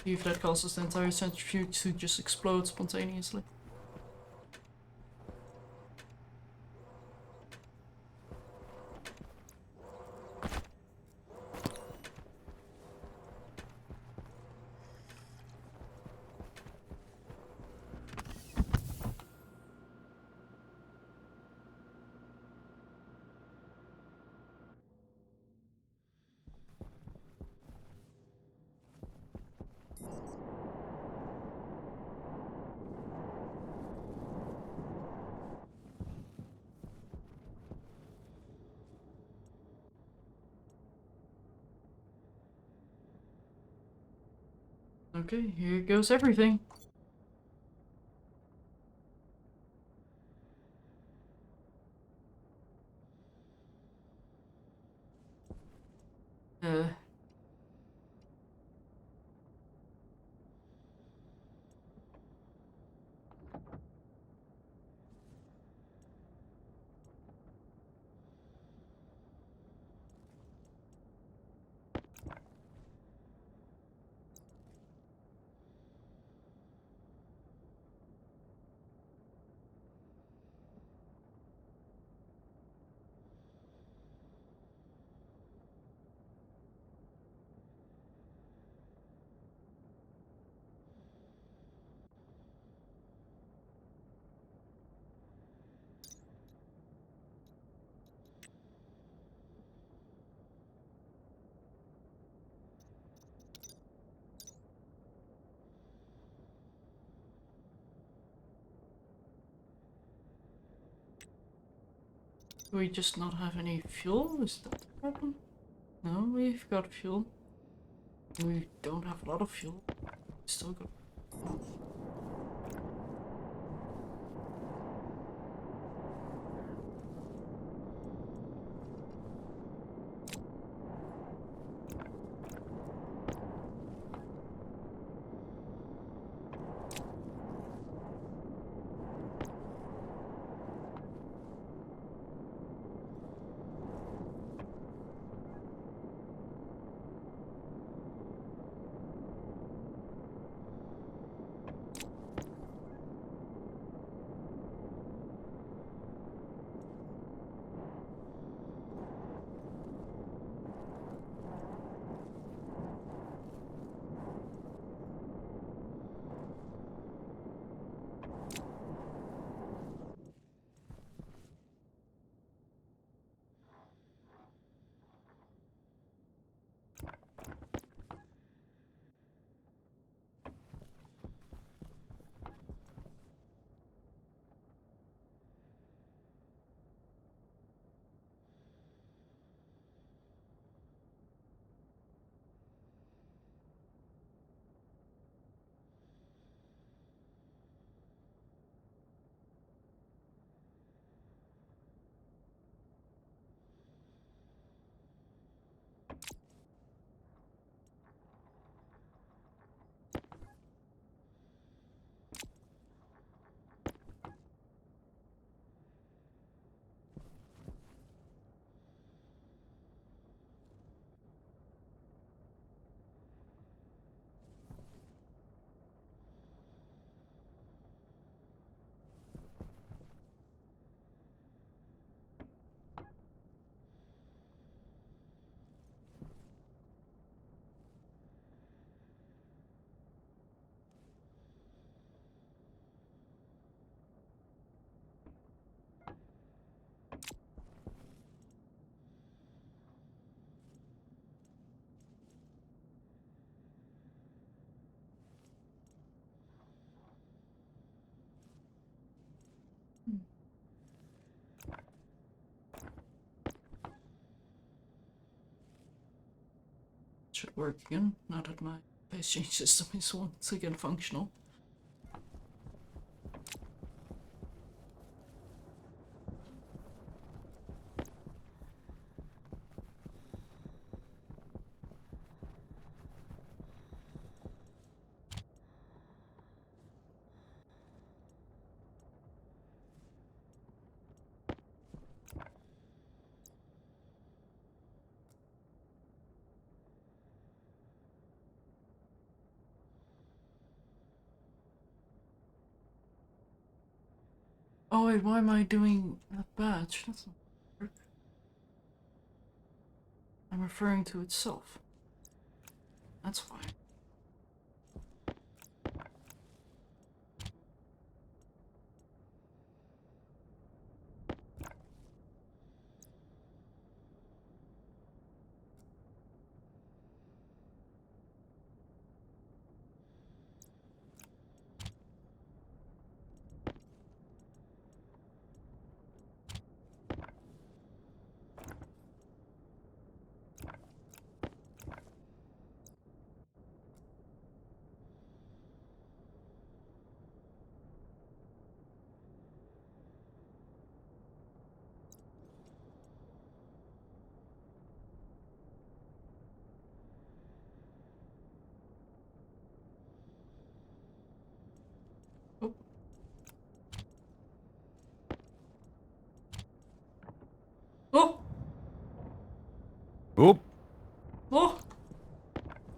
See if that causes the entire centrifuge to just explode spontaneously. Okay, here goes everything. Uh... Do we just not have any fuel? Is that the problem? No, we've got fuel. We don't have a lot of fuel. Still got. Should work again, now that my phase change system is once again functional. Oh wait, why am I doing that badge? That's not work. I'm referring to itself. That's why.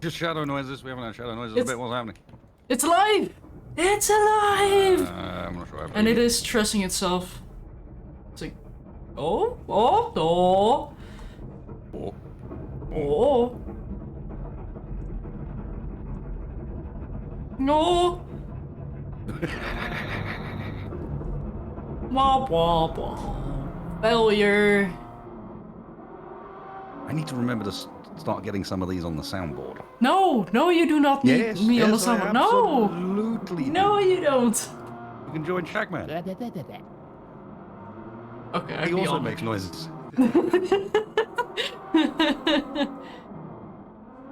Just shadow noises. We haven't had shadow noises a It's- bit. What's happening? It's alive! It's alive! I'm not sure. And it is stressing itself. It's like, oh, oh, oh, Oh. oh. No! Wah, wah, wah. Failure. I need to remember to start getting some of these on the soundboard. No, no, you do not need Yes, me on the yes, I summer. No! absolutely do. No, you don't. You can join Shagman. Okay, I'd He be also on makes noises.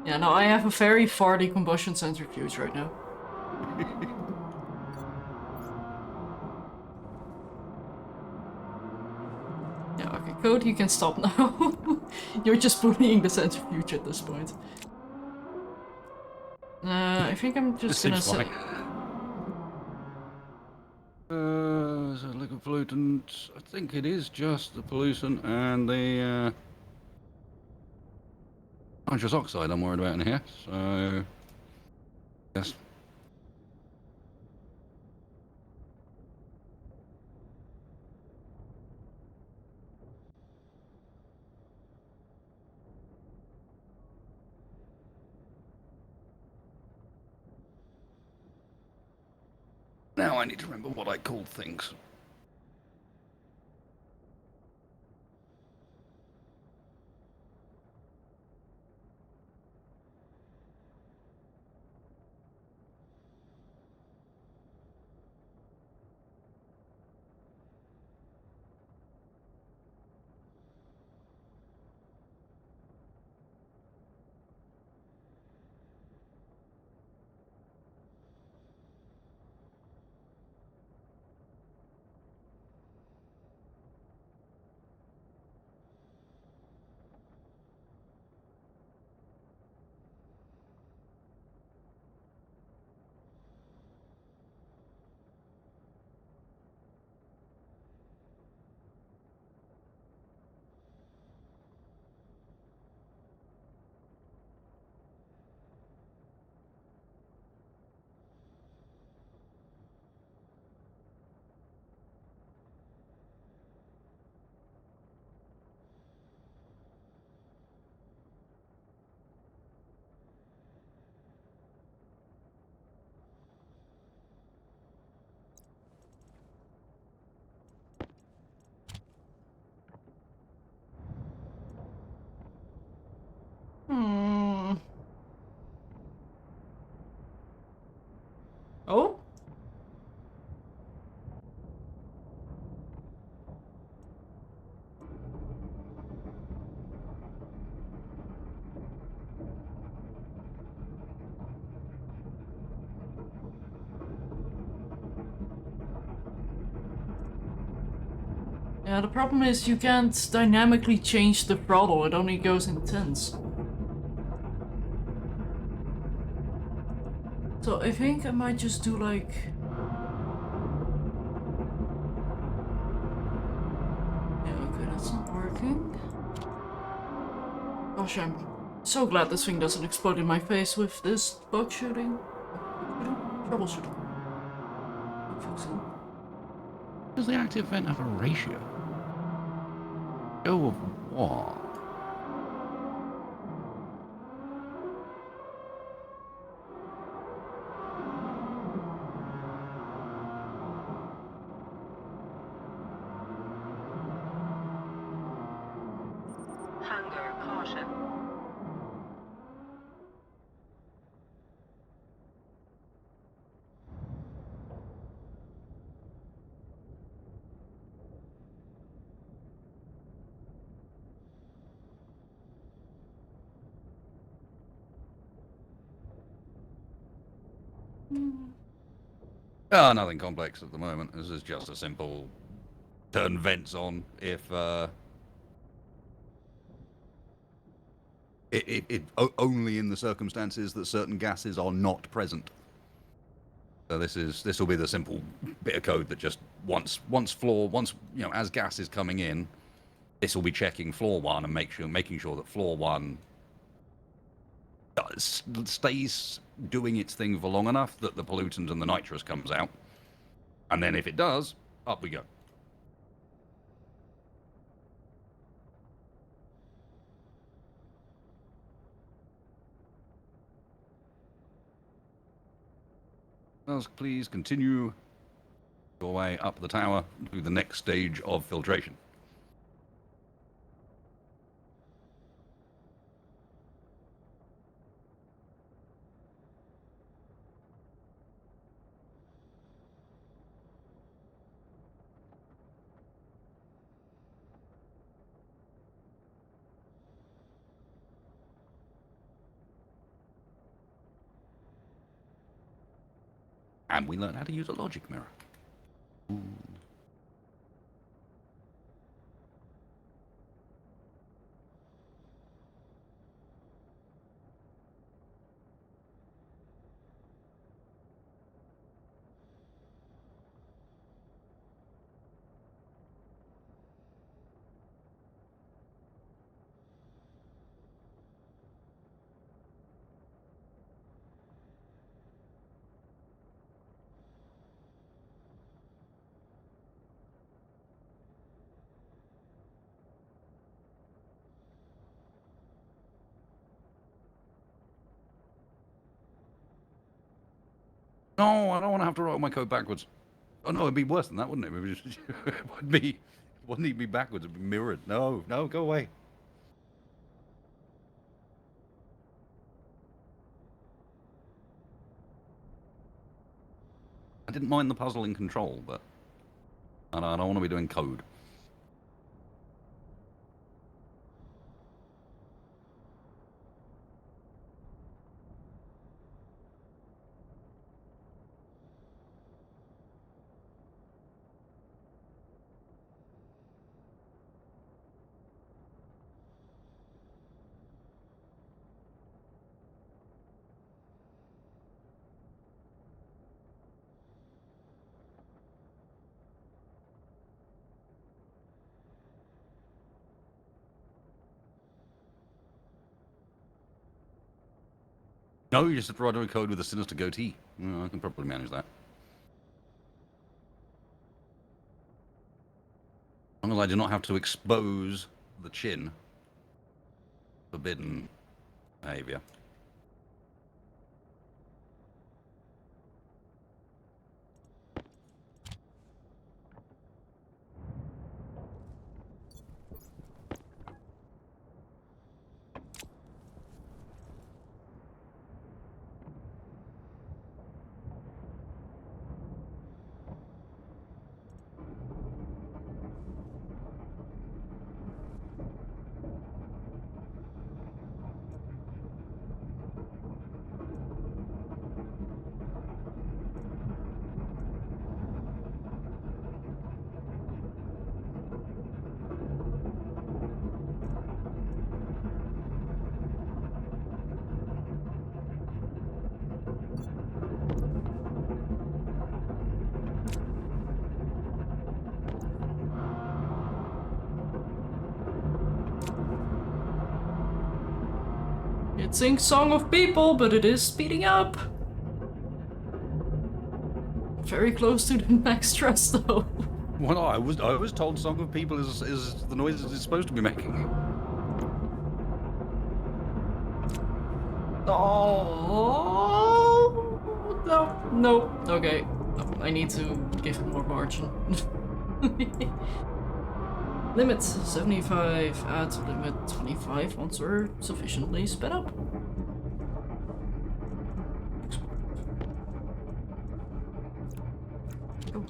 Yeah, no, I have a very farty combustion centrifuge right now. Yeah, okay, Code, you can stop now. You're just bullying the centrifuge at this point. I think I'm just gonna Seems say... fine. Is it liquid pollutant? I think it is just the pollutant and the nitrous oxide I'm worried about in here. So, yes. Now I need to remember what I called things. Hmm. Oh? Yeah, the problem is you can't dynamically change the throttle, it only goes in tens. So I think I might just do like... Yeah, okay, that's not working. Gosh, I'm so glad this thing doesn't explode in my face with this bug shooting. Troubleshooting. Bug fixing. Does the active vent have a ratio? Go of what? Hunger caution. Oh, nothing complex at the moment. This is just a simple turn vents on if only in the circumstances that certain gases are not present. So this will be the simple bit of code that just once as gas is coming in, this will be checking floor one and making sure that floor one stays doing its thing for long enough that the pollutant and the nitrous comes out. And then if it does, up we go. Please continue your way up the tower to the next stage of filtration. And we learn how to use a logic mirror. Ooh. No, I don't want to have to write my code backwards. Oh no, it'd be worse than that, wouldn't it? It wouldn't even be backwards. It'd be mirrored. No, no, go away. I didn't mind the puzzle in Control, but I don't want to be doing code. No, you just have to write a code with a sinister goatee. Well, I can probably manage that. As long as I do not have to expose the chin. Forbidden behavior. It sings Song of People, but it is speeding up. Very close to the max stress though. Well, I was told Song of People is the noise it's supposed to be making. Oh no. Okay. No, I need to give him more margin. Limit 75 at limit 25 once we're sufficiently sped up. Go.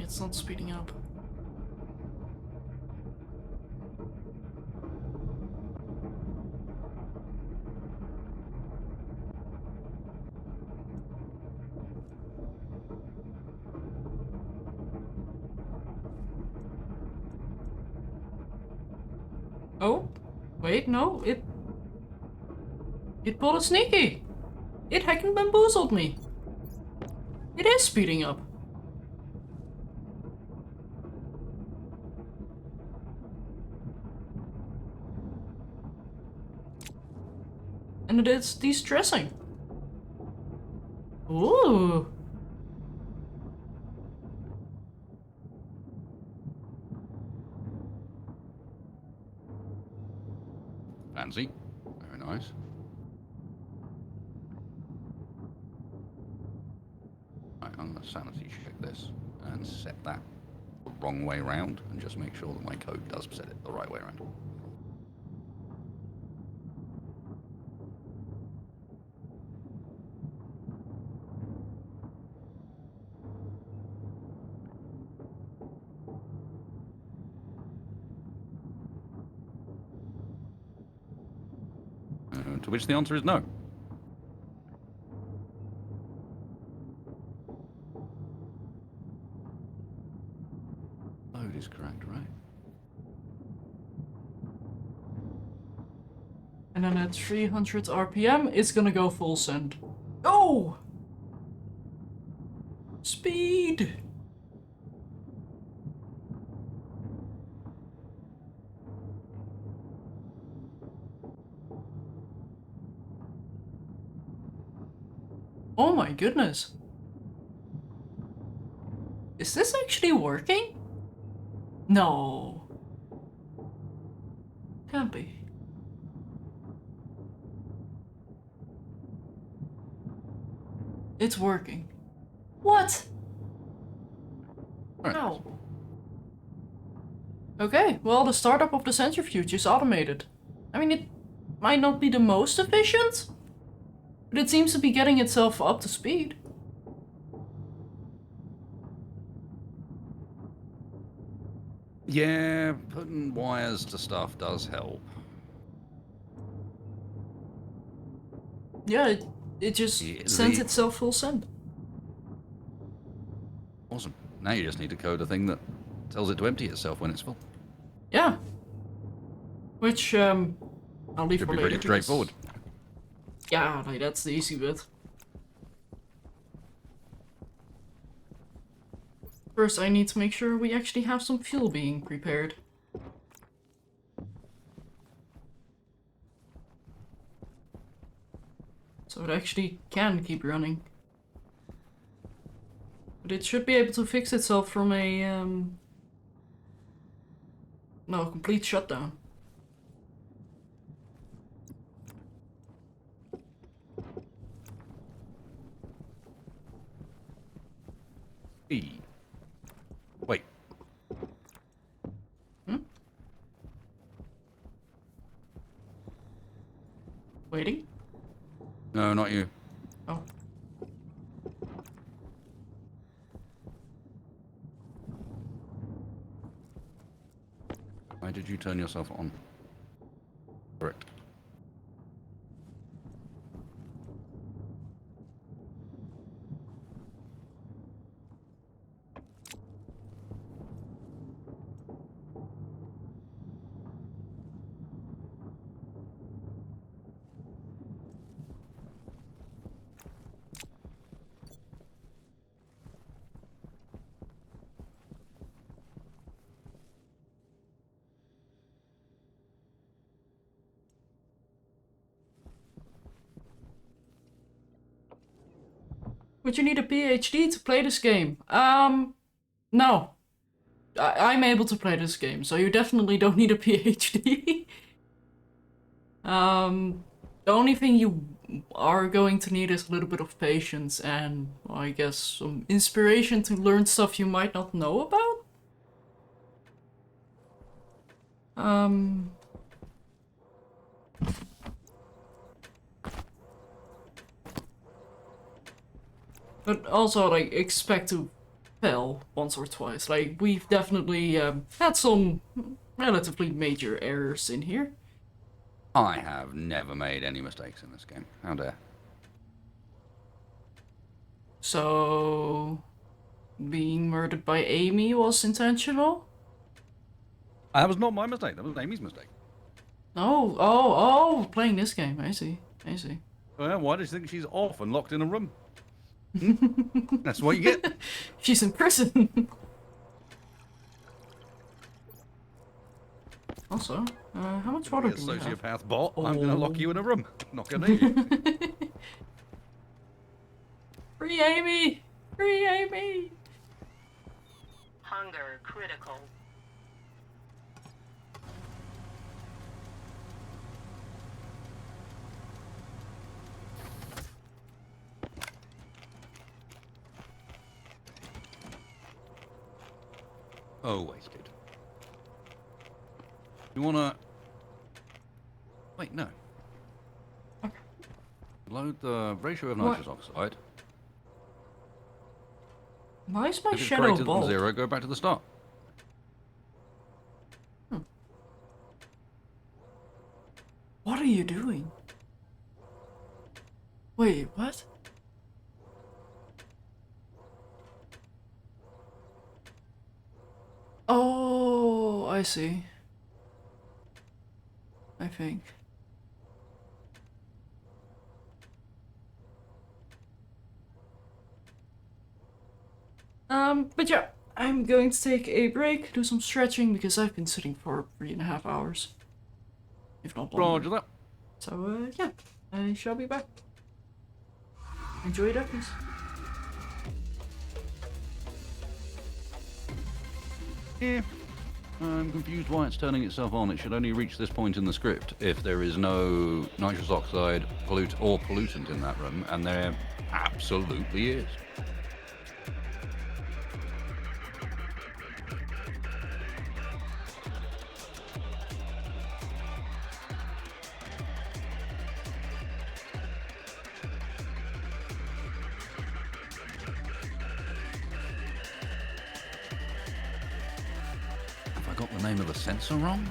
it's not speeding up. Oh, wait, no, it pulled a sneaky. It heckin' bamboozled me. It is speeding up. And it is de-stressing. Ooh. Fancy. Very nice. Right, I'm going to sanity check this and set that the wrong way round and just make sure that my code does set it the right way around. To which the answer is no. Load is correct, right? And then at 300 RPM, it's gonna go full send. Oh! Speed! Oh my goodness. Is this actually working? No. Can't be. It's working. What? Right. How? Okay, well, the startup of the centrifuge is automated. I mean, it might not be the most efficient, but it seems to be getting itself up to speed. Yeah, putting wires to stuff does help. Yeah, it just Yeah, sends itself full send. Awesome. Now you just need to code a thing that tells it to empty itself when it's full. Yeah. Which, I'll leave Should for be later. pretty straightforward. Yeah, like, that's the easy bit. First, I need to make sure we actually have some fuel being prepared. So it actually can keep running. But it should be able to fix itself from a, no, complete shutdown. E. Wait. Waiting? No, not you. Oh. Why did you turn yourself on? Correct. Would you need a PhD to play this game? No. I'm able to play this game, so you definitely don't need a PhD. The only thing you are going to need is a little bit of patience and, well, I guess, some inspiration to learn stuff you might not know about. But also, like, expect to fail once or twice. Like, we've definitely had some relatively major errors in here. I have never made any mistakes in this game. How dare. So, being murdered by Amy was intentional? That was not my mistake. That was Amy's mistake. Oh, playing this game. I see. Well, why does she think she's off and locked in a room? That's what you get. She's in prison. Also, how much water You do we have? sociopath bot. I'm going to lock you in a room. Not going to need you. Free Amy! Free Amy! Hunger critical. Oh, wasted. You want to... Wait, no. Load the ratio of nitrous oxide. Why is my If it's shadow greater than bold? 0, go back to the start. What are you doing? Wait, what? Oh, I see. I think. But yeah, I'm going to take a break, do some stretching, because I've been sitting for 3.5 hours. If not longer. Roger that. So, yeah, I shall be back. Enjoy that, please. Yeah. I'm confused why it's turning itself on. It should only reach this point in the script if there is no nitrous oxide pollutant in that room, and there absolutely is. Have I got the name of the sensor wrong?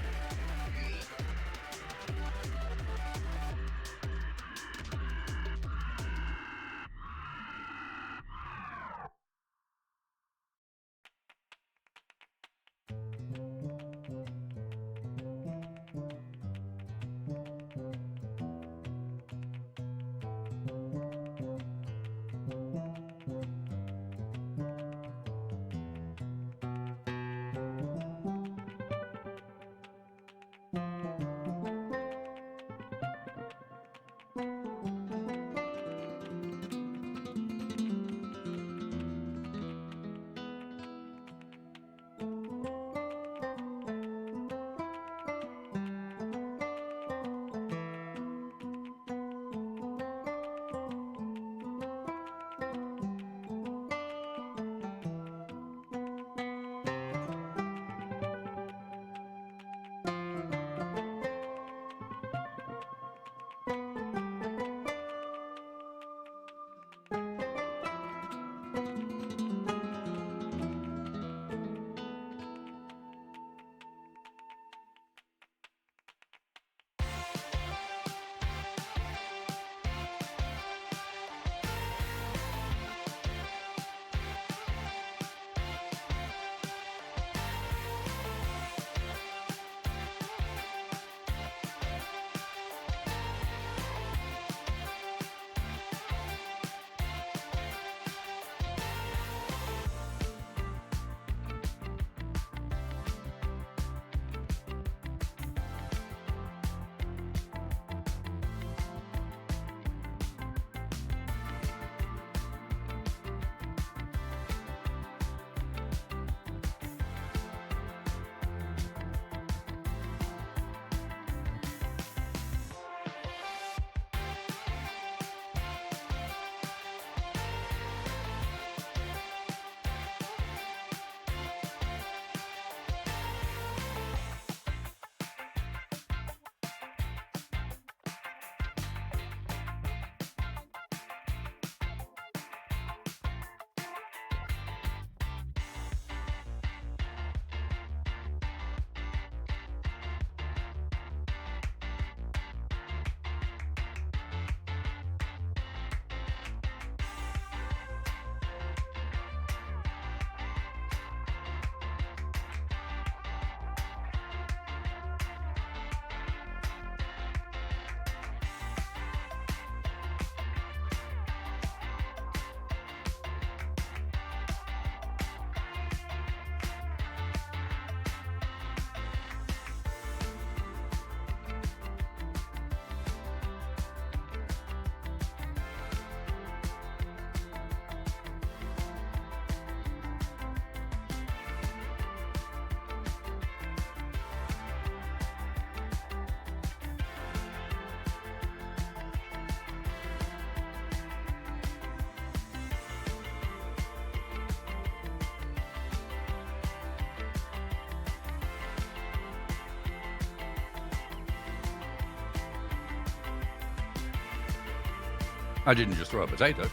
I didn't just throw a potato.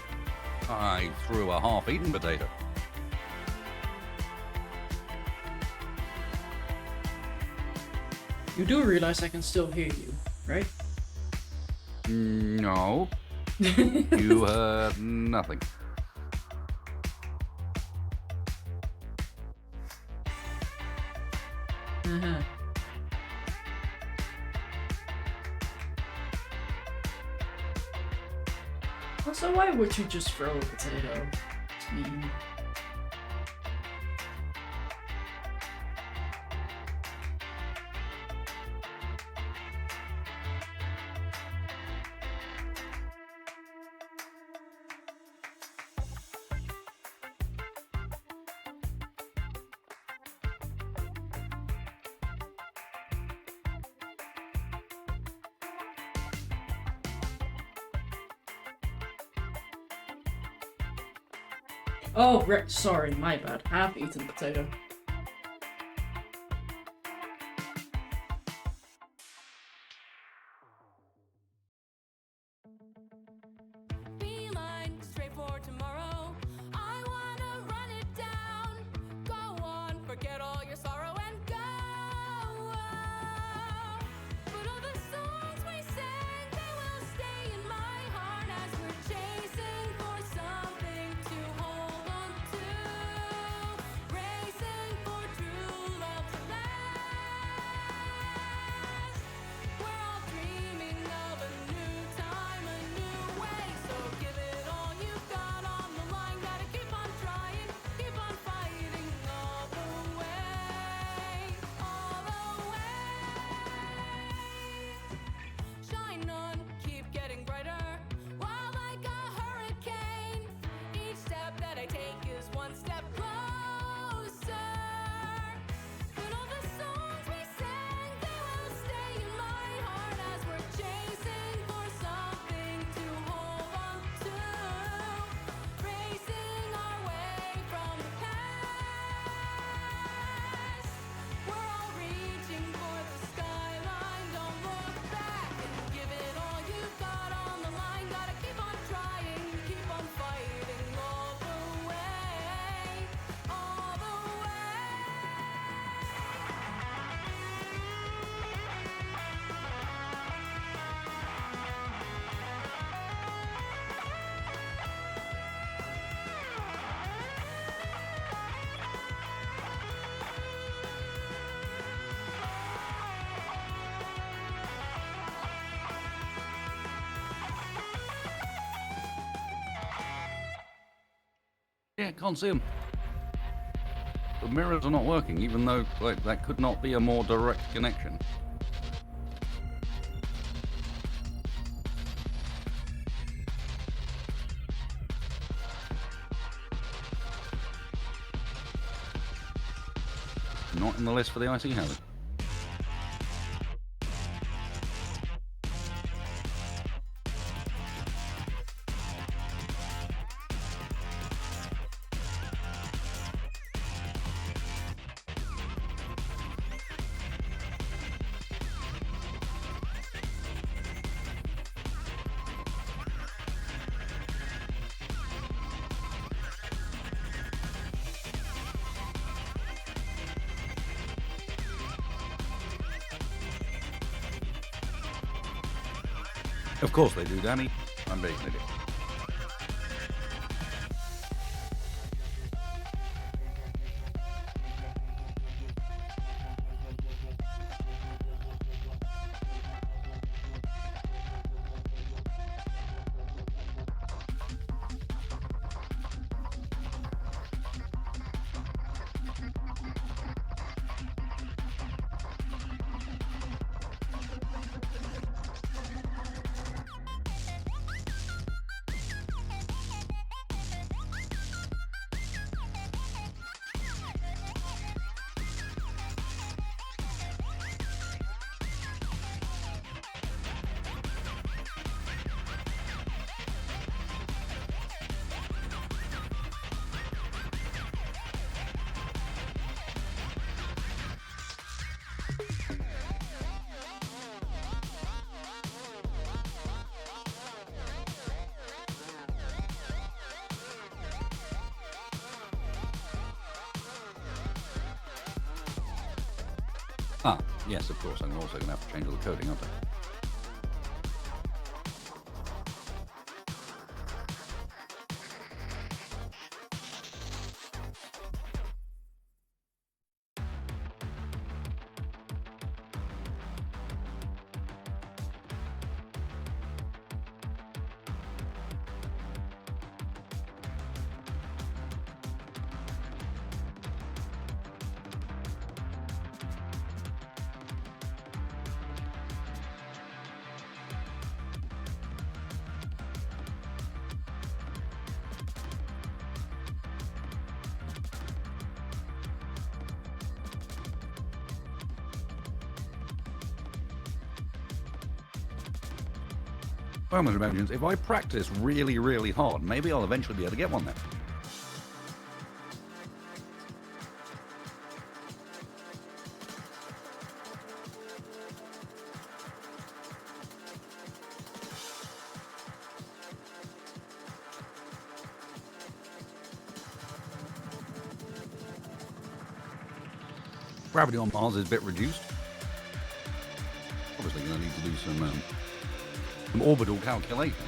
I threw a half-eaten potato. You do realize I can still hear you, right? No. You heard nothing. Uh-huh. Also, why would you just throw a potato? It's mean. Oh, sorry, my bad. Half-eaten potato. Beeline straight for tomorrow. I wanna run it down. Go on, forget all your sorrow and go. But all the songs we sang, they will stay in my heart as we're chasing for something to hold on to. Racing for true love to last. We're all dreaming of a new time, a new way. So give it all you've got on the line. Gotta keep on trying, keep on fighting all the way, all the way. Shine on, keep getting brighter, wild like a hurricane. Each step that I take is one step closer. But all the songs we sang, they will stay in my heart as we're chasing for something to hold on to. Racing our way from the past. We're all reaching for the skyline. Don't look back and give it all you've got on the line. Gotta keep on trying, keep on fighting all the way, all the way. Yeah, can't see them. The mirrors are not working, even though like, that could not be a more direct connection. Not in the list for the IC hazard. Of course they do, Danny. I'm being an idiot. Ah, yes, of course. I'm also going to have to change all the coding, aren't I? Well, my imagines, if I practice really, really hard, maybe I'll eventually be able to get one then. Gravity on Mars is a bit reduced. Obviously, going to need to do some orbital calculations.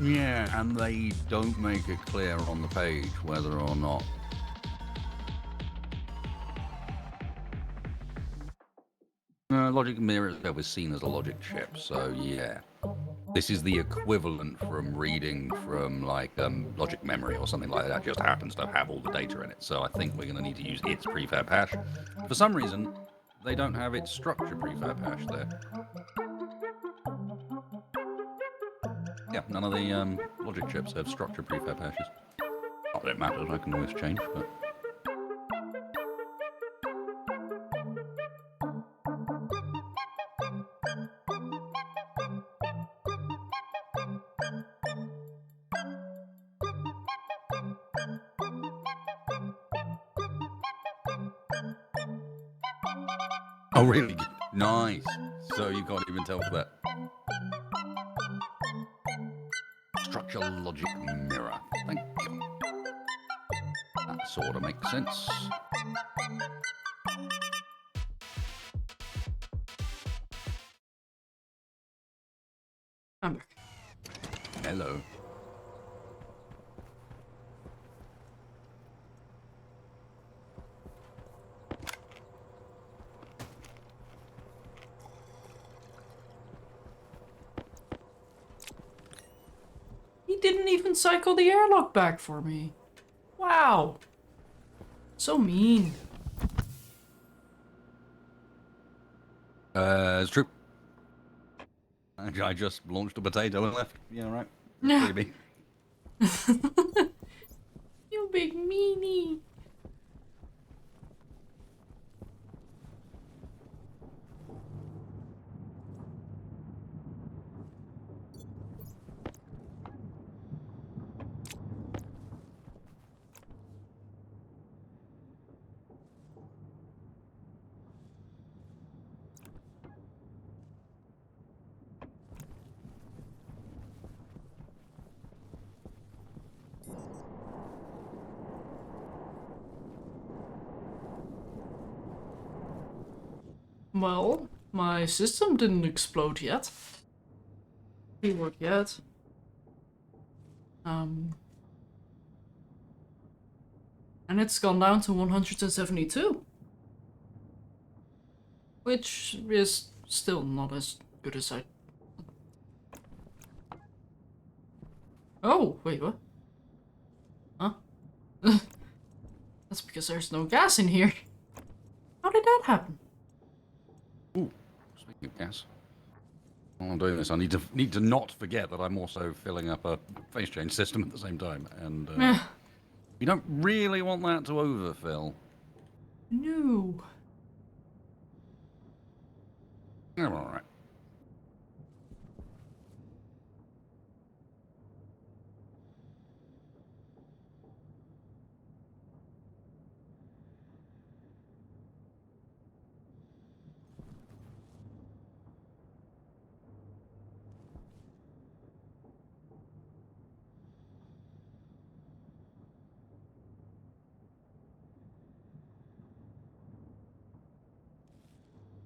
Yeah, and they don't make it clear on the page whether or not. Logic mirror was seen as a logic chip, so yeah. This is the equivalent from reading from like logic memory or something like that. It just happens to have all the data in it. So I think we're going to need to use its prefab hash. For some reason, they don't have its structure prefab hash there. Yeah, none of the logic chips have structure prefab hashes. Not that it matters, I can always change, but... Oh, really? Nice. So you can't even tell for that. Structure logic mirror. Thank you. That sort of makes sense. I'm back. Hello. He didn't even cycle the airlock back for me. Wow. So mean. It's true. I just launched a potato and left. Yeah, right. Maybe. You big meanie. Well, my system didn't explode yet. Didn't work yet. And it's gone down to 172. Which is still not as good as I... Oh, wait, what? Huh? That's because there's no gas in here. How did that happen? Ooh, speaking of gas. While I'm doing this, I need to not forget that I'm also filling up a phase change system at the same time, and you don't really want that to overfill. No. I'm all right.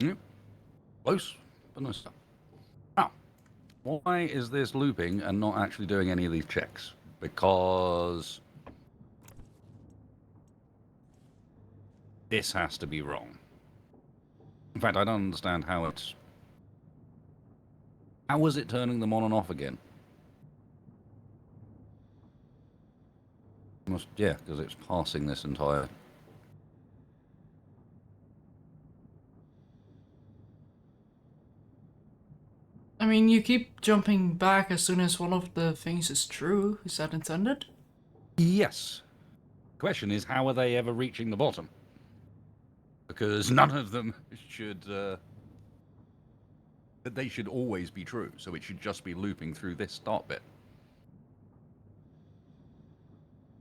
Yep. Close, but no stuff. Now, why is this looping and not actually doing any of these checks? Because this has to be wrong. In fact, I don't understand how it's... How was it turning them on and off again? Must, yeah, because it's passing this entire... I mean, you keep jumping back as soon as one of the things is true. Is that intended? Yes. Question is, how are they ever reaching the bottom? Because none of them should... they should always be true, so it should just be looping through this start bit.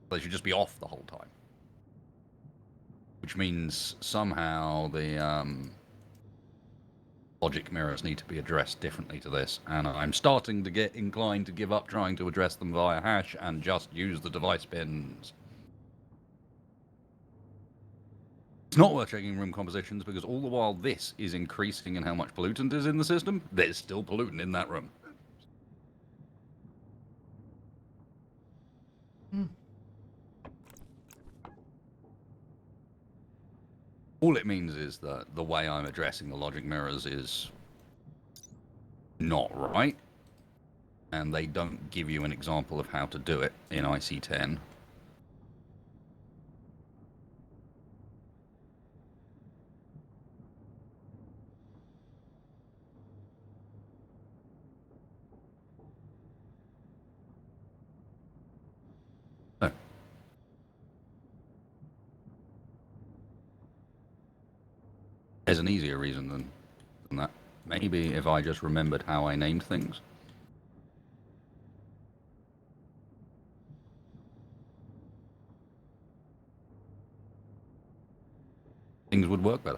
They should just be off the whole time. Which means somehow the logic mirrors need to be addressed differently to this, and I'm starting to get inclined to give up trying to address them via hash and just use the device pins. It's not worth checking room compositions because all the while this is increasing in how much pollutant is in the system, there's still pollutant in that room. All it means is that the way I'm addressing the logic mirrors is not right, and they don't give you an example of how to do it in IC10. So, there's an easier reason than that. Maybe if I just remembered how I named things. Things would work better.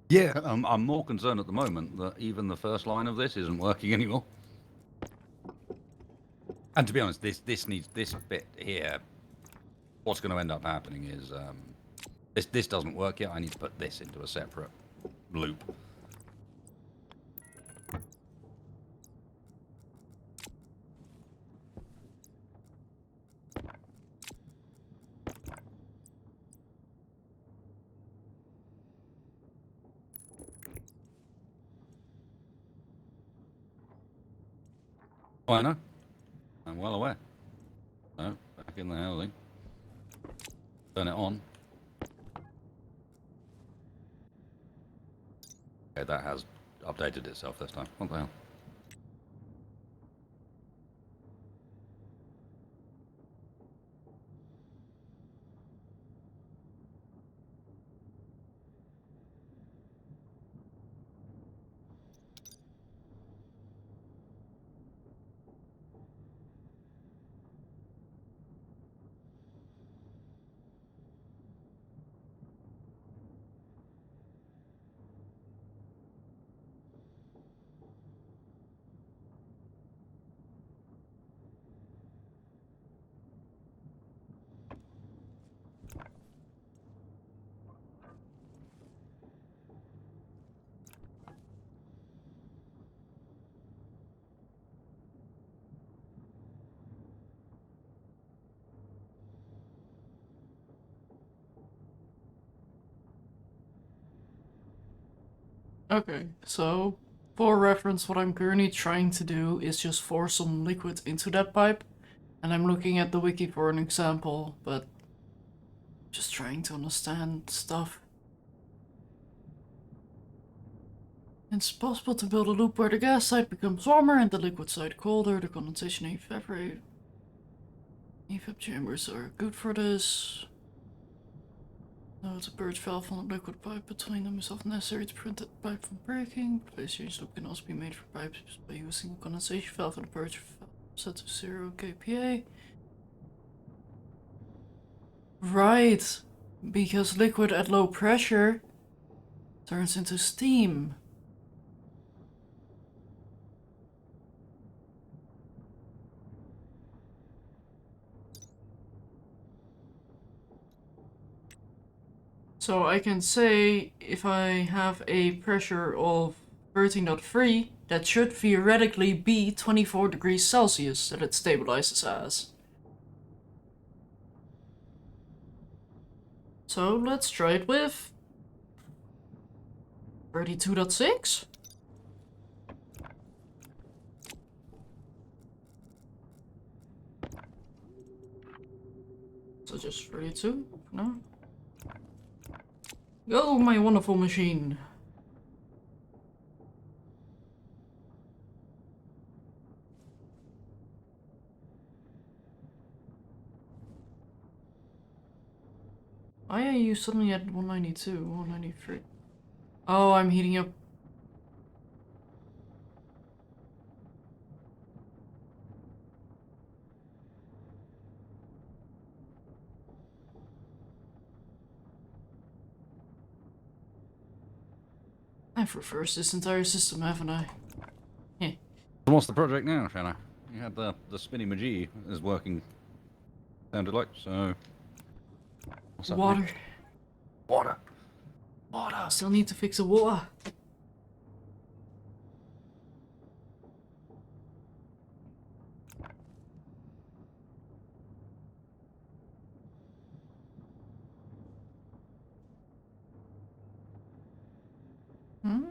Yeah, I'm more concerned at the moment that even the first line of this isn't working anymore. And to be honest, this needs this bit here. What's going to end up happening is this doesn't work yet. I need to put this into a separate loop. Oh, I know. I'm well aware. So, back in the housing. Turn it on. Okay, that has updated itself this time. What the hell? Okay, so for reference, what I'm currently trying to do is just force some liquid into that pipe. And I'm looking at the wiki for an example, but just trying to understand stuff. It's possible to build a loop where the gas side becomes warmer and the liquid side colder. The condensation and evap chambers are good for this. Note a purge valve on the liquid pipe between them is often necessary to prevent the pipe from breaking. Place change loop can also be made for pipes by using a condensation valve and a purge valve set to 0 kPa. Right, because liquid at low pressure turns into steam. So I can say if I have a pressure of 13.3, that should theoretically be 24 degrees Celsius that it stabilizes as. So let's try it with 32.6. So just 32 for now. Go, my wonderful machine. Why are you suddenly at 192, 193? Oh, I'm heating up. I've reversed this entire system, haven't I? Heh. So what's the project now, Shanna? You had the spinny Majee is working. Sounded like so. What's up Water. next? Water. Water. Still need to fix the water. Hmm?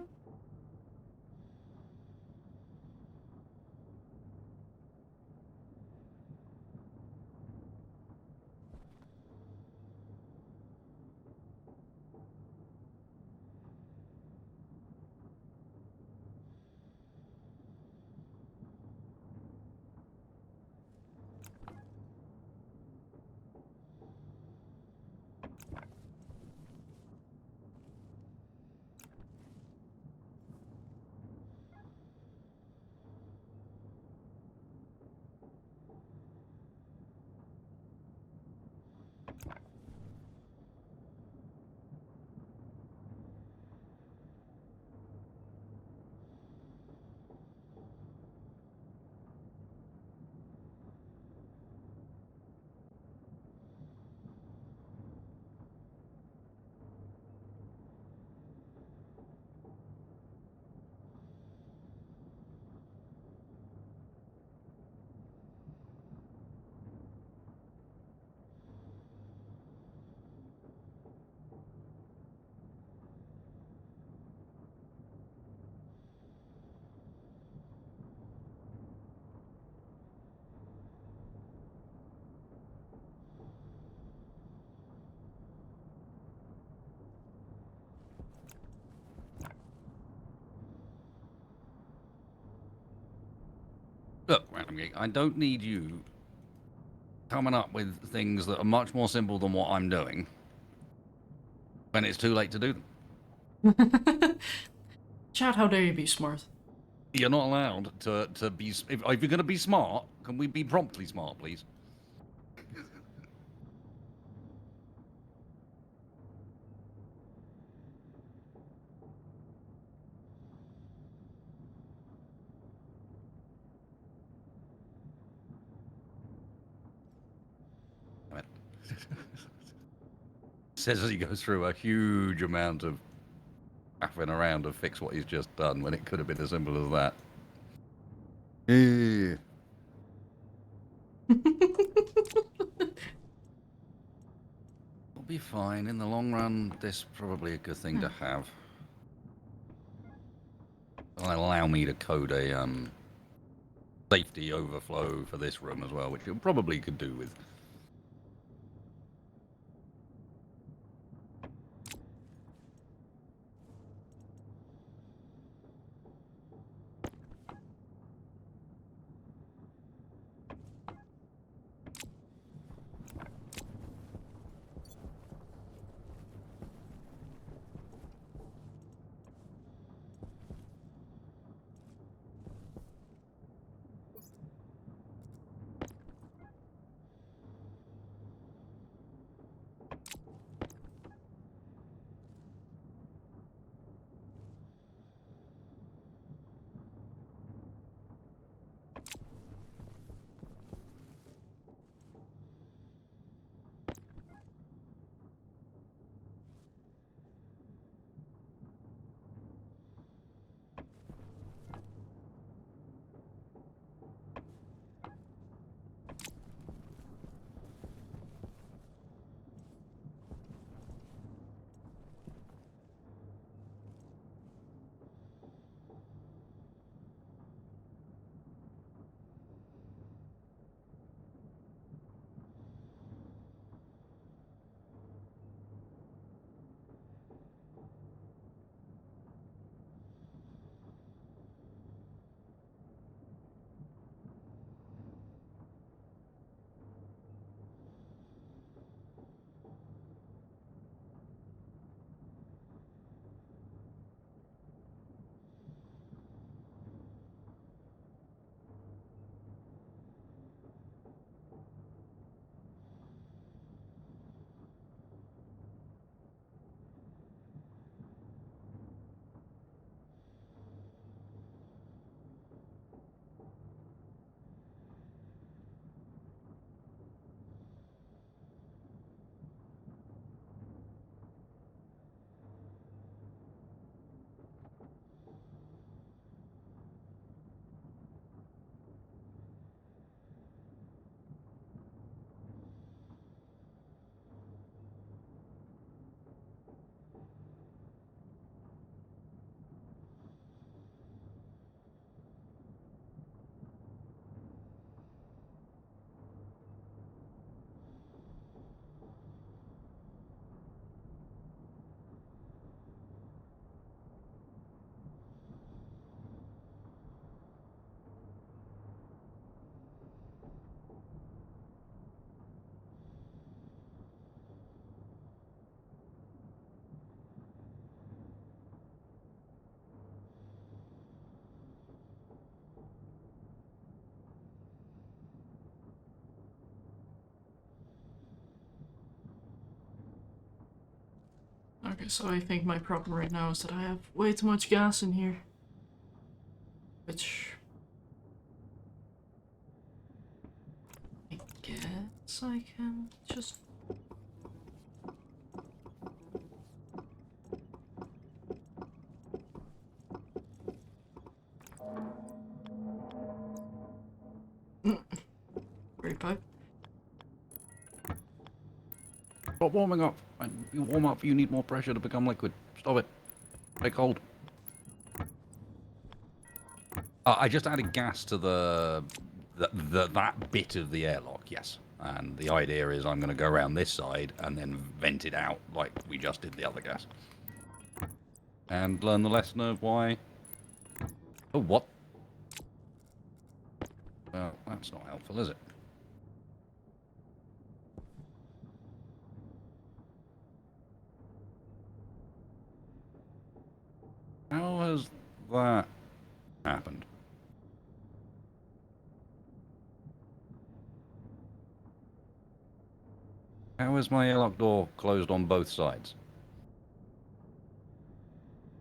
Okay, I don't need you coming up with things that are much more simple than what I'm doing when it's too late to do them. Chad, how dare you be smart? You're not allowed to be... If you're going to be smart, can we be promptly smart, please? Damn it. Says as he goes through a huge amount of faffing around to fix what he's just done when it could have been as simple as that. Yeah. We'll be fine. In the long run, this is probably a good thing to have. It'll allow me to code a safety overflow for this room as well, which you probably could do with. Okay, so I think my problem right now is that I have way too much gas in here. Which... I guess I can just... Great pipe. Stop warming up. When you warm up, you need more pressure to become liquid. Stop it. Stay cold. I just added gas to that bit of the airlock, yes. And the idea is I'm going to go around this side and then vent it out like we just did the other gas. And learn the lesson of why... Oh, what? Well, that's not helpful, is it? How has that happened? How is my airlock door closed on both sides?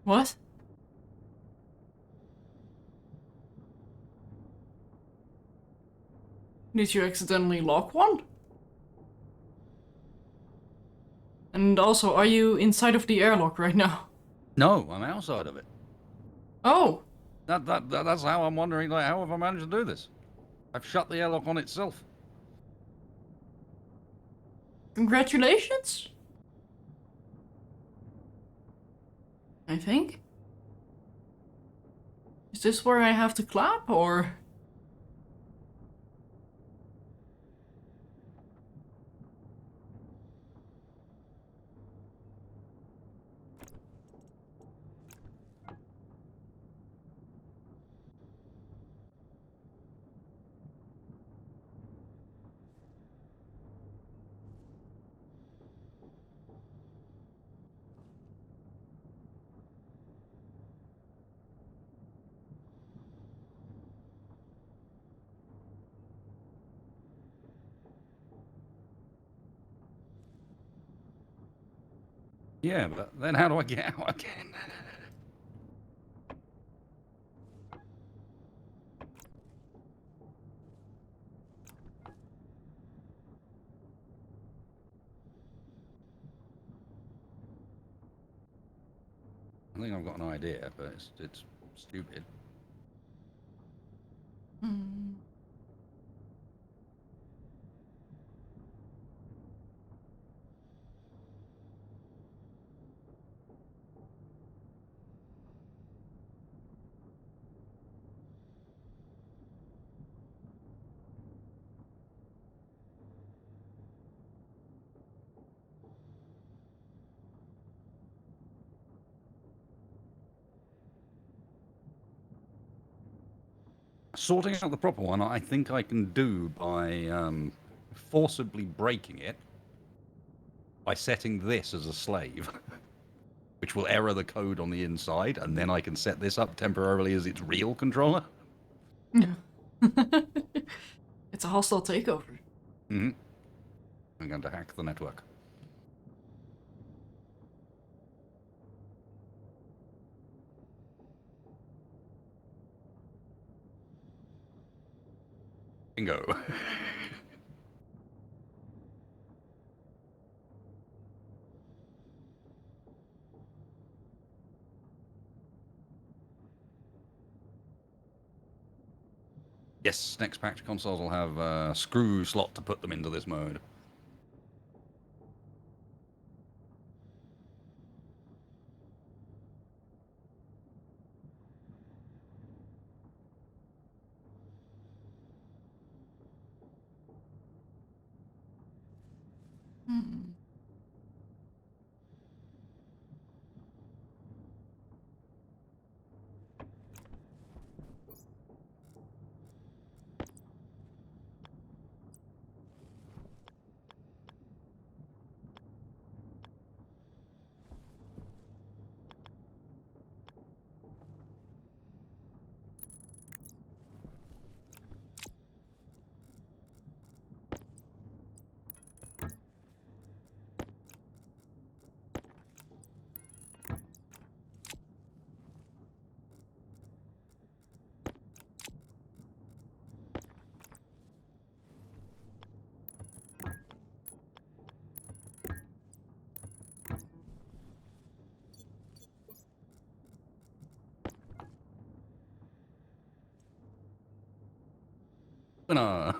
What? Did you accidentally lock one? And also, are you inside of the airlock right now? No, I'm outside of it. Oh, That's how I'm wondering, like, how have I managed to do this? I've shut the airlock on itself. congratulations? I think. Is this where I have to clap, or? Yeah, but then how do I get out again? I think I've got an idea, but it's stupid. Hmm. Sorting out the proper one, I think I can do by forcibly breaking it by setting this as a slave, which will error the code on the inside, and then I can set this up temporarily as its real controller. It's a hostile takeover. Mm-hmm. I'm going to hack the network. Bingo. Yes, next patch consoles will have a screw slot to put them into this mode. Hmm. Winner!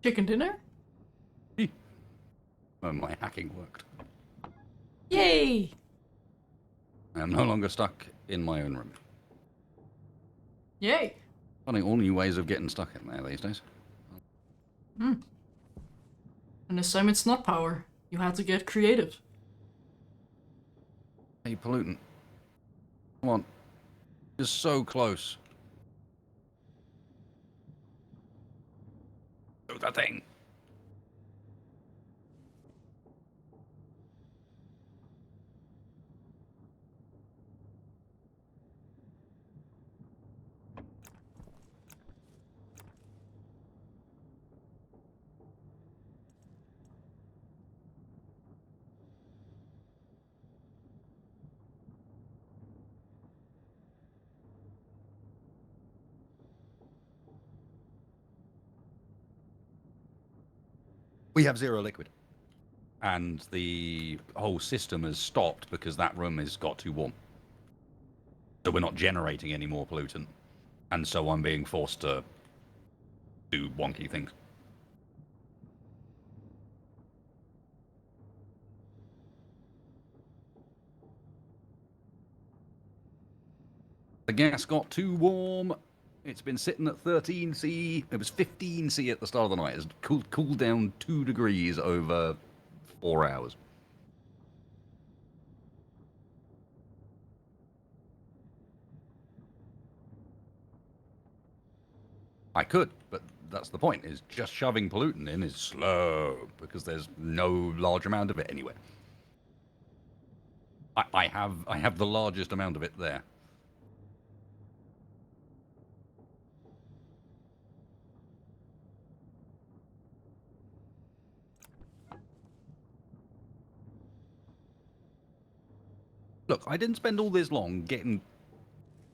Chicken dinner? Oh, my hacking worked. Yay! I am no longer stuck in my own room. Yay! Finding all new ways of getting stuck in there these days. Hmm. And this time it's not power. You had to get creative. Hey, pollutant. Come on. You're so close. do the thing. We have 0 liquid. And the whole system has stopped because that room has got too warm. So we're not generating any more pollutant. And so I'm being forced to do wonky things. The gas got too warm. It's been sitting at 13C. It was 15C at the start of the night. It's cooled down 2 degrees over 4 hours. I could, but that's the point, is just shoving pollutant in is slow because there's no large amount of it anywhere. I have the largest amount of it there. Look, I didn't spend all this long getting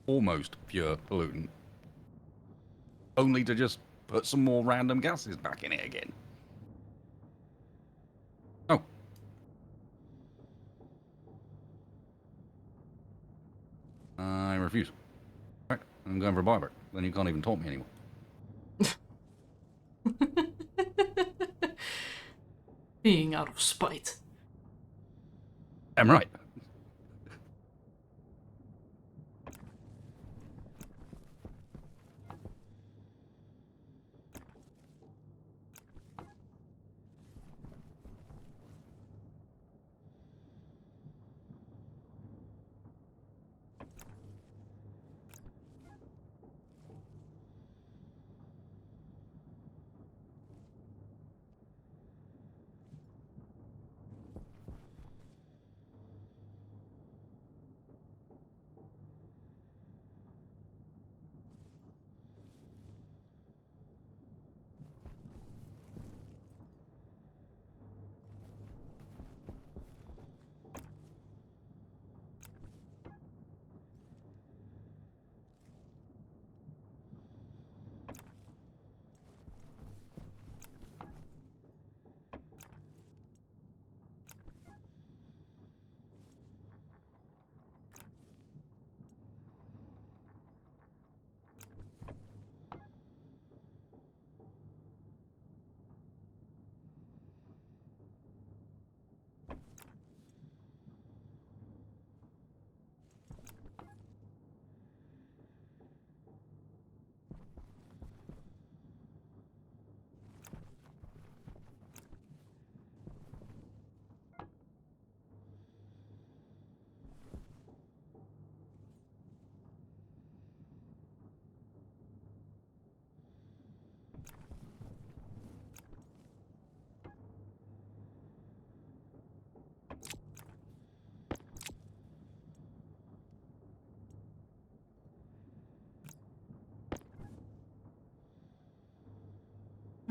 almost pure pollutant, only to just put some more random gases back in it again. Oh. I refuse. Right, I'm going for a buyback. Then you can't even talk me anymore. Being out of spite. I'm right.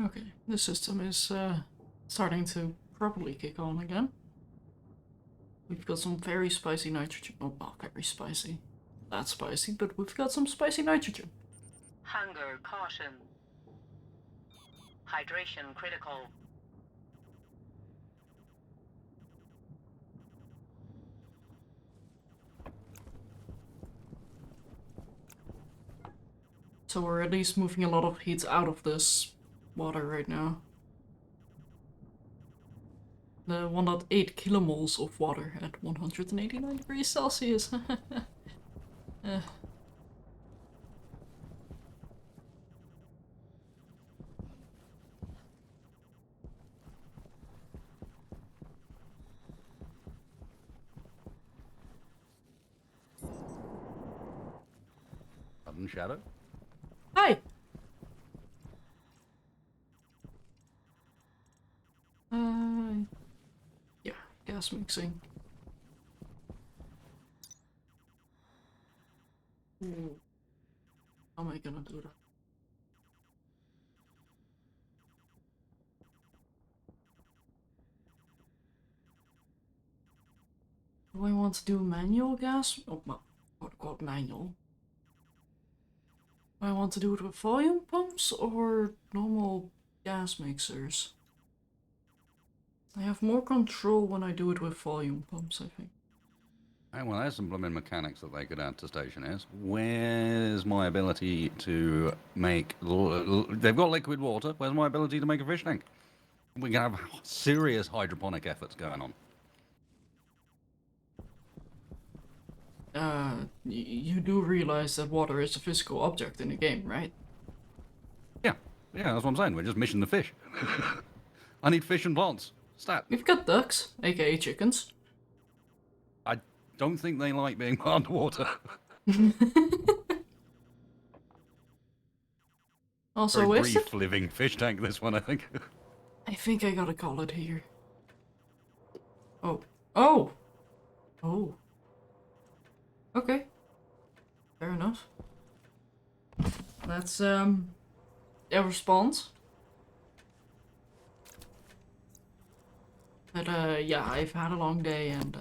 Okay, the system is starting to properly kick on again. We've got some very spicy nitrogen. Oh, well, very spicy. That's spicy, but we've got some spicy nitrogen. Hunger caution. Hydration critical. So we're at least moving a lot of heat out of this water right now. The 1.8 kilomoles of water at 189 degrees Celsius. Sudden shadow. Hi! gas mixing. Ooh. How am I gonna do that? Do I want to do manual gas? Oh, what called manual? Do I want to do it with volume pumps or normal gas mixers? I have more control when I do it with volume pumps, I think. Hey, well, there's some blooming mechanics that they could add to Stationeers. Where's my ability to make... They've got liquid water. Where's my ability to make a fish tank? We can have serious hydroponic efforts going on. You do realize that water is a physical object in the game, right? Yeah, that's what I'm saying. We're just missing the fish. I need fish and plants. Stat. We've got ducks, aka chickens. I don't think they like being underwater. Also, Very is it? brief living fish tank, this one, I think. I think I gotta call it here. Oh. Oh! Oh. Okay. Fair enough. That's, a response. But, yeah, I've had a long day and,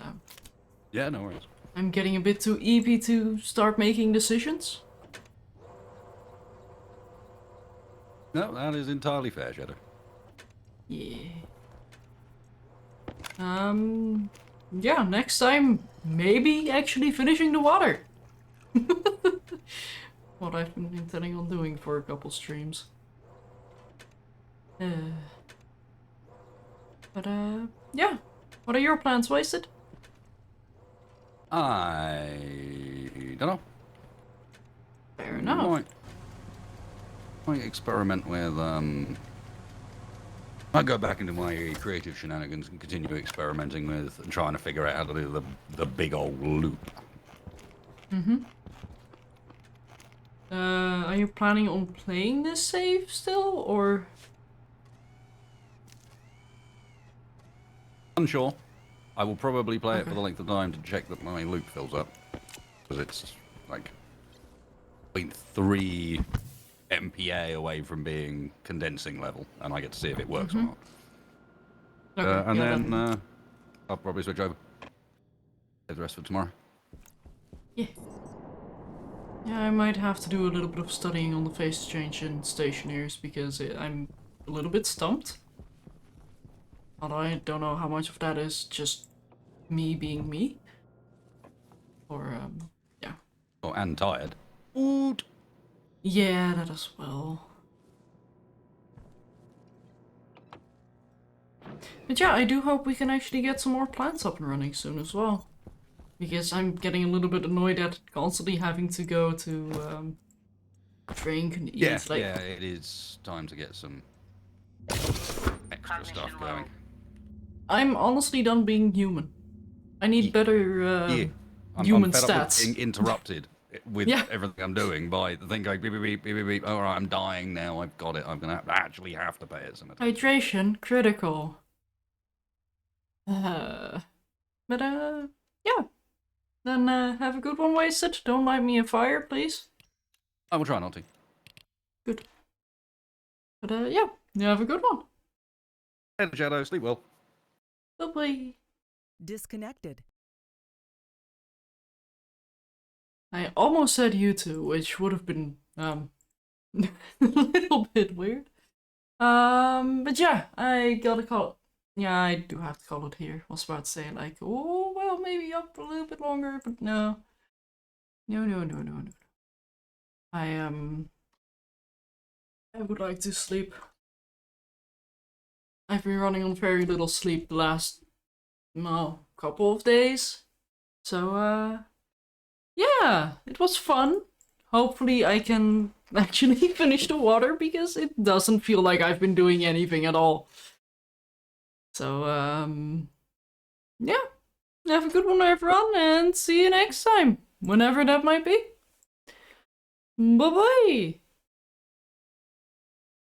Yeah, no worries. I'm getting a bit too eepy to start making decisions. No, that is entirely fair, Shadow. Yeah. Yeah, next time, maybe actually finishing the water. What I've been intending on doing for a couple streams. But, yeah. What are your plans, Wasted? I don't know. Fair enough. Might experiment with, I'll go back into my creative shenanigans and continue experimenting with and trying to figure out how to do the big old loop. Mm-hmm. Are you planning on playing this save still, or...? Unsure. I will probably play it for the length of time to check that my loop fills up. Because it's like 0.3 MPa away from being condensing level, and I get to see if it works or not. Okay, And yeah, then I'll probably switch over. Save the rest for tomorrow. Yeah. Yeah, I might have to do a little bit of studying on the face change in Stationeers because I'm a little bit stumped. Although I don't know how much of that is just me being me. Or, yeah. Oh, and tired. Oot. Yeah, that as well. But yeah, I do hope we can actually get some more plants up and running soon as well. Because I'm getting a little bit annoyed at constantly having to go to drink and eat. Yeah, like, yeah, it is time to get some extra stuff going. I'm honestly done being human. I need better human I'm fed up with stats. being interrupted with Yeah. everything I'm doing by the thing going beep, beep, beep, beep, beep, beep. All right, I'm dying now. I've got it. I'm going to actually have to pay it some attention. Hydration critical. But yeah. Then have a good one, Wasted. Don't light me a fire, please. I will try not to. Good. But yeah, you have a good one. Hey, Shadow, sleep well. Bye-bye. Disconnected. I almost said you two, which would have been a little bit weird. But yeah, I gotta call it. Yeah, I do have to call it here. I was about to say like, oh well, maybe up a little bit longer, but no. No. I would like to sleep. I've been running on very little sleep the last, well, couple of days. So, yeah, it was fun. Hopefully I can actually finish the water because it doesn't feel like I've been doing anything at all. So, yeah. Have a good one, everyone, and see you next time. Whenever that might be. Bye-bye!